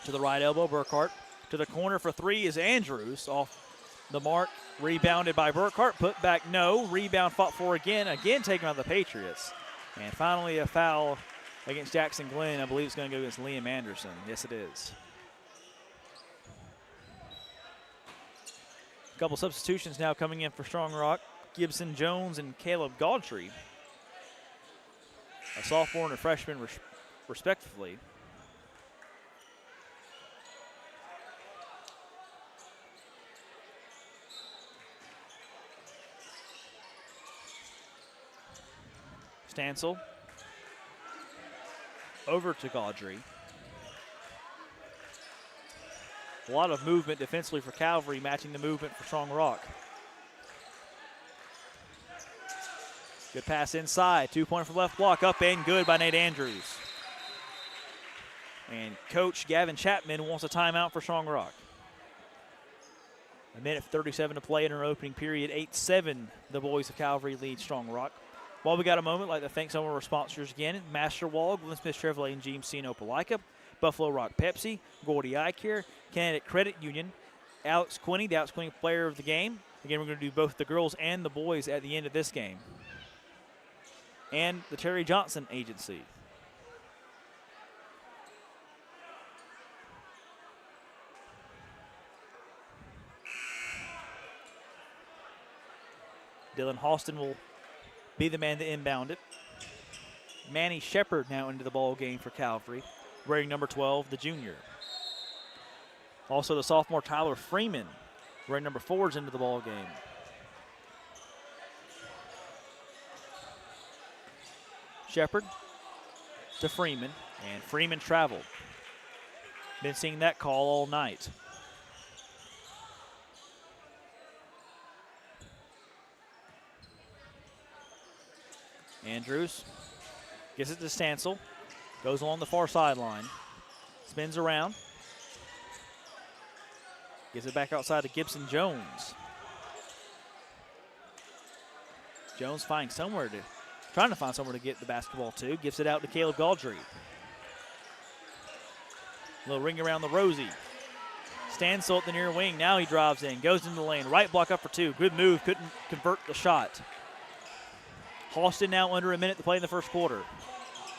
To the right elbow, Burkhart. To the corner for three is Andrews. Off the mark, rebounded by Burkhart. Put back, no. Rebound fought for again taken by the Patriots. And finally a foul against Jackson Glenn. I believe it's going to go against Liam Anderson. Yes, it is. A couple substitutions now coming in for Strong Rock. Gibson Jones and Caleb Gaudry. A sophomore and a freshman respectively. Stansel over to Gaudry. A lot of movement defensively for Calvary, matching the movement for Strong Rock. Good pass inside. 2-pointer for left block. Up and good by Nate Andrews. And Coach Gavin Chapman wants a timeout for Strong Rock. A minute 37 to play in our opening period. 8-7, the boys of Calvary lead Strong Rock. While we got a moment, I'd like to thank some of our sponsors again. Master Wall, Glenn Smith Chevrolet and GMC in Opelika. Buffalo Rock Pepsi, Gordy Eye Care, Kinetic Credit Union, Alex Quinney, the Alex Quinney player of the game. Again, we're going to do both the girls and the boys at the end of this game. And the Terry Johnson Agency. Dylan Halston will be the man to inbound it. Manny Shepard now into the ball game for Calvary, wearing number 12, the junior. Also the sophomore Tyler Freeman, wearing number 4, is into the ball game. Shepard to Freeman, and Freeman traveled. Been seeing that call all night. Andrews gets it to Stansel. Goes along the far sideline. Spins around. Gives it back outside to Gibson Jones. Jones trying to find somewhere to get the basketball to. Gives it out to Caleb Gaudry. Little ring around the Rosie. Stansel at the near wing. Now he drives in. Goes into the lane. Right block up for 2. Good move. Couldn't convert the shot. Halston now under a minute to play in the first quarter.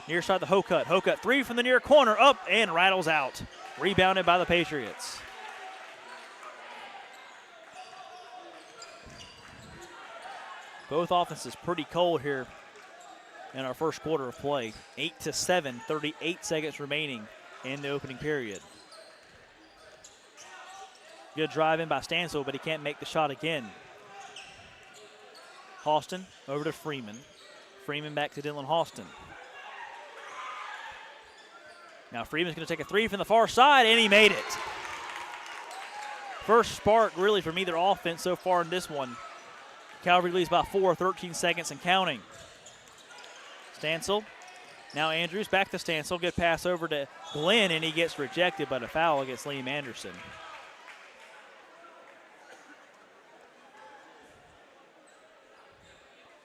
Near side the Hokut. Hokut 3 from the near corner. Up and rattles out. Rebounded by the Patriots. Both offenses pretty cold here in our first quarter of play. 8-7, 38 seconds remaining in the opening period. Good drive in by Stansel, but he can't make the shot again. Halston over to Freeman. Freeman back to Dylan Halston. Now Freeman's going to take a 3 from the far side, and he made it. First spark really from either offense so far in this one. Calvary leads by 4, 13 seconds and counting. Stansel. Now Andrews back to Stansel. Good pass over to Glenn, and he gets rejected by a foul against Liam Anderson.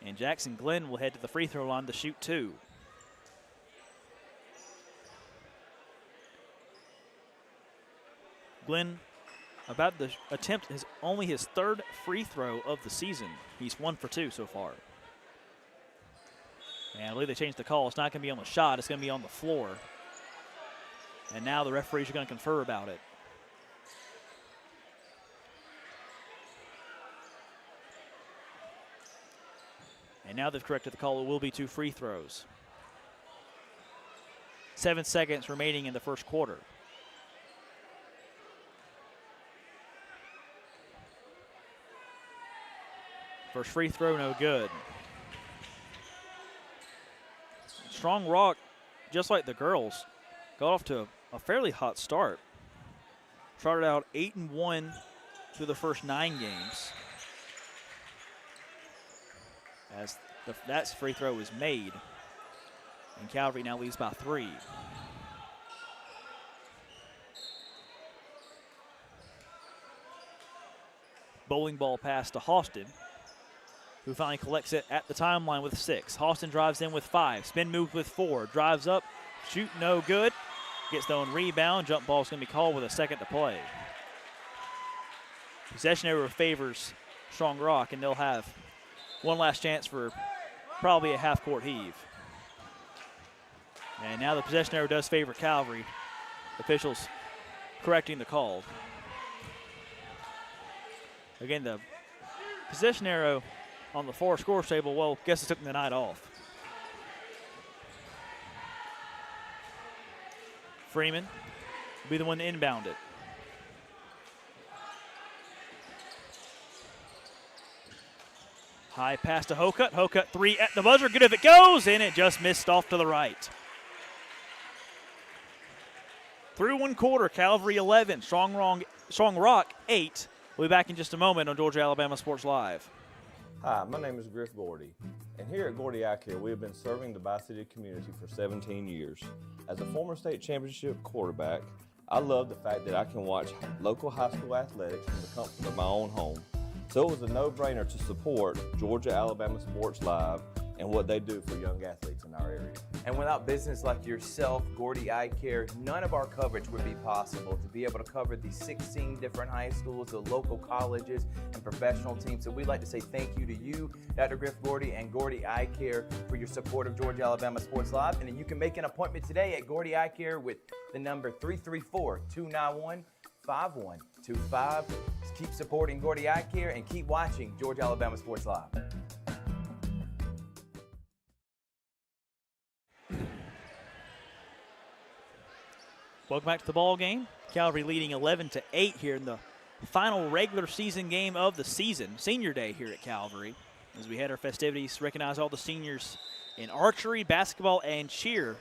And Jackson Glenn will head to the free throw line to shoot 2. Glenn about to attempt only his third free throw of the season. He's 1 for 2 so far. And I believe they changed the call. It's not going to be on the shot. It's going to be on the floor. And now the referees are going to confer about it. And now they've corrected the call. It will be 2 free throws. 7 seconds remaining in the first quarter. First free throw, no good. Strong Rock, just like the girls, got off to a fairly hot start. Started out 8-1 through the first 9 games. As that free throw is made. And Calvary now leads by 3. Bowling ball pass to Austin, who finally collects it at the timeline with 6. Austin drives in with 5. Spin move with 4. Drives up. Shoot no good. Gets the own rebound. Jump ball is going to be called with a second to play. Possession error favors Strong Rock, and they'll have one last chance for probably a half-court heave. And now the possession arrow does favor Calvary. Officials correcting the call. Again, the possession arrow on the far score table, well, guess it took the night off. Freeman will be the one to inbound it. High pass to Hokut. Hokut 3 at the buzzer. Good if it goes, and it just missed off to the right. Through 1 quarter, Calvary 11, Strong Rock 8. We'll be back in just a moment on Georgia Alabama Sports Live. Hi, my name is Griff Gordy, and here at Gordy Eye Care, we have been serving the Bi-City community for 17 years. As a former state championship quarterback, I love the fact that I can watch local high school athletics from the comfort of my own home. So it was a no-brainer to support Georgia Alabama Sports Live and what they do for young athletes in our area. And without business like yourself, Gordy Eye Care, none of our coverage would be possible. To be able to cover the 16 different high schools, the local colleges, and professional teams. So we'd like to say thank you to you, Dr. Griff Gordy and Gordy Eye Care, for your support of Georgia Alabama Sports Live. And then you can make an appointment today at Gordy Eye Care with the number 334-291-5125. Keep supporting Gordy Eye Care and keep watching Georgia Alabama Sports Live. Welcome back to the ball game. Calvary leading 11-8 here in the final regular season game of the season, senior day here at Calvary. As we had our festivities, recognize all the seniors in archery, basketball, and cheer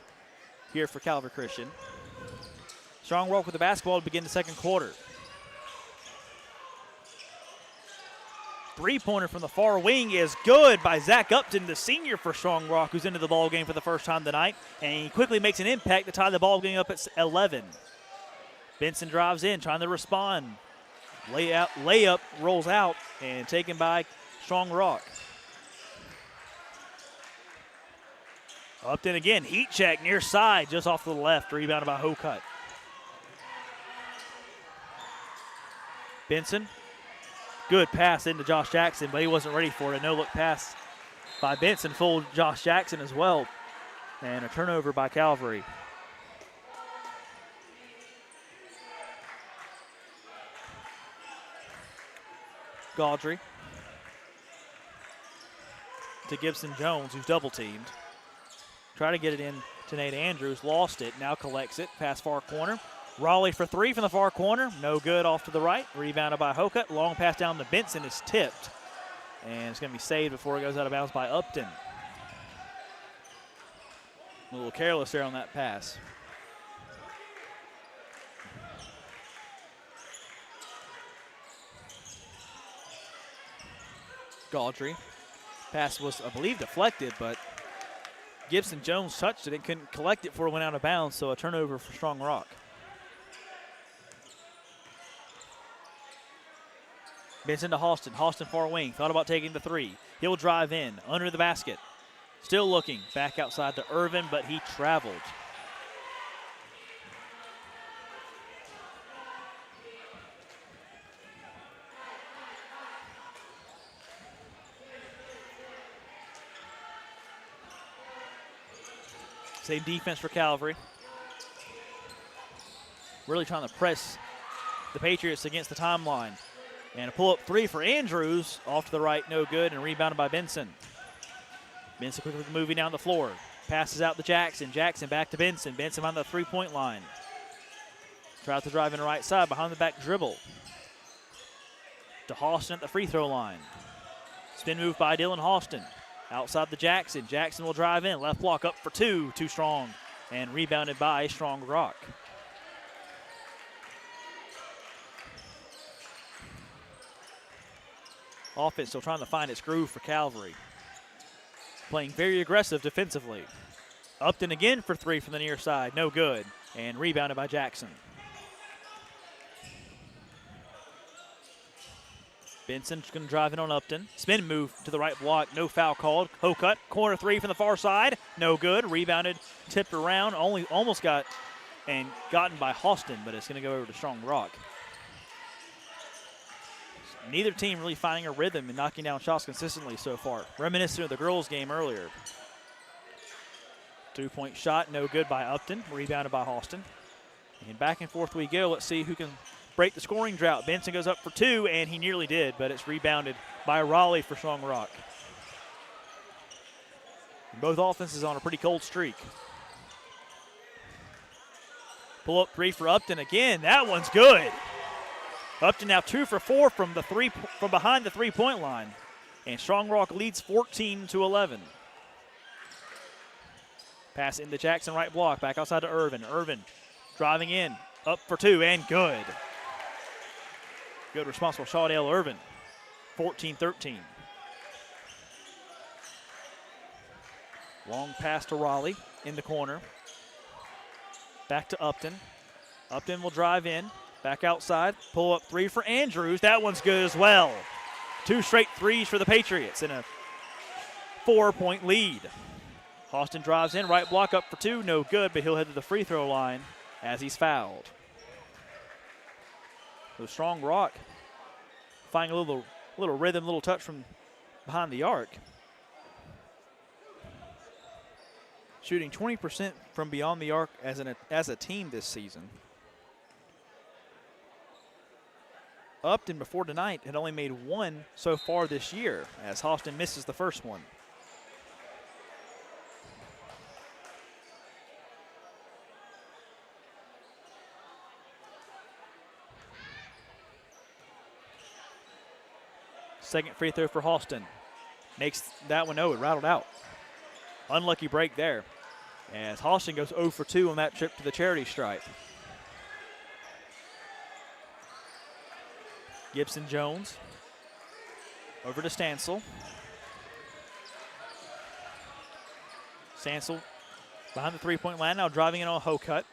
here for Calvary Christian. Strong Rock with the basketball to begin the second quarter. Three-pointer from the far wing is good by Zach Upton, the senior for Strong Rock, who's into the ball game for the first time tonight. And he quickly makes an impact to tie the ball game up at 11. Benson drives in, trying to respond. Layup rolls out and taken by Strong Rock. Upton again, heat check near side, just off to the left, rebounded by Hokut. Benson. Good pass into Josh Jackson, but he wasn't ready for it. A no-look pass by Benson fooled Josh Jackson as well. And a turnover by Calvary. Gaudry to Gibson Jones, who's double-teamed. Try to get it in to Nate Andrews. Lost it. Now collects it. Pass far corner. Raleigh for 3 from the far corner. No good, off to the right. Rebounded by Hokut. Long pass down to Benson is tipped. And it's going to be saved before it goes out of bounds by Upton. A little careless there on that pass. Gaudry. Pass was, I believe, deflected, but Gibson Jones touched it and couldn't collect it before it went out of bounds, so a turnover for Strong Rock. Benson to Halston. Halston far wing. Thought about taking the 3. He'll drive in. Under the basket. Still looking. Back outside to Irvin, but he traveled. Same defense for Calvary. Really trying to press the Patriots against the timeline. And a pull-up three for Andrews. Off to the right, no good, and rebounded by Benson. Benson quickly moving down the floor. Passes out to Jackson. Jackson back to Benson. Benson on the three-point line. Tries to drive in the right side, behind the back dribble. To Halston at the free throw line. Spin move by Dylan Halston. Outside the Jackson. Jackson will drive in. Left block up for two. Too strong. And rebounded by Strong Rock. Offense still trying to find its groove for Calvary. Playing very aggressive defensively. Upton again for three from the near side. No good. And rebounded by Jackson. Benson's going to drive in on Upton. Spin move to the right block. No foul called. Hokut. Corner three from the far side. No good. Rebounded. Tipped around. Almost got and gotten by Halston, but it's going to go over to Strong Rock. Neither team really finding a rhythm and knocking down shots consistently so far. Reminiscent of the girls' game earlier. 2-point shot, no good by Upton. Rebounded by Halston. And back and forth we go. Let's see who can break the scoring drought. Benson goes up for two, and he nearly did, but it's rebounded by Raleigh for Strong Rock. And both offenses on a pretty cold streak. Pull up three for Upton again. That one's good. Upton now 2 for 4 from behind the three-point line. And Strong Rock leads 14-11. Pass into Jackson, right block, back outside to Irvin. Irvin driving in, up for two, and good. Good responsible Shawdale Irvin, 14-13. Long pass to Raleigh in the corner. Back to Upton. Upton will drive in. Back outside, pull up three for Andrews. That one's good as well. 2 straight threes for the Patriots in a 4-point lead. Halston drives in, right block up for two, no good, but he'll head to the free throw line as he's fouled. So Strong Rock finding a little rhythm, little touch from behind the arc. Shooting 20% from beyond the arc as a team this season. Upton before tonight had only made one so far this year as Halston misses the first one. Second free throw for Halston. Makes that one, it rattled out. Unlucky break there as Halston goes 0 for 2 on that trip to the charity stripe. Gibson Jones over to Stansel. Stansel behind the three-point line, now driving in on Hokut.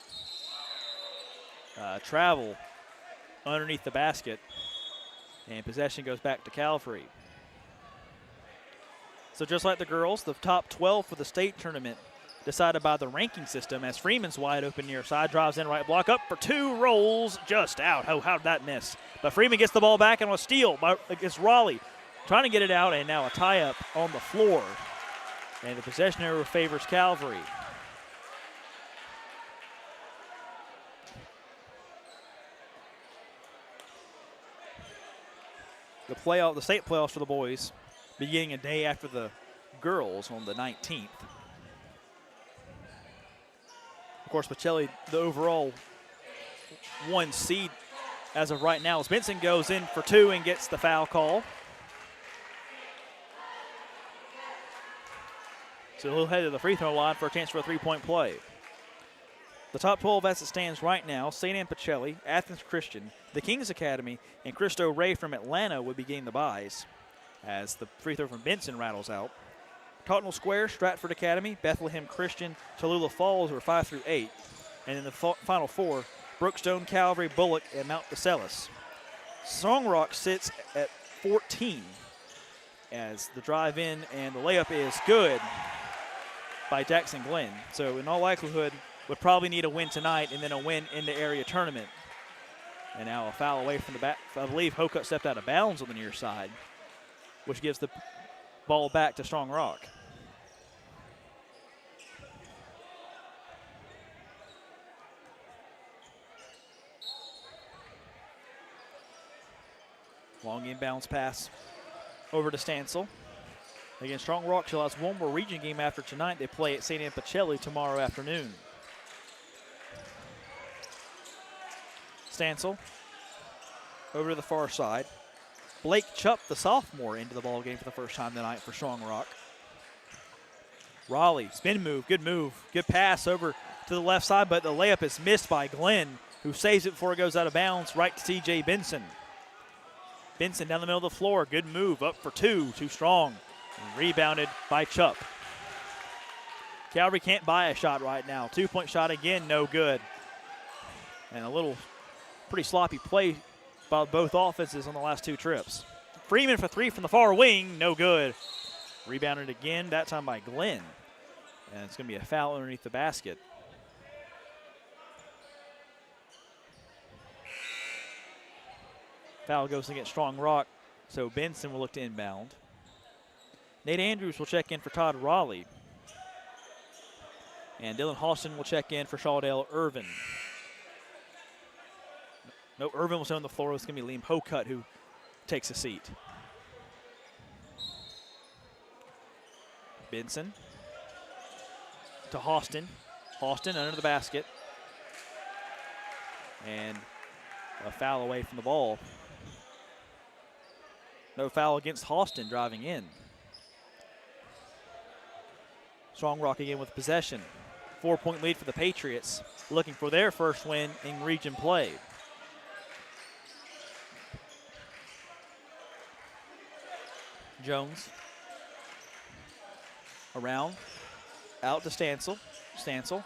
Travel underneath the basket, and possession goes back to Calvary. So just like the girls, the top 12 for the state tournament decided by the ranking system as Freeman's wide open near side, drives in right block up for two, rolls just out. Oh, how did that miss? But Freeman gets the ball back and a steal against Raleigh. Trying to get it out, and now a tie-up on the floor. And the possession error favors Calvary. The state playoffs for the boys beginning a day after the girls on the 19th. Of course, Pacelli, the overall 1 seed as of right now, as Benson goes in for two and gets the foul call. So he'll head to the free throw line for a chance for a three-point play. The top 12 as it stands right now, St. Anne Pacelli, Athens Christian, the Kings Academy, and Cristo Ray from Atlanta would be getting the byes as the free throw from Benson rattles out. Tottenham Square, Stratford Academy, Bethlehem Christian, Tallulah Falls are 5 through 8. And in the final four, Brookstone, Calvary, Bullock, and Mount Marcellus. Strong Rock sits at 14 as the drive in and the layup is good by Jackson Glenn. So in all likelihood, would probably need a win tonight and then a win in the area tournament. And now a foul away from the back. I believe Hokut stepped out of bounds on the near side, which gives the ball back to Strong Rock. Long inbounds pass over to Stansel. Again, Strong Rock still has one more region game after tonight. They play at St. Anne Pacelli tomorrow afternoon. Stansel over to the far side. Blake Chupp, the sophomore, into the ball game for the first time tonight for Strong Rock. Raleigh, spin move, good pass over to the left side, but the layup is missed by Glenn, who saves it before it goes out of bounds, right to TJ Benson. Benson down the middle of the floor, good move, up for two, too strong. And rebounded by Chupp. Calvary can't buy a shot right now. 2-point shot again, no good. And a little pretty sloppy play by both offenses on the last two trips. Freeman for three from the far wing, no good. Rebounded again, that time by Glenn. And it's going to be a foul underneath the basket. Foul goes against Strong Rock, so Benson will look to inbound. Nate Andrews will check in for Todd Raleigh. And Dylan Halston will check in for Shawdale Irvin. No, Irvin will stay on the floor. It's going to be Liam Hocutt who takes a seat. Benson to Halston. Halston under the basket. And a foul away from the ball. No foul against Halston driving in. Strong Rock again with possession. 4-point lead for the Patriots, looking for their first win in region play. Jones around, out to Stansel. Stansel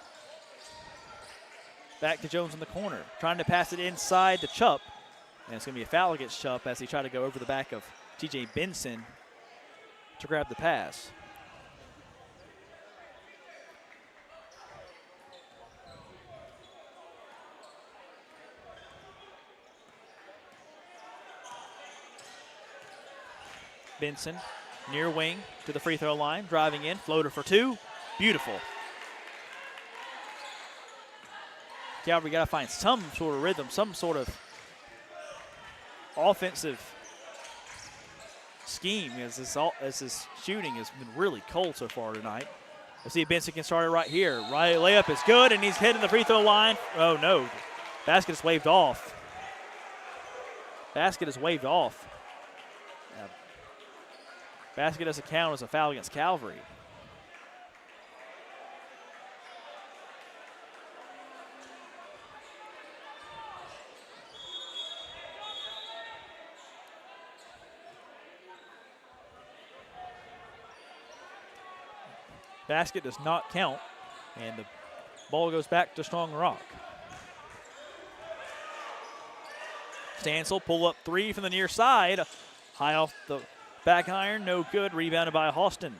back to Jones in the corner, trying to pass it inside to Chupp. And it's going to be a foul against Chupp as he tried to go over the back of TJ Benson to grab the pass. Benson near wing to the free throw line, driving in, floater for two, beautiful. Calvary got to find some sort of rhythm, some sort of offensive scheme as this shooting has been really cold so far tonight. Let's see if Benson can start it right here. Right layup is good, and he's heading the free throw line. Oh no, basket is waved off. Basket is waved off. Basket doesn't count as a foul against Calvary. Basket does not count, and the ball goes back to Strong Rock. Stansel pull up three from the near side. High off the back iron, no good. Rebounded by Halston.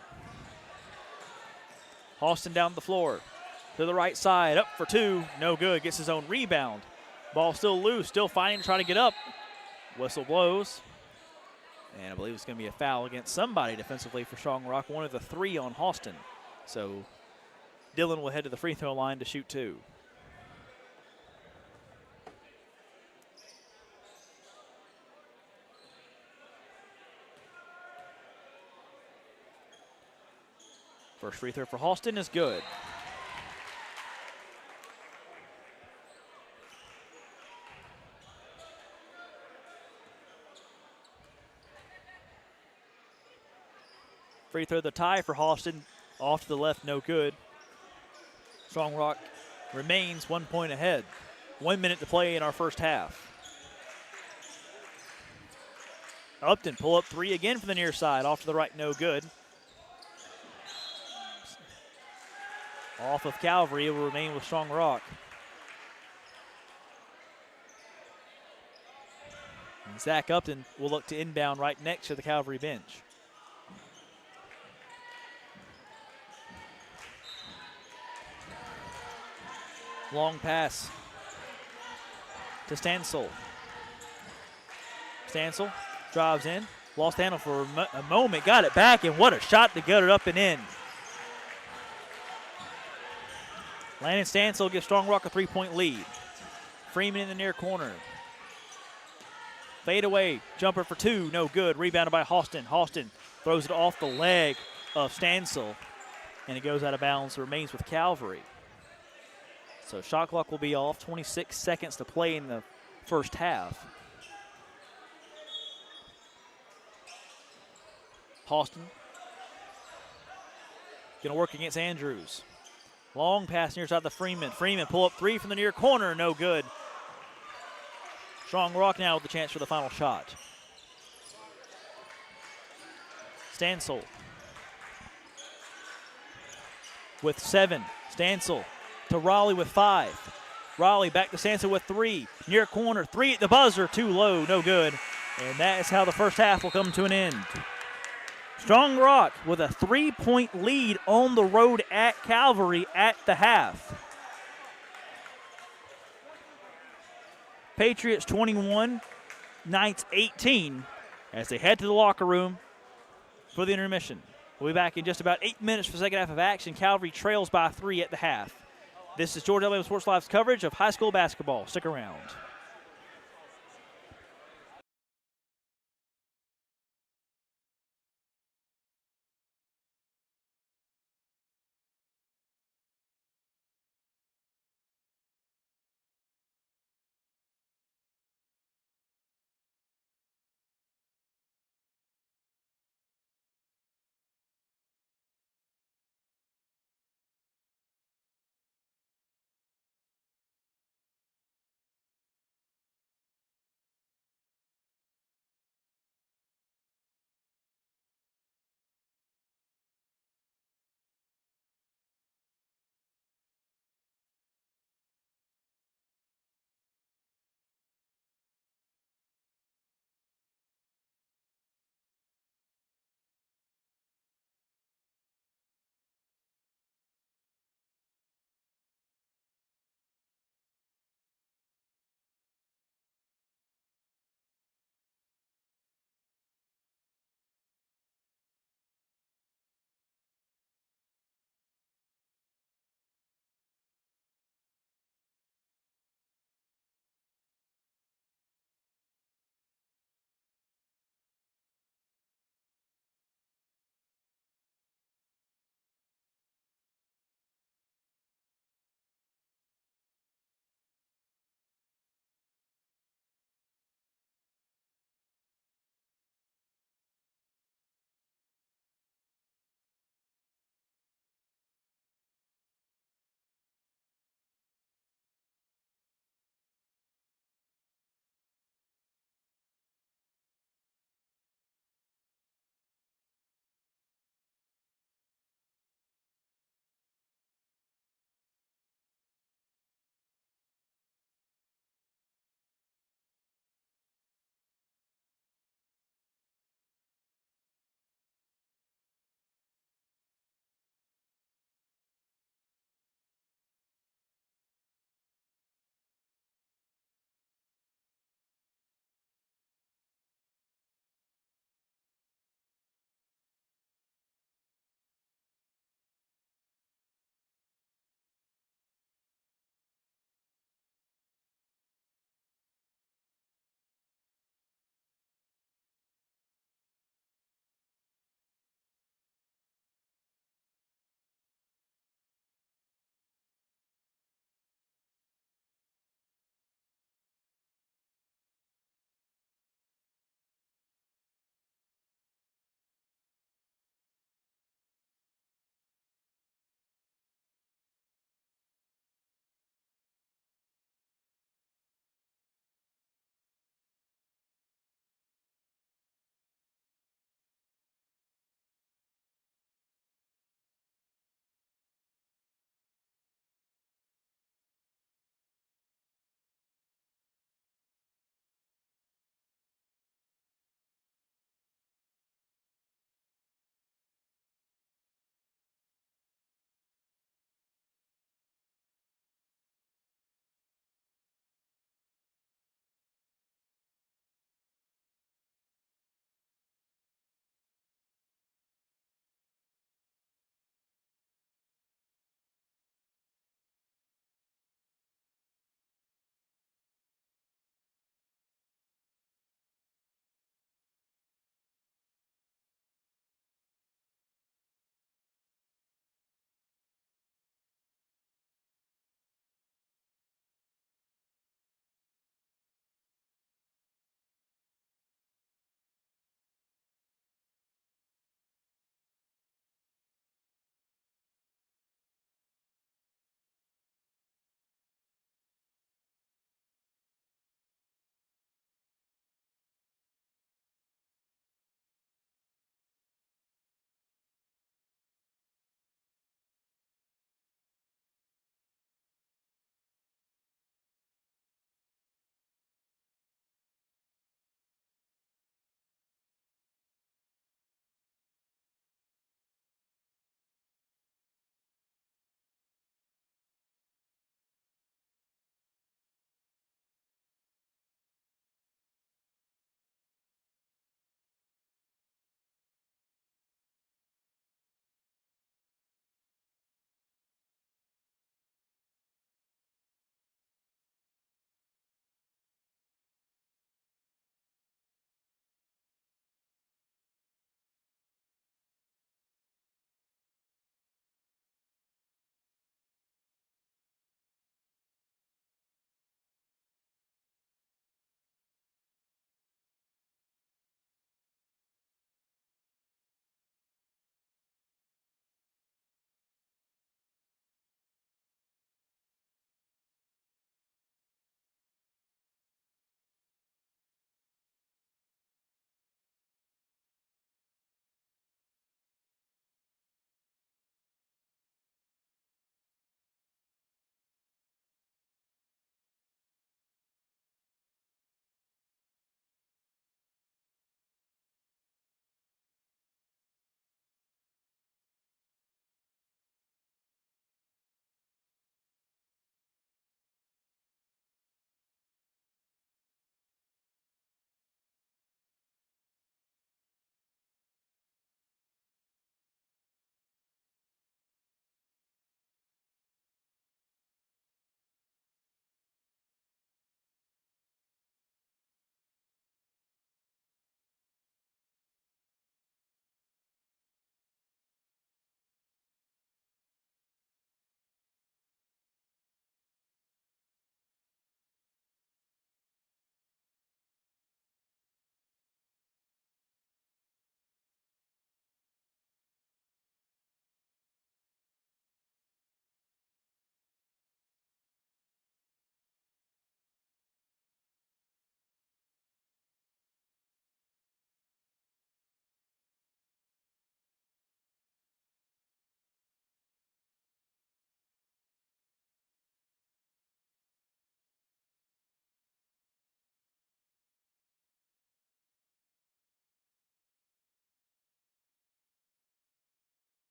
Halston down the floor to the right side, up for two, no good. Gets his own rebound. Ball still loose, still fighting to try to get up. Whistle blows. And I believe it's going to be a foul against somebody defensively for Strong Rock. One of the three on Halston. So Dylan will head to the free throw line to shoot two. First free throw for Halston is good. Free throw, the tie for Halston. Off to the left, no good. Strong Rock remains 1 point ahead. 1 minute to play in our first half. Upton pull up three again from the near side. Off to the right, no good. Off of Calvary, it will remain with Strong Rock. And Zach Upton will look to inbound right next to the Calvary bench. Long pass to Stansel. Stansel drives in, lost handle for a moment, got it back, and what a shot to get it up and in. Landon Stansel gives Strong Rock a 3-point lead. Freeman in the near corner. Fade away, jumper for two, no good. Rebounded by Halston. Halston throws it off the leg of Stansel, and it goes out of bounds. It remains with Calvary. So shot clock will be off. 26 seconds to play in the first half. Halston gonna work against Andrews. Long pass near side to Freeman. Freeman pull up three from the near corner, no good. Strong Rock now with the chance for the final shot. Stansel with 7. Stansel to Raleigh with 5. Raleigh back to Stansel with 3. Near corner, 3 at the buzzer, too low, no good. And that is how the first half will come to an end. Strong Rock with a 3-point lead on the road at Calvary at the half. Patriots 21, Knights 18 as they head to the locker room for the intermission. We'll be back in just about 8 minutes for the second half of action. Calvary trails by 3 at the half. This is Georgia Alabama Sports Live's coverage of high school basketball. Stick around.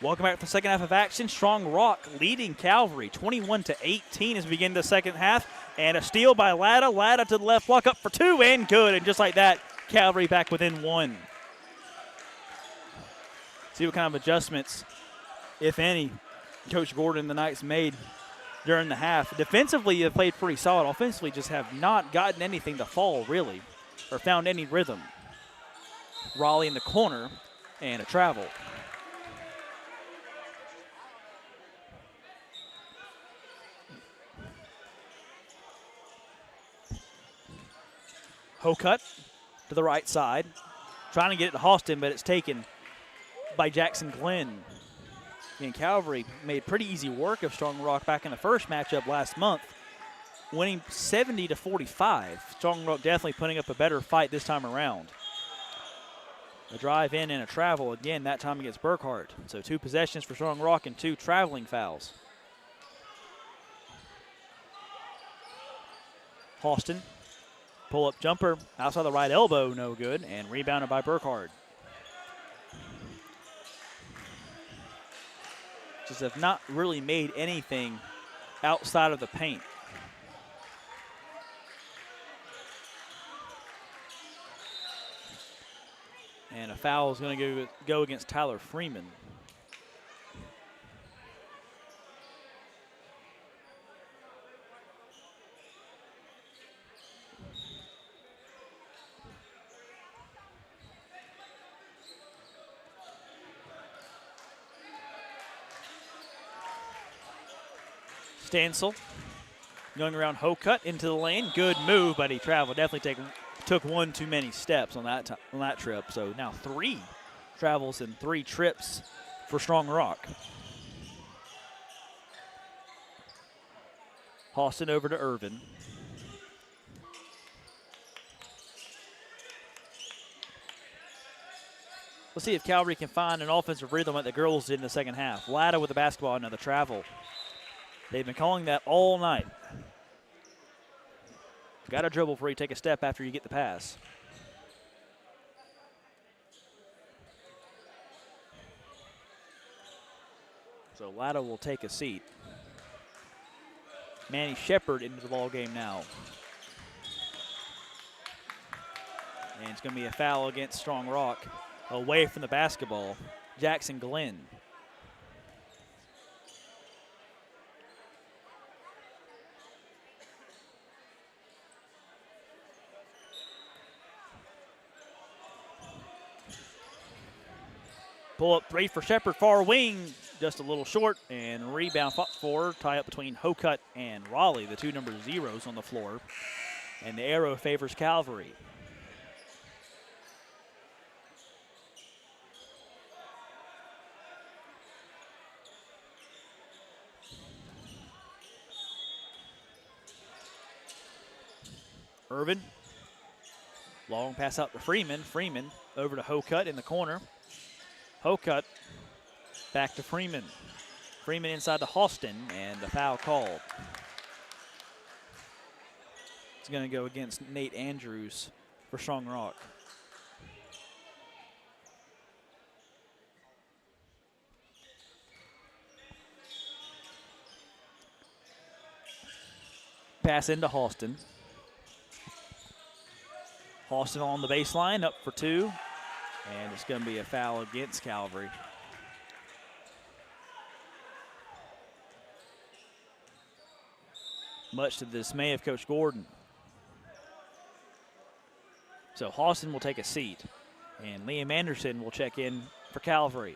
Welcome back to the second half of action. Strong Rock leading Calvary 21-18 as we begin the second half. And a steal by Latta. Latta to the left block, up for two, and good. And just like that, Calvary back within one. See what kind of adjustments, if any, Coach Gordon and the Knights made during the half. Defensively, they've played pretty solid. Offensively, just have not gotten anything to fall, really, or found any rhythm. Raleigh in the corner, and a travel. Hocut to the right side, trying to get it to Halston, but it's taken by Jackson Glenn. And Calvary made pretty easy work of Strong Rock back in the first matchup last month, winning 70-45. Strong Rock definitely putting up a better fight this time around. A drive in and a travel again, that time against Burkhart. So 2 possessions for Strong Rock and 2 traveling fouls. Halston. Pull-up jumper outside the right elbow, no good, and rebounded by Burkhart. Just have not really made anything outside of the paint. And a foul is going to go against Tyler Freeman. Stansel going around Hocut into the lane. Good move, but he traveled. Definitely took one too many steps on that trip. So now 3 travels and 3 trips for Strong Rock. Halston over to Irvin. Let's see if Calvary can find an offensive rhythm like the girls did in the second half. Latta with the basketball, another travel. They've been calling that all night. Got to dribble before you take a step after you get the pass. So Latta will take a seat. Manny Shepard into the ball game now. And it's going to be a foul against Strong Rock. Away from the basketball, Jackson Glenn. Pull up 3 for Shepard, far wing, just a little short, and rebound fought for, tie up between Hocut and Raleigh, the 2 number 0s on the floor. And the arrow favors Calvary. Irvin, long pass out to Freeman. Freeman over to Hocut in the corner. Hocut back to Freeman. Freeman inside to Halston, and the foul called. It's going to go against Nate Andrews for Strong Rock. Pass into Halston. Halston on the baseline, up for 2. And it's going to be a foul against Calvary. Much to the dismay of Coach Gordon. So Halston will take a seat, and Liam Anderson will check in for Calvary.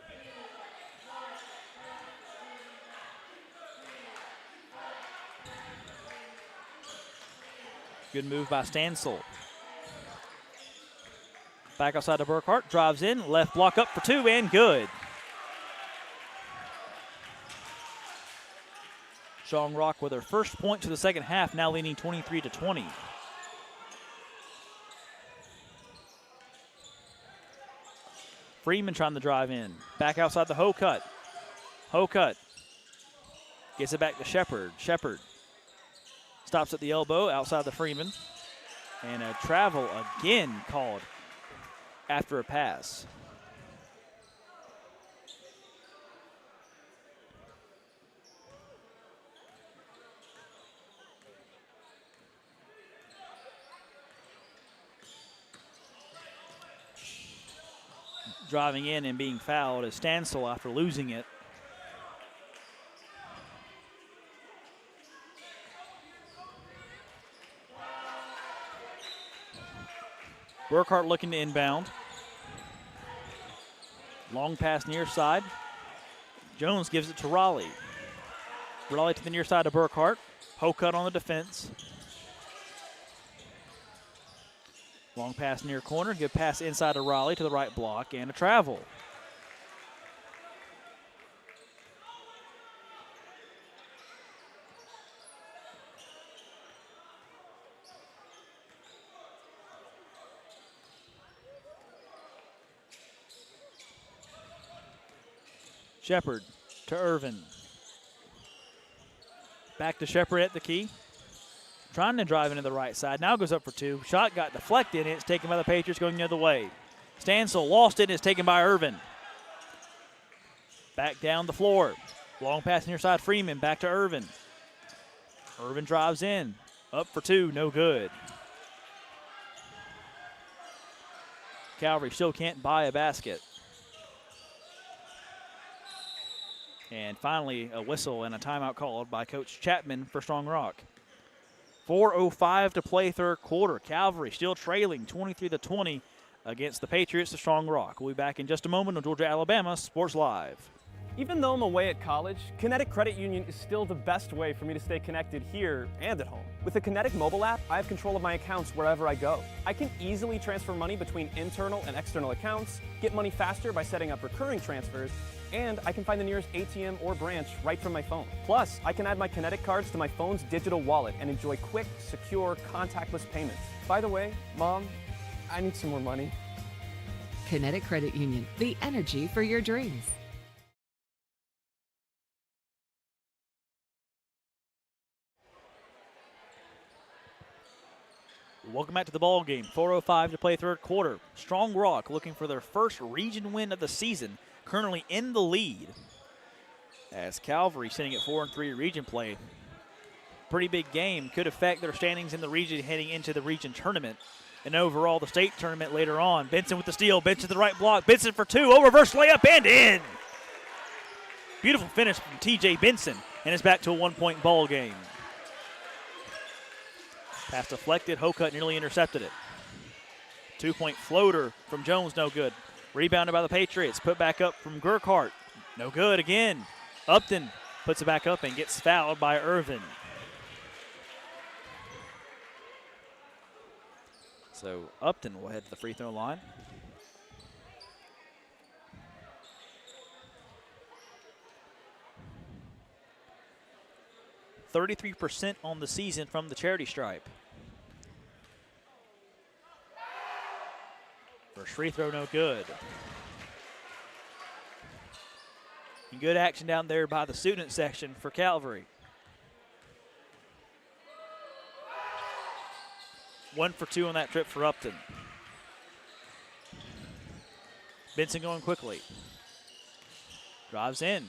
Good move by Stansel. Back outside to Burkhart, drives in, left block up for 2, and good. Strong Rock with their first point to the second half, now leading 23-20. Freeman trying to drive in. Back outside the Hocut. Hocut gets it back to Shepard. Shepard stops at the elbow outside the Freeman. And a travel again called after a pass. driving in and being fouled as Stansel after losing it. Burkhart looking to inbound. Long pass near side. Jones gives it to Raleigh. Raleigh to the near side of Burkhart. Hocut on the defense. Long pass near corner. Good pass inside to Raleigh to the right block and a travel. Shepard to Irvin. Back to Shepard at the key. Trying to drive into the right side. Now goes up for two. Shot got deflected, and it's taken by the Patriots going the other way. Stansel lost it, and it's taken by Irvin. Back down the floor. Long pass near side Freeman. Back to Irvin. Irvin drives in. Up for two. No good. Calvary still can't buy a basket. And finally, a whistle and a timeout called by Coach Chapman for Strong Rock. 4:05 to play third quarter. Calvary still trailing 23-20 against the Patriots of Strong Rock. We'll be back in just a moment on Georgia-Alabama Sports Live. Even though I'm away at college, Kinetic Credit Union is still the best way for me to stay connected here and at home. With the Kinetic mobile app, I have control of my accounts wherever I go. I can easily transfer money between internal and external accounts, get money faster by setting up recurring transfers, and I can find the nearest ATM or branch right from my phone. Plus, I can add my Kinetic cards to my phone's digital wallet and enjoy quick, secure, contactless payments. By the way, Mom, I need some more money. Kinetic Credit Union, the energy for your dreams. Welcome back to the ball game. 4:05 to play third quarter. Strong Rock looking for their first region win of the season, currently in the lead. As Calvary sitting at 4-3 region play. Pretty big game. Could affect their standings in the region heading into the region tournament. And overall, the state tournament later on. Benson with the steal. Benson to the right block. Benson for two. Oh, reverse layup and in. Beautiful finish from TJ Benson. And it's back to a 1-point ball game. Pass deflected. Hocut nearly intercepted it. 2-point floater from Jones. No good. Rebounded by the Patriots. Put back up from Burkhart. No good again. Upton puts it back up and gets fouled by Irvin. So Upton will head to the free throw line. %33% on the season from the charity stripe. First free throw, no good. And good action down there by the student section for Calvary. 1 for 2 on that trip for Upton. Benson going quickly. Drives in.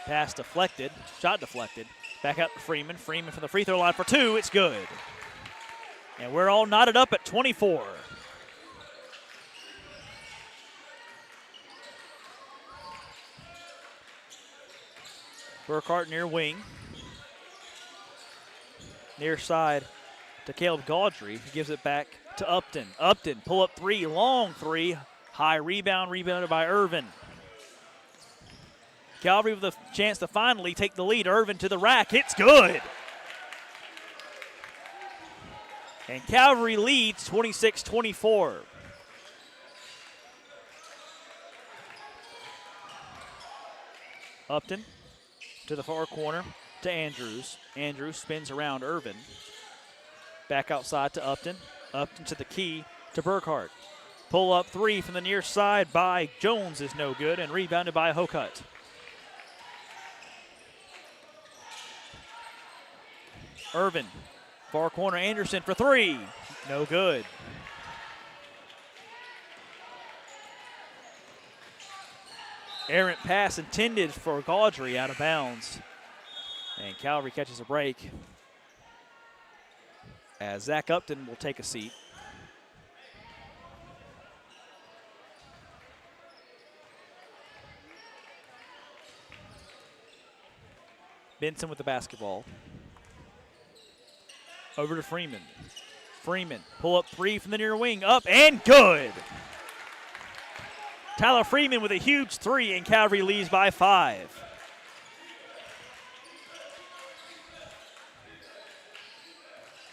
Pass deflected. Shot deflected. Back out to Freeman. Freeman from the free throw line for two. It's good. And we're all knotted up at 24. Burkhart near wing. Near side to Caleb Gaudry. He gives it back to Upton. Upton, pull up three, long three. High rebound, rebounded by Irvin. Calvary with a chance to finally take the lead. Irvin to the rack. It's good. And Calvary leads 26-24. Upton to the far corner to Andrews. Andrews spins around Irvin. Back outside to Upton. Upton to the key to Burkhart. Pull up three from the near side by Jones is no good and rebounded by Hocut. Irvin, far corner Anderson for three. No good. Errant pass intended for Gaudry out of bounds. And Calvary catches a break as Zach Upton will take a seat. Benson with the basketball. Over to Freeman. Freeman, pull up three from the near wing, up and good. Tyler Freeman with a huge three, and Calvary leads by 5.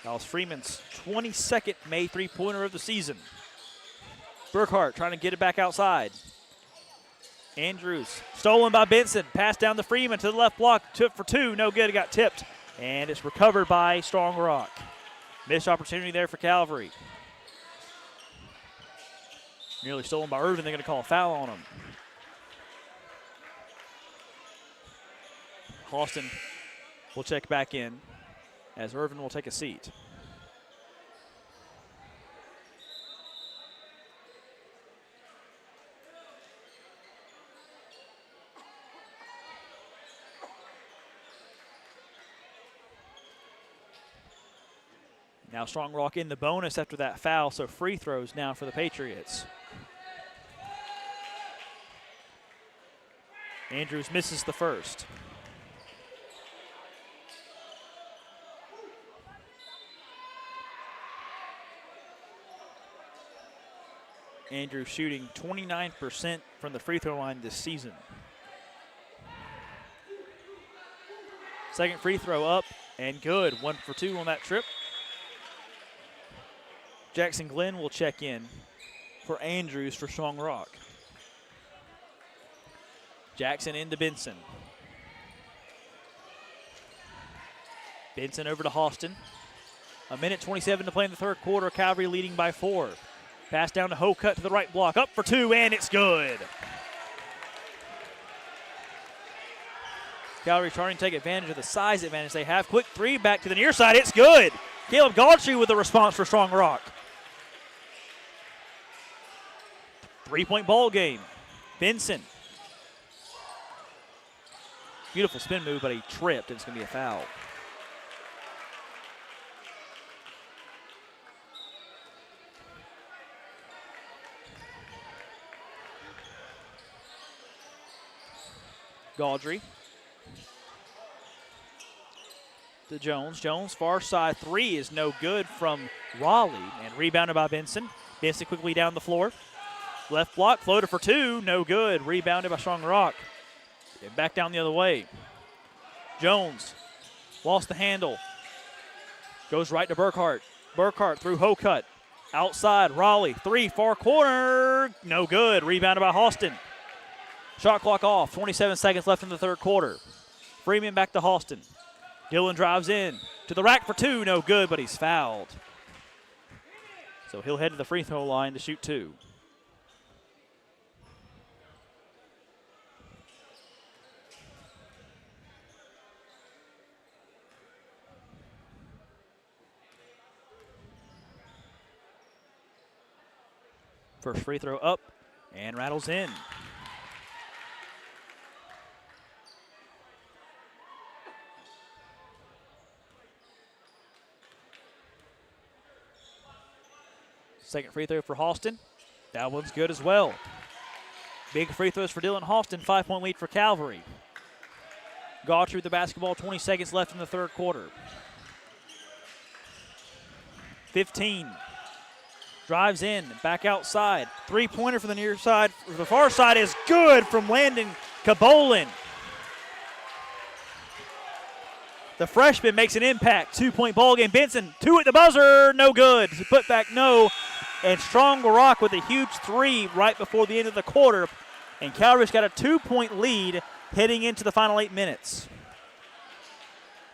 That was Freeman's 22nd made three-pointer of the season. Burkhart trying to get it back outside. Andrews, stolen by Benson, passed down to Freeman to the left block, took for 2, no good, it got tipped, and it's recovered by Strong Rock. Missed opportunity there for Calvary. Nearly stolen by Irvin, they're going to call a foul on him. Halston will check back in as Irvin will take a seat. Now Strong Rock in the bonus after that foul, so free throws now for the Patriots. Andrews misses the first. Andrews shooting 29% from the free throw line this season. Second free throw up and good. 1 for 2 on that trip. Jackson Glenn will check in for Andrews for Strong Rock. Jackson into Benson. Benson over to Halston. 1:27 to play in the third quarter. Calvary leading by 4. Pass down to Hocut to the right block. Up for 2, and it's good. Calvary trying to take advantage of the size advantage they have. Quick three back to the near side. It's good. Caleb Gautry with the response for Strong Rock. 3-point ball game. Benson. Beautiful spin move, but he tripped, and it's going to be a foul. Gaudry to Jones. Jones, far side three is no good from Raleigh, and rebounded by Benson. Benson quickly down the floor. Left block, floater for 2, no good. Rebounded by Strong Rock. And back down the other way. Jones lost the handle. Goes right to Burkhart. Burkhart through Hocut. Outside, Raleigh, 3, far corner, no good. Rebounded by Halston. Shot clock off, 27 seconds left in the third quarter. Freeman back to Halston. Dillon drives in to the rack for 2, no good, but he's fouled. So he'll head to the free throw line to shoot 2. First free throw up and rattles in. Second free throw for Halston. That one's good as well. Big free throws for Dylan Halston. 5-point lead for Calvary. Gautry with the basketball. 20 seconds left in the third quarter. 15. Drives in, back outside. Three-pointer from the near side. The far side is good from Landon Cabolin. The freshman makes an impact. 2-point ball game. Benson, 2 at the buzzer, no good. Put back, no. And Strong Rock with a huge 3 right before the end of the quarter. And Calvary's got a 2-point lead heading into the final 8 minutes.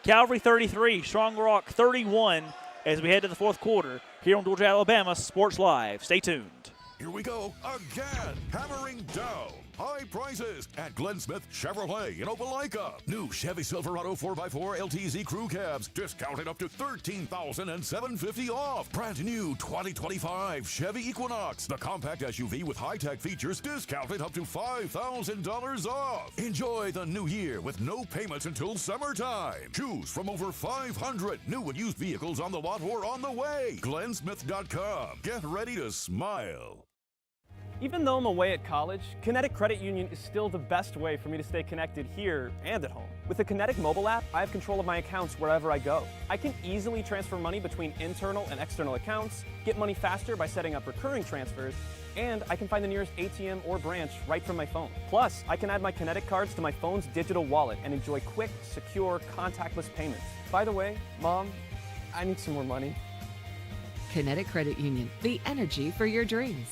Calvary 33, Strong Rock 31 as we head to the fourth quarter here on Georgia, Alabama Sports Live. Stay tuned. Here we go again. Hammering down high prices at Glenn Smith Chevrolet in Opelika. New Chevy Silverado 4x4 LTZ crew cabs discounted up to $13,750 off. Brand new 2025 Chevy Equinox, the compact SUV with high-tech features, discounted up to $5,000 off. Enjoy the new year with no payments until summertime. Choose from over 500 new and used vehicles on the lot or on the way. GlennSmith.com. Get ready to smile. Even though I'm away at college, Kinetic Credit Union is still the best way for me to stay connected here and at home. With the Kinetic mobile app, I have control of my accounts wherever I go. I can easily transfer money between internal and external accounts, get money faster by setting up recurring transfers, and I can find the nearest ATM or branch right from my phone. Plus, I can add my Kinetic cards to my phone's digital wallet and enjoy quick, secure, contactless payments. By the way, Mom, I need some more money. Kinetic Credit Union, the energy for your dreams.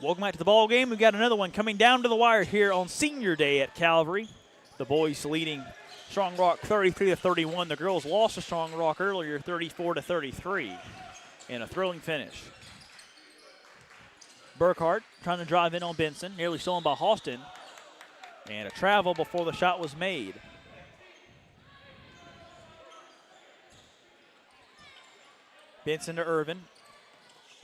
Welcome back to the ball game. We've got another one coming down to the wire here on Senior Day at Calvary. The boys leading Strong Rock 33-31. The girls lost to Strong Rock earlier, 34-33, in a thrilling finish. Burkhart trying to drive in on Benson, nearly stolen by Austin, and a travel before the shot was made. Benson to Irvin.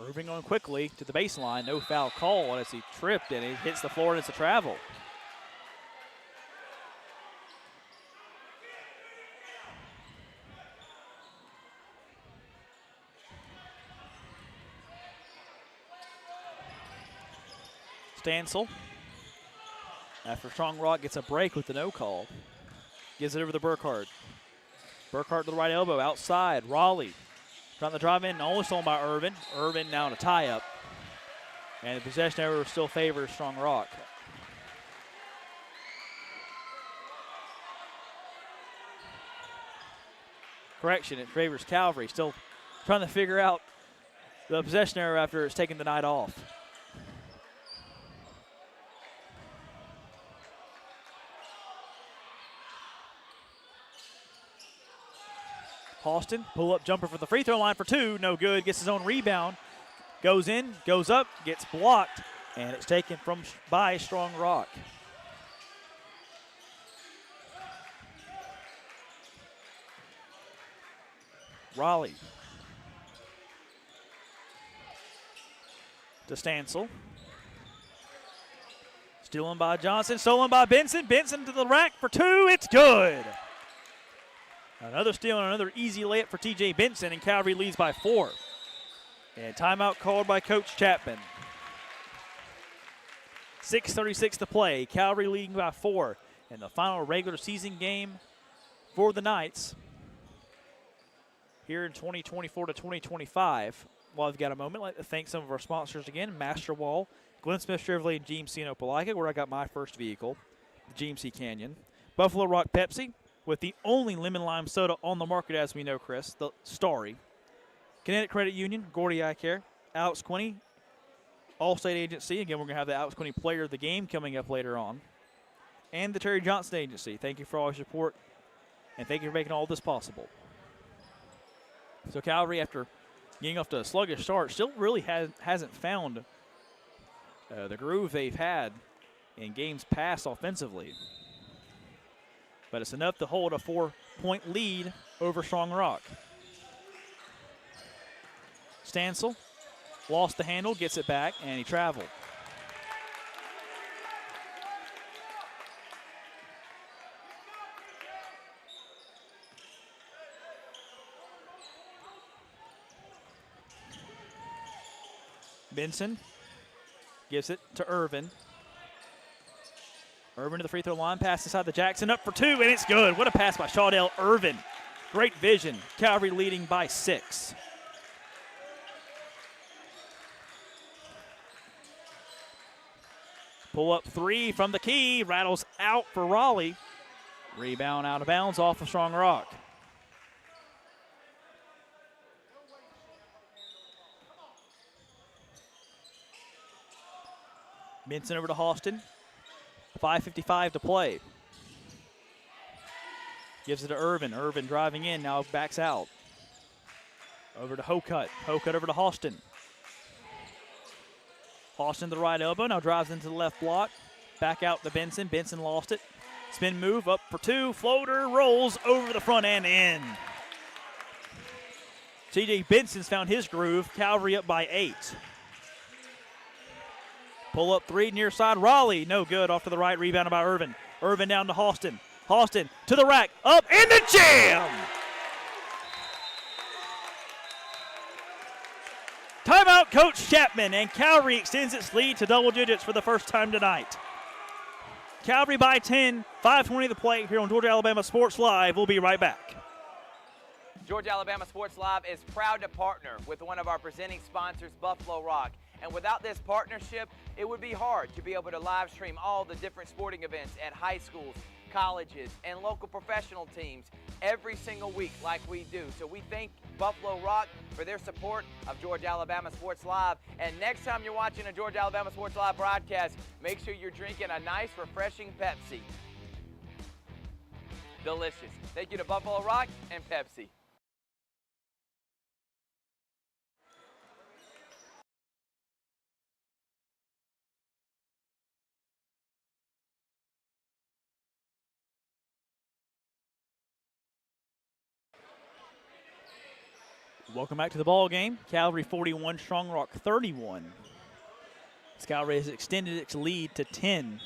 Irvin going quickly to the baseline. No foul call as he tripped and it hits the floor and it's a travel. Stansel, after Strong Rock gets a break with the no call, gives it over to Burkhart. Burkhart to the right elbow, outside. Raleigh trying to drive in, almost stolen by Irvin. Irvin now to tie up. And the possession error still favors Strong Rock. Correction, it favors Calvary. Still trying to figure out the possession error after it's taken the night off. Austin, pull-up jumper for the free throw line for two. No good. Gets his own rebound. Goes in, goes up, gets blocked, and it's taken by Strong Rock. Raleigh to Stansel. Stolen by Johnson, stolen by Benson. Benson to the rack for two. It's good. Another steal and another easy layup for TJ Benson, and Calvary leads by 4. And timeout called by Coach Chapman. 6:36 to play. Calvary leading by 4 in the final regular season game for the Knights here in 2024 to 2025. While we've got a moment, I'd like to thank some of our sponsors again: Master Wall, Glenn Smith Chevrolet, and GMC in Opelika, where I got my first vehicle, the GMC Canyon. Buffalo Rock Pepsi, with the only lemon lime soda on the market, as we know, Chris, the Starry. Kinetic Credit Union, Gordy Eye Care, Alex Quinney, Allstate Agency. Again, we're going to have the Alex Quinney Player of the Game coming up later on. And the Terry Johnson Agency. Thank you for all your support, and thank you for making all this possible. So Calvary, after getting off to a sluggish start, still really hasn't found the groove they've had in games past offensively. But it's enough to hold a 4-point lead over Strong Rock. Stansel lost the handle, gets it back, and he traveled. Benson gives it to Irvin. Irvin to the free throw line, pass inside the Jackson, up for two, and it's good. What a pass by Shawdell Irvin. Great vision. Calvary leading by 6. Pull up 3 from the key, rattles out for Raleigh. Rebound out of bounds off of Strong Rock. Benson over to Austin. 5:55 to play. Gives it to Irvin. Irvin driving in, now backs out. Over to Hokut. Hokut over to Austin. Austin to the right elbow, now drives into the left block. Back out to Benson. Benson lost it. Spin move, up for 2. Floater rolls over the front and in. TJ Benson's found his groove. Calvary up by 8. Pull up 3 near side. Raleigh, no good. Off to the right, rebounded by Irvin. Irvin down to Austin. Austin to the rack, up, and the jam! Timeout, Coach Chapman, and Calvary extends its lead to double digits for the first time tonight. Calvary by 10, 5:20 to play here on Georgia Alabama Sports Live. We'll be right back. Georgia Alabama Sports Live is proud to partner with one of our presenting sponsors, Buffalo Rock. And without this partnership, it would be hard to be able to live stream all the different sporting events at high schools, colleges, and local professional teams every single week like we do. So we thank Buffalo Rock for their support of Georgia Alabama Sports Live. And next time you're watching a Georgia Alabama Sports Live broadcast, make sure you're drinking a nice, refreshing Pepsi. Delicious. Thank you to Buffalo Rock and Pepsi. Welcome back to the ball game. Calvary 41, Strong Rock 31. Calvary has extended its lead to 10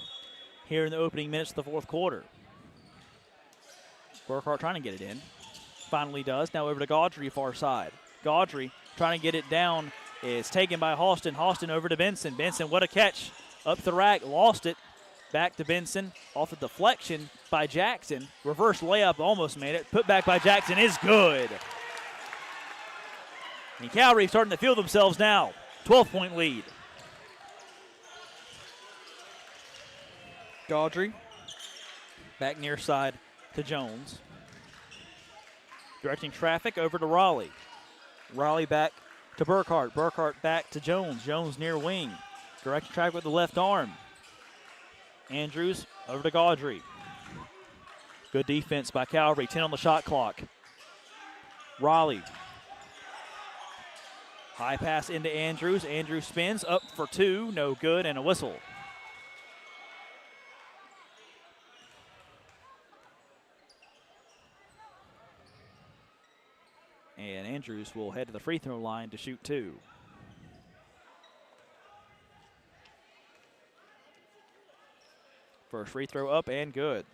here in the opening minutes of the fourth quarter. Burkhart trying to get it in. Finally does. Now over to Gaudry, far side. Gaudry trying to get it down. Is taken by Halston. Halston over to Benson. Benson, what a catch. Up the rack, lost it. Back to Benson. Off the deflection by Jackson. Reverse layup, almost made it. Put back by Jackson is good. And Calvary starting to feel themselves now. 12-point lead. Gaudry back near side to Jones. Directing traffic over to Raleigh. Raleigh back to Burkhart. Burkhart back to Jones. Jones near wing. Directing traffic with the left arm. Andrews over to Gaudry. Good defense by Calvary. 10 on the shot clock. Raleigh. High pass into Andrews. Andrews spins up for two. No good, and a whistle. And Andrews will head to the free throw line to shoot two. First free throw up and good.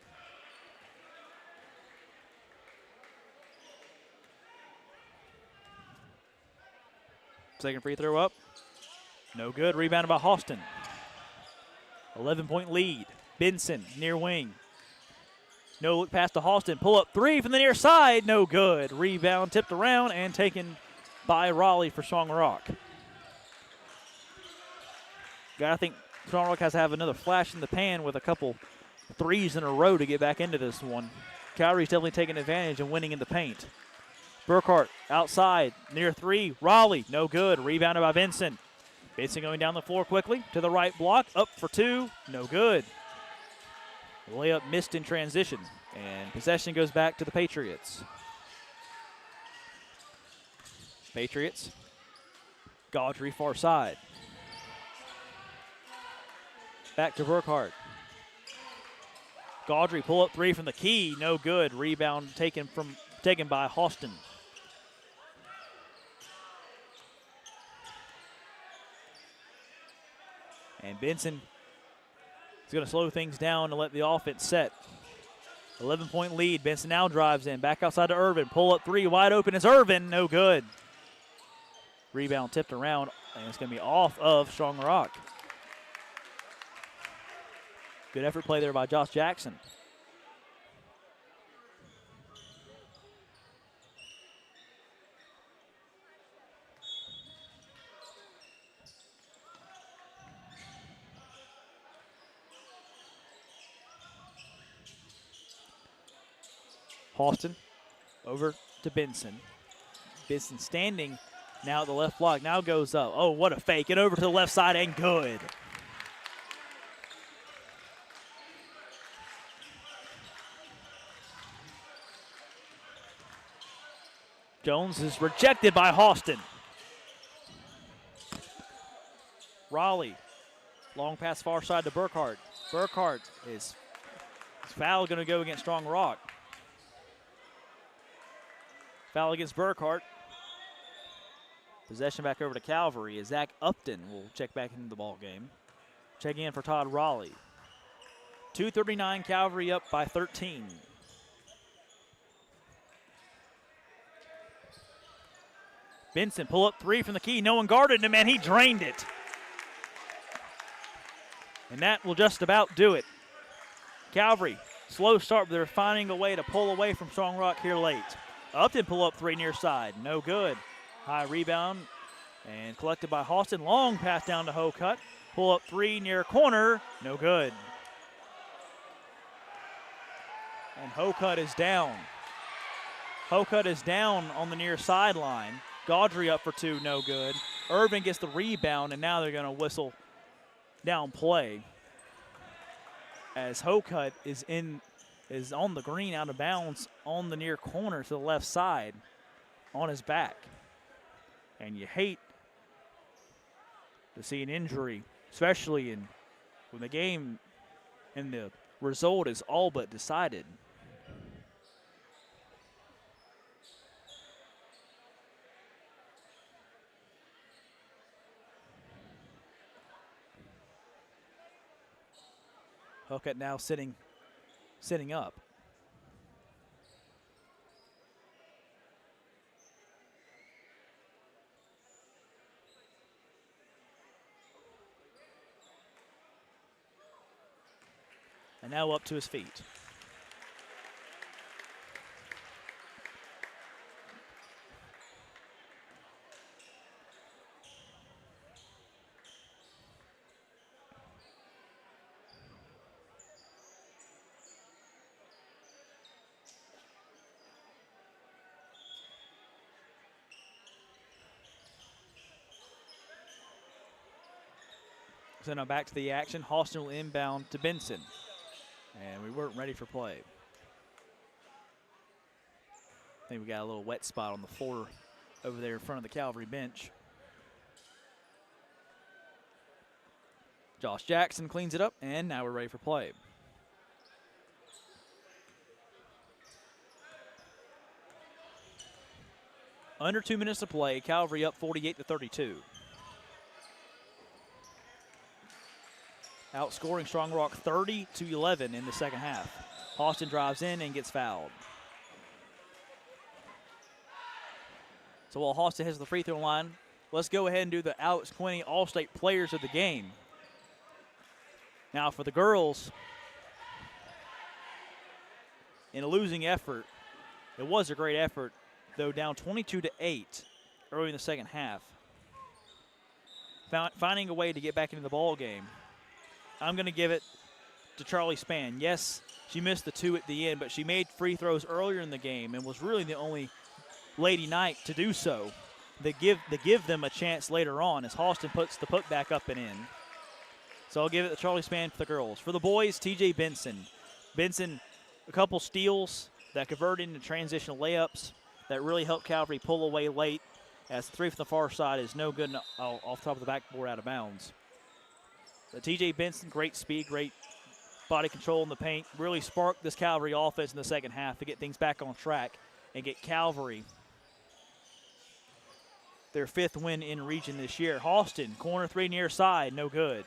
Second free throw up. No good. Rebounded by Halston. 11-point lead. Benson near wing. No look pass to Halston. Pull up three from the near side. No good. Rebound tipped around and taken by Raleigh for Strong Rock. I think Strong Rock has to have another flash in the pan with a couple threes in a row to get back into this one. Calvary's definitely taking advantage and winning in the paint. Burkhart outside, near three. Raleigh, no good. Rebounded by Benson. Benson going down the floor quickly to the right block. Up for two, no good. Layup missed in transition, and possession goes back to the Patriots. Patriots, Gaudry far side. Back to Burkhart. Gaudry pull up three from the key, no good. Rebound taken by Halston. And Benson is going to slow things down to let the offense set. 11-point lead. Benson now drives in. Back outside to Irvin. Pull up three. Wide open is Irvin. No good. Rebound tipped around, and it's going to be off of Strong Rock. Good effort play there by Josh Jackson. Halston over to Benson. Benson standing now at the left block. Now goes up. Oh, what a fake. It over to the left side and good. Jones is rejected by Halston. Raleigh. Long pass far side to Burkhart. Burkhart is foul going to go against Strong Rock. Foul against Burkhart. Possession back over to Calvary as Zach Upton will check back into the ball game. Checking in for Todd Raleigh. 2:39, Calvary up by 13. Benson pull up three from the key. No one guarded him, and he drained it. And that will just about do it. Calvary, slow start, but they're finding a way to pull away from Strong Rock here late. Upton pull up three near side. No good. High rebound and collected by Halston. Long pass down to Hocutt. Pull up three near corner. No good. And Hocutt is down. Hocutt is down on the near sideline. Gaudry up for two, no good. Irvin gets the rebound, and now they're going to whistle down play as Hocutt is on the green out of bounds on the near corner to the left side on his back. And you hate to see an injury, especially when the game and the result is all but decided. Hocutt now sitting up. And now up to his feet. So now back to the action. Halston will inbound to Benson. And we weren't ready for play. I think we got a little wet spot on the floor over there in front of the Calvary bench. Josh Jackson cleans it up, and now we're ready for play. Under 2 minutes to play, Calvary up 48-32. Outscoring Strong Rock 30-11 in the second half. Halston drives in and gets fouled. So while Halston heads to the free throw line, let's go ahead and do the Alex Quinney All-State Players of the Game. Now for the girls, in a losing effort, it was a great effort, though down 22-8 early in the second half. Finding a way to get back into the ball game. I'm going to give it to Charlie Spann. Yes, she missed the two at the end, but she made free throws earlier in the game and was really the only Lady Knight to do so. They give them a chance later on as Halston puts the putback up and in. So I'll give it to Charlie Spann for the girls. For the boys, T.J. Benson. Benson, a couple steals that converted into transitional layups that really helped Calvary pull away late as the three from the far side is no good off top of the backboard out of bounds. But T.J. Benson, great speed, great body control in the paint, really sparked this Calvary offense in the second half to get things back on track and get Calvary their fifth win in region this year. Halston, corner three near side, no good.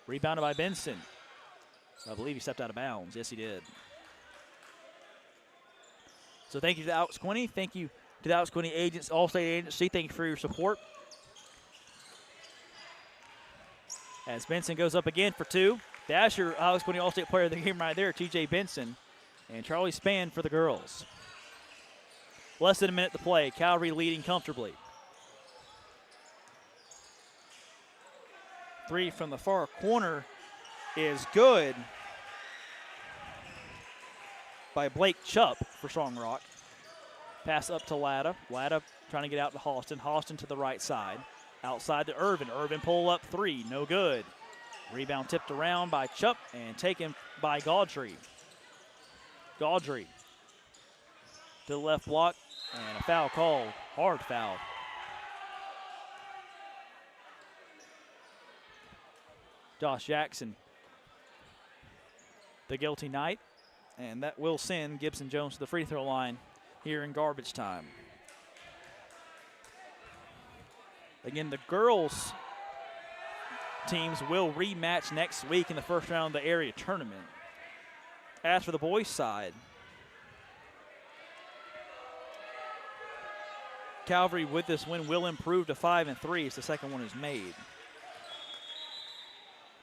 Rebounded by Benson. I believe he stepped out of bounds. Yes, he did. So thank you to Alex Quinney. Thank you to the Alex Quinney agents, All-State Agency. Thank you for your support. As Benson goes up again for two. That's your Alex Quinney All-State Player of the Game right there, T.J. Benson. And Charlie Spann for the girls. Less than a minute to play. Calvary leading comfortably. Three from the far corner is good by Blake Chupp for Strong Rock. Pass up to Latta. Latta trying to get out to Halston. Halston to the right side. Outside to Irvin. Irvin pull up three. No good. Rebound tipped around by Chupp and taken by Gaudry. Gaudry to the left block and a foul called. Hard foul. Josh Jackson, the guilty Knight, and that will send Gibson Jones to the free throw line here in garbage time. Again, the girls teams will rematch next week in the first round of the area tournament. As for the boys' side, Calvary with this win will improve to 5-3 as the second one is made.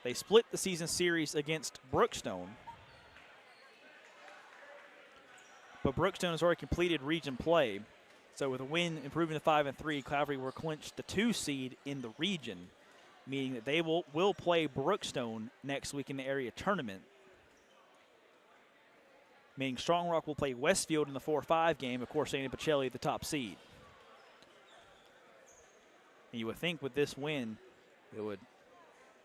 They split the season series against Brookstone, but Brookstone has already completed region play. So with a win improving to 5-3, Calvary will clinch the 2 seed in the region, meaning that they will play Brookstone next week in the area tournament. Meaning Strong Rock will play Westfield in the 4-5 game, of course, St. Pacelli at the top seed. And you would think with this win, it would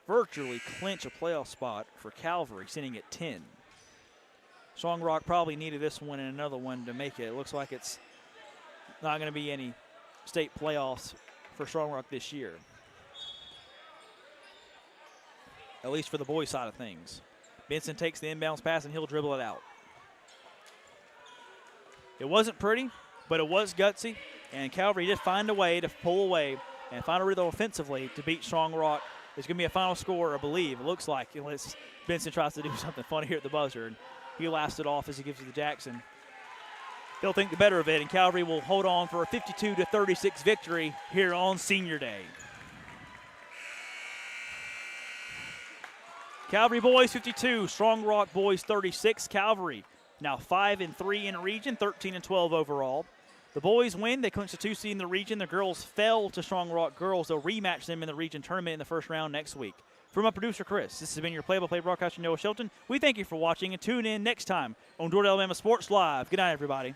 virtually clinch a playoff spot for Calvary, sitting at 10. Strong Rock probably needed this one and another one to make it. It looks like it's not going to be any state playoffs for Strong Rock this year, at least for the boys' side of things. Benson takes the inbounds pass, and he'll dribble it out. It wasn't pretty, but it was gutsy, and Calvary did find a way to pull away and find a rhythm offensively to beat Strong Rock. There's going to be a final score, I believe. It looks like, unless Benson tries to do something funny here at the buzzer, and he laughs it off as he gives it to Jackson. They'll think the better of it, and Calvary will hold on for a 52-36 victory here on Senior Day. Calvary boys 52, Strong Rock boys 36. Calvary now 5-3 in the region, 13-12 overall. The boys win. They clinch the 2 seed in the region. The girls fell to Strong Rock girls. They'll rematch them in the region tournament in the first round next week. From my producer, Chris, this has been your play-by-play broadcaster, Noah Shelton. We thank you for watching, and tune in next time on Georgia Alabama Sports Live. Good night, everybody.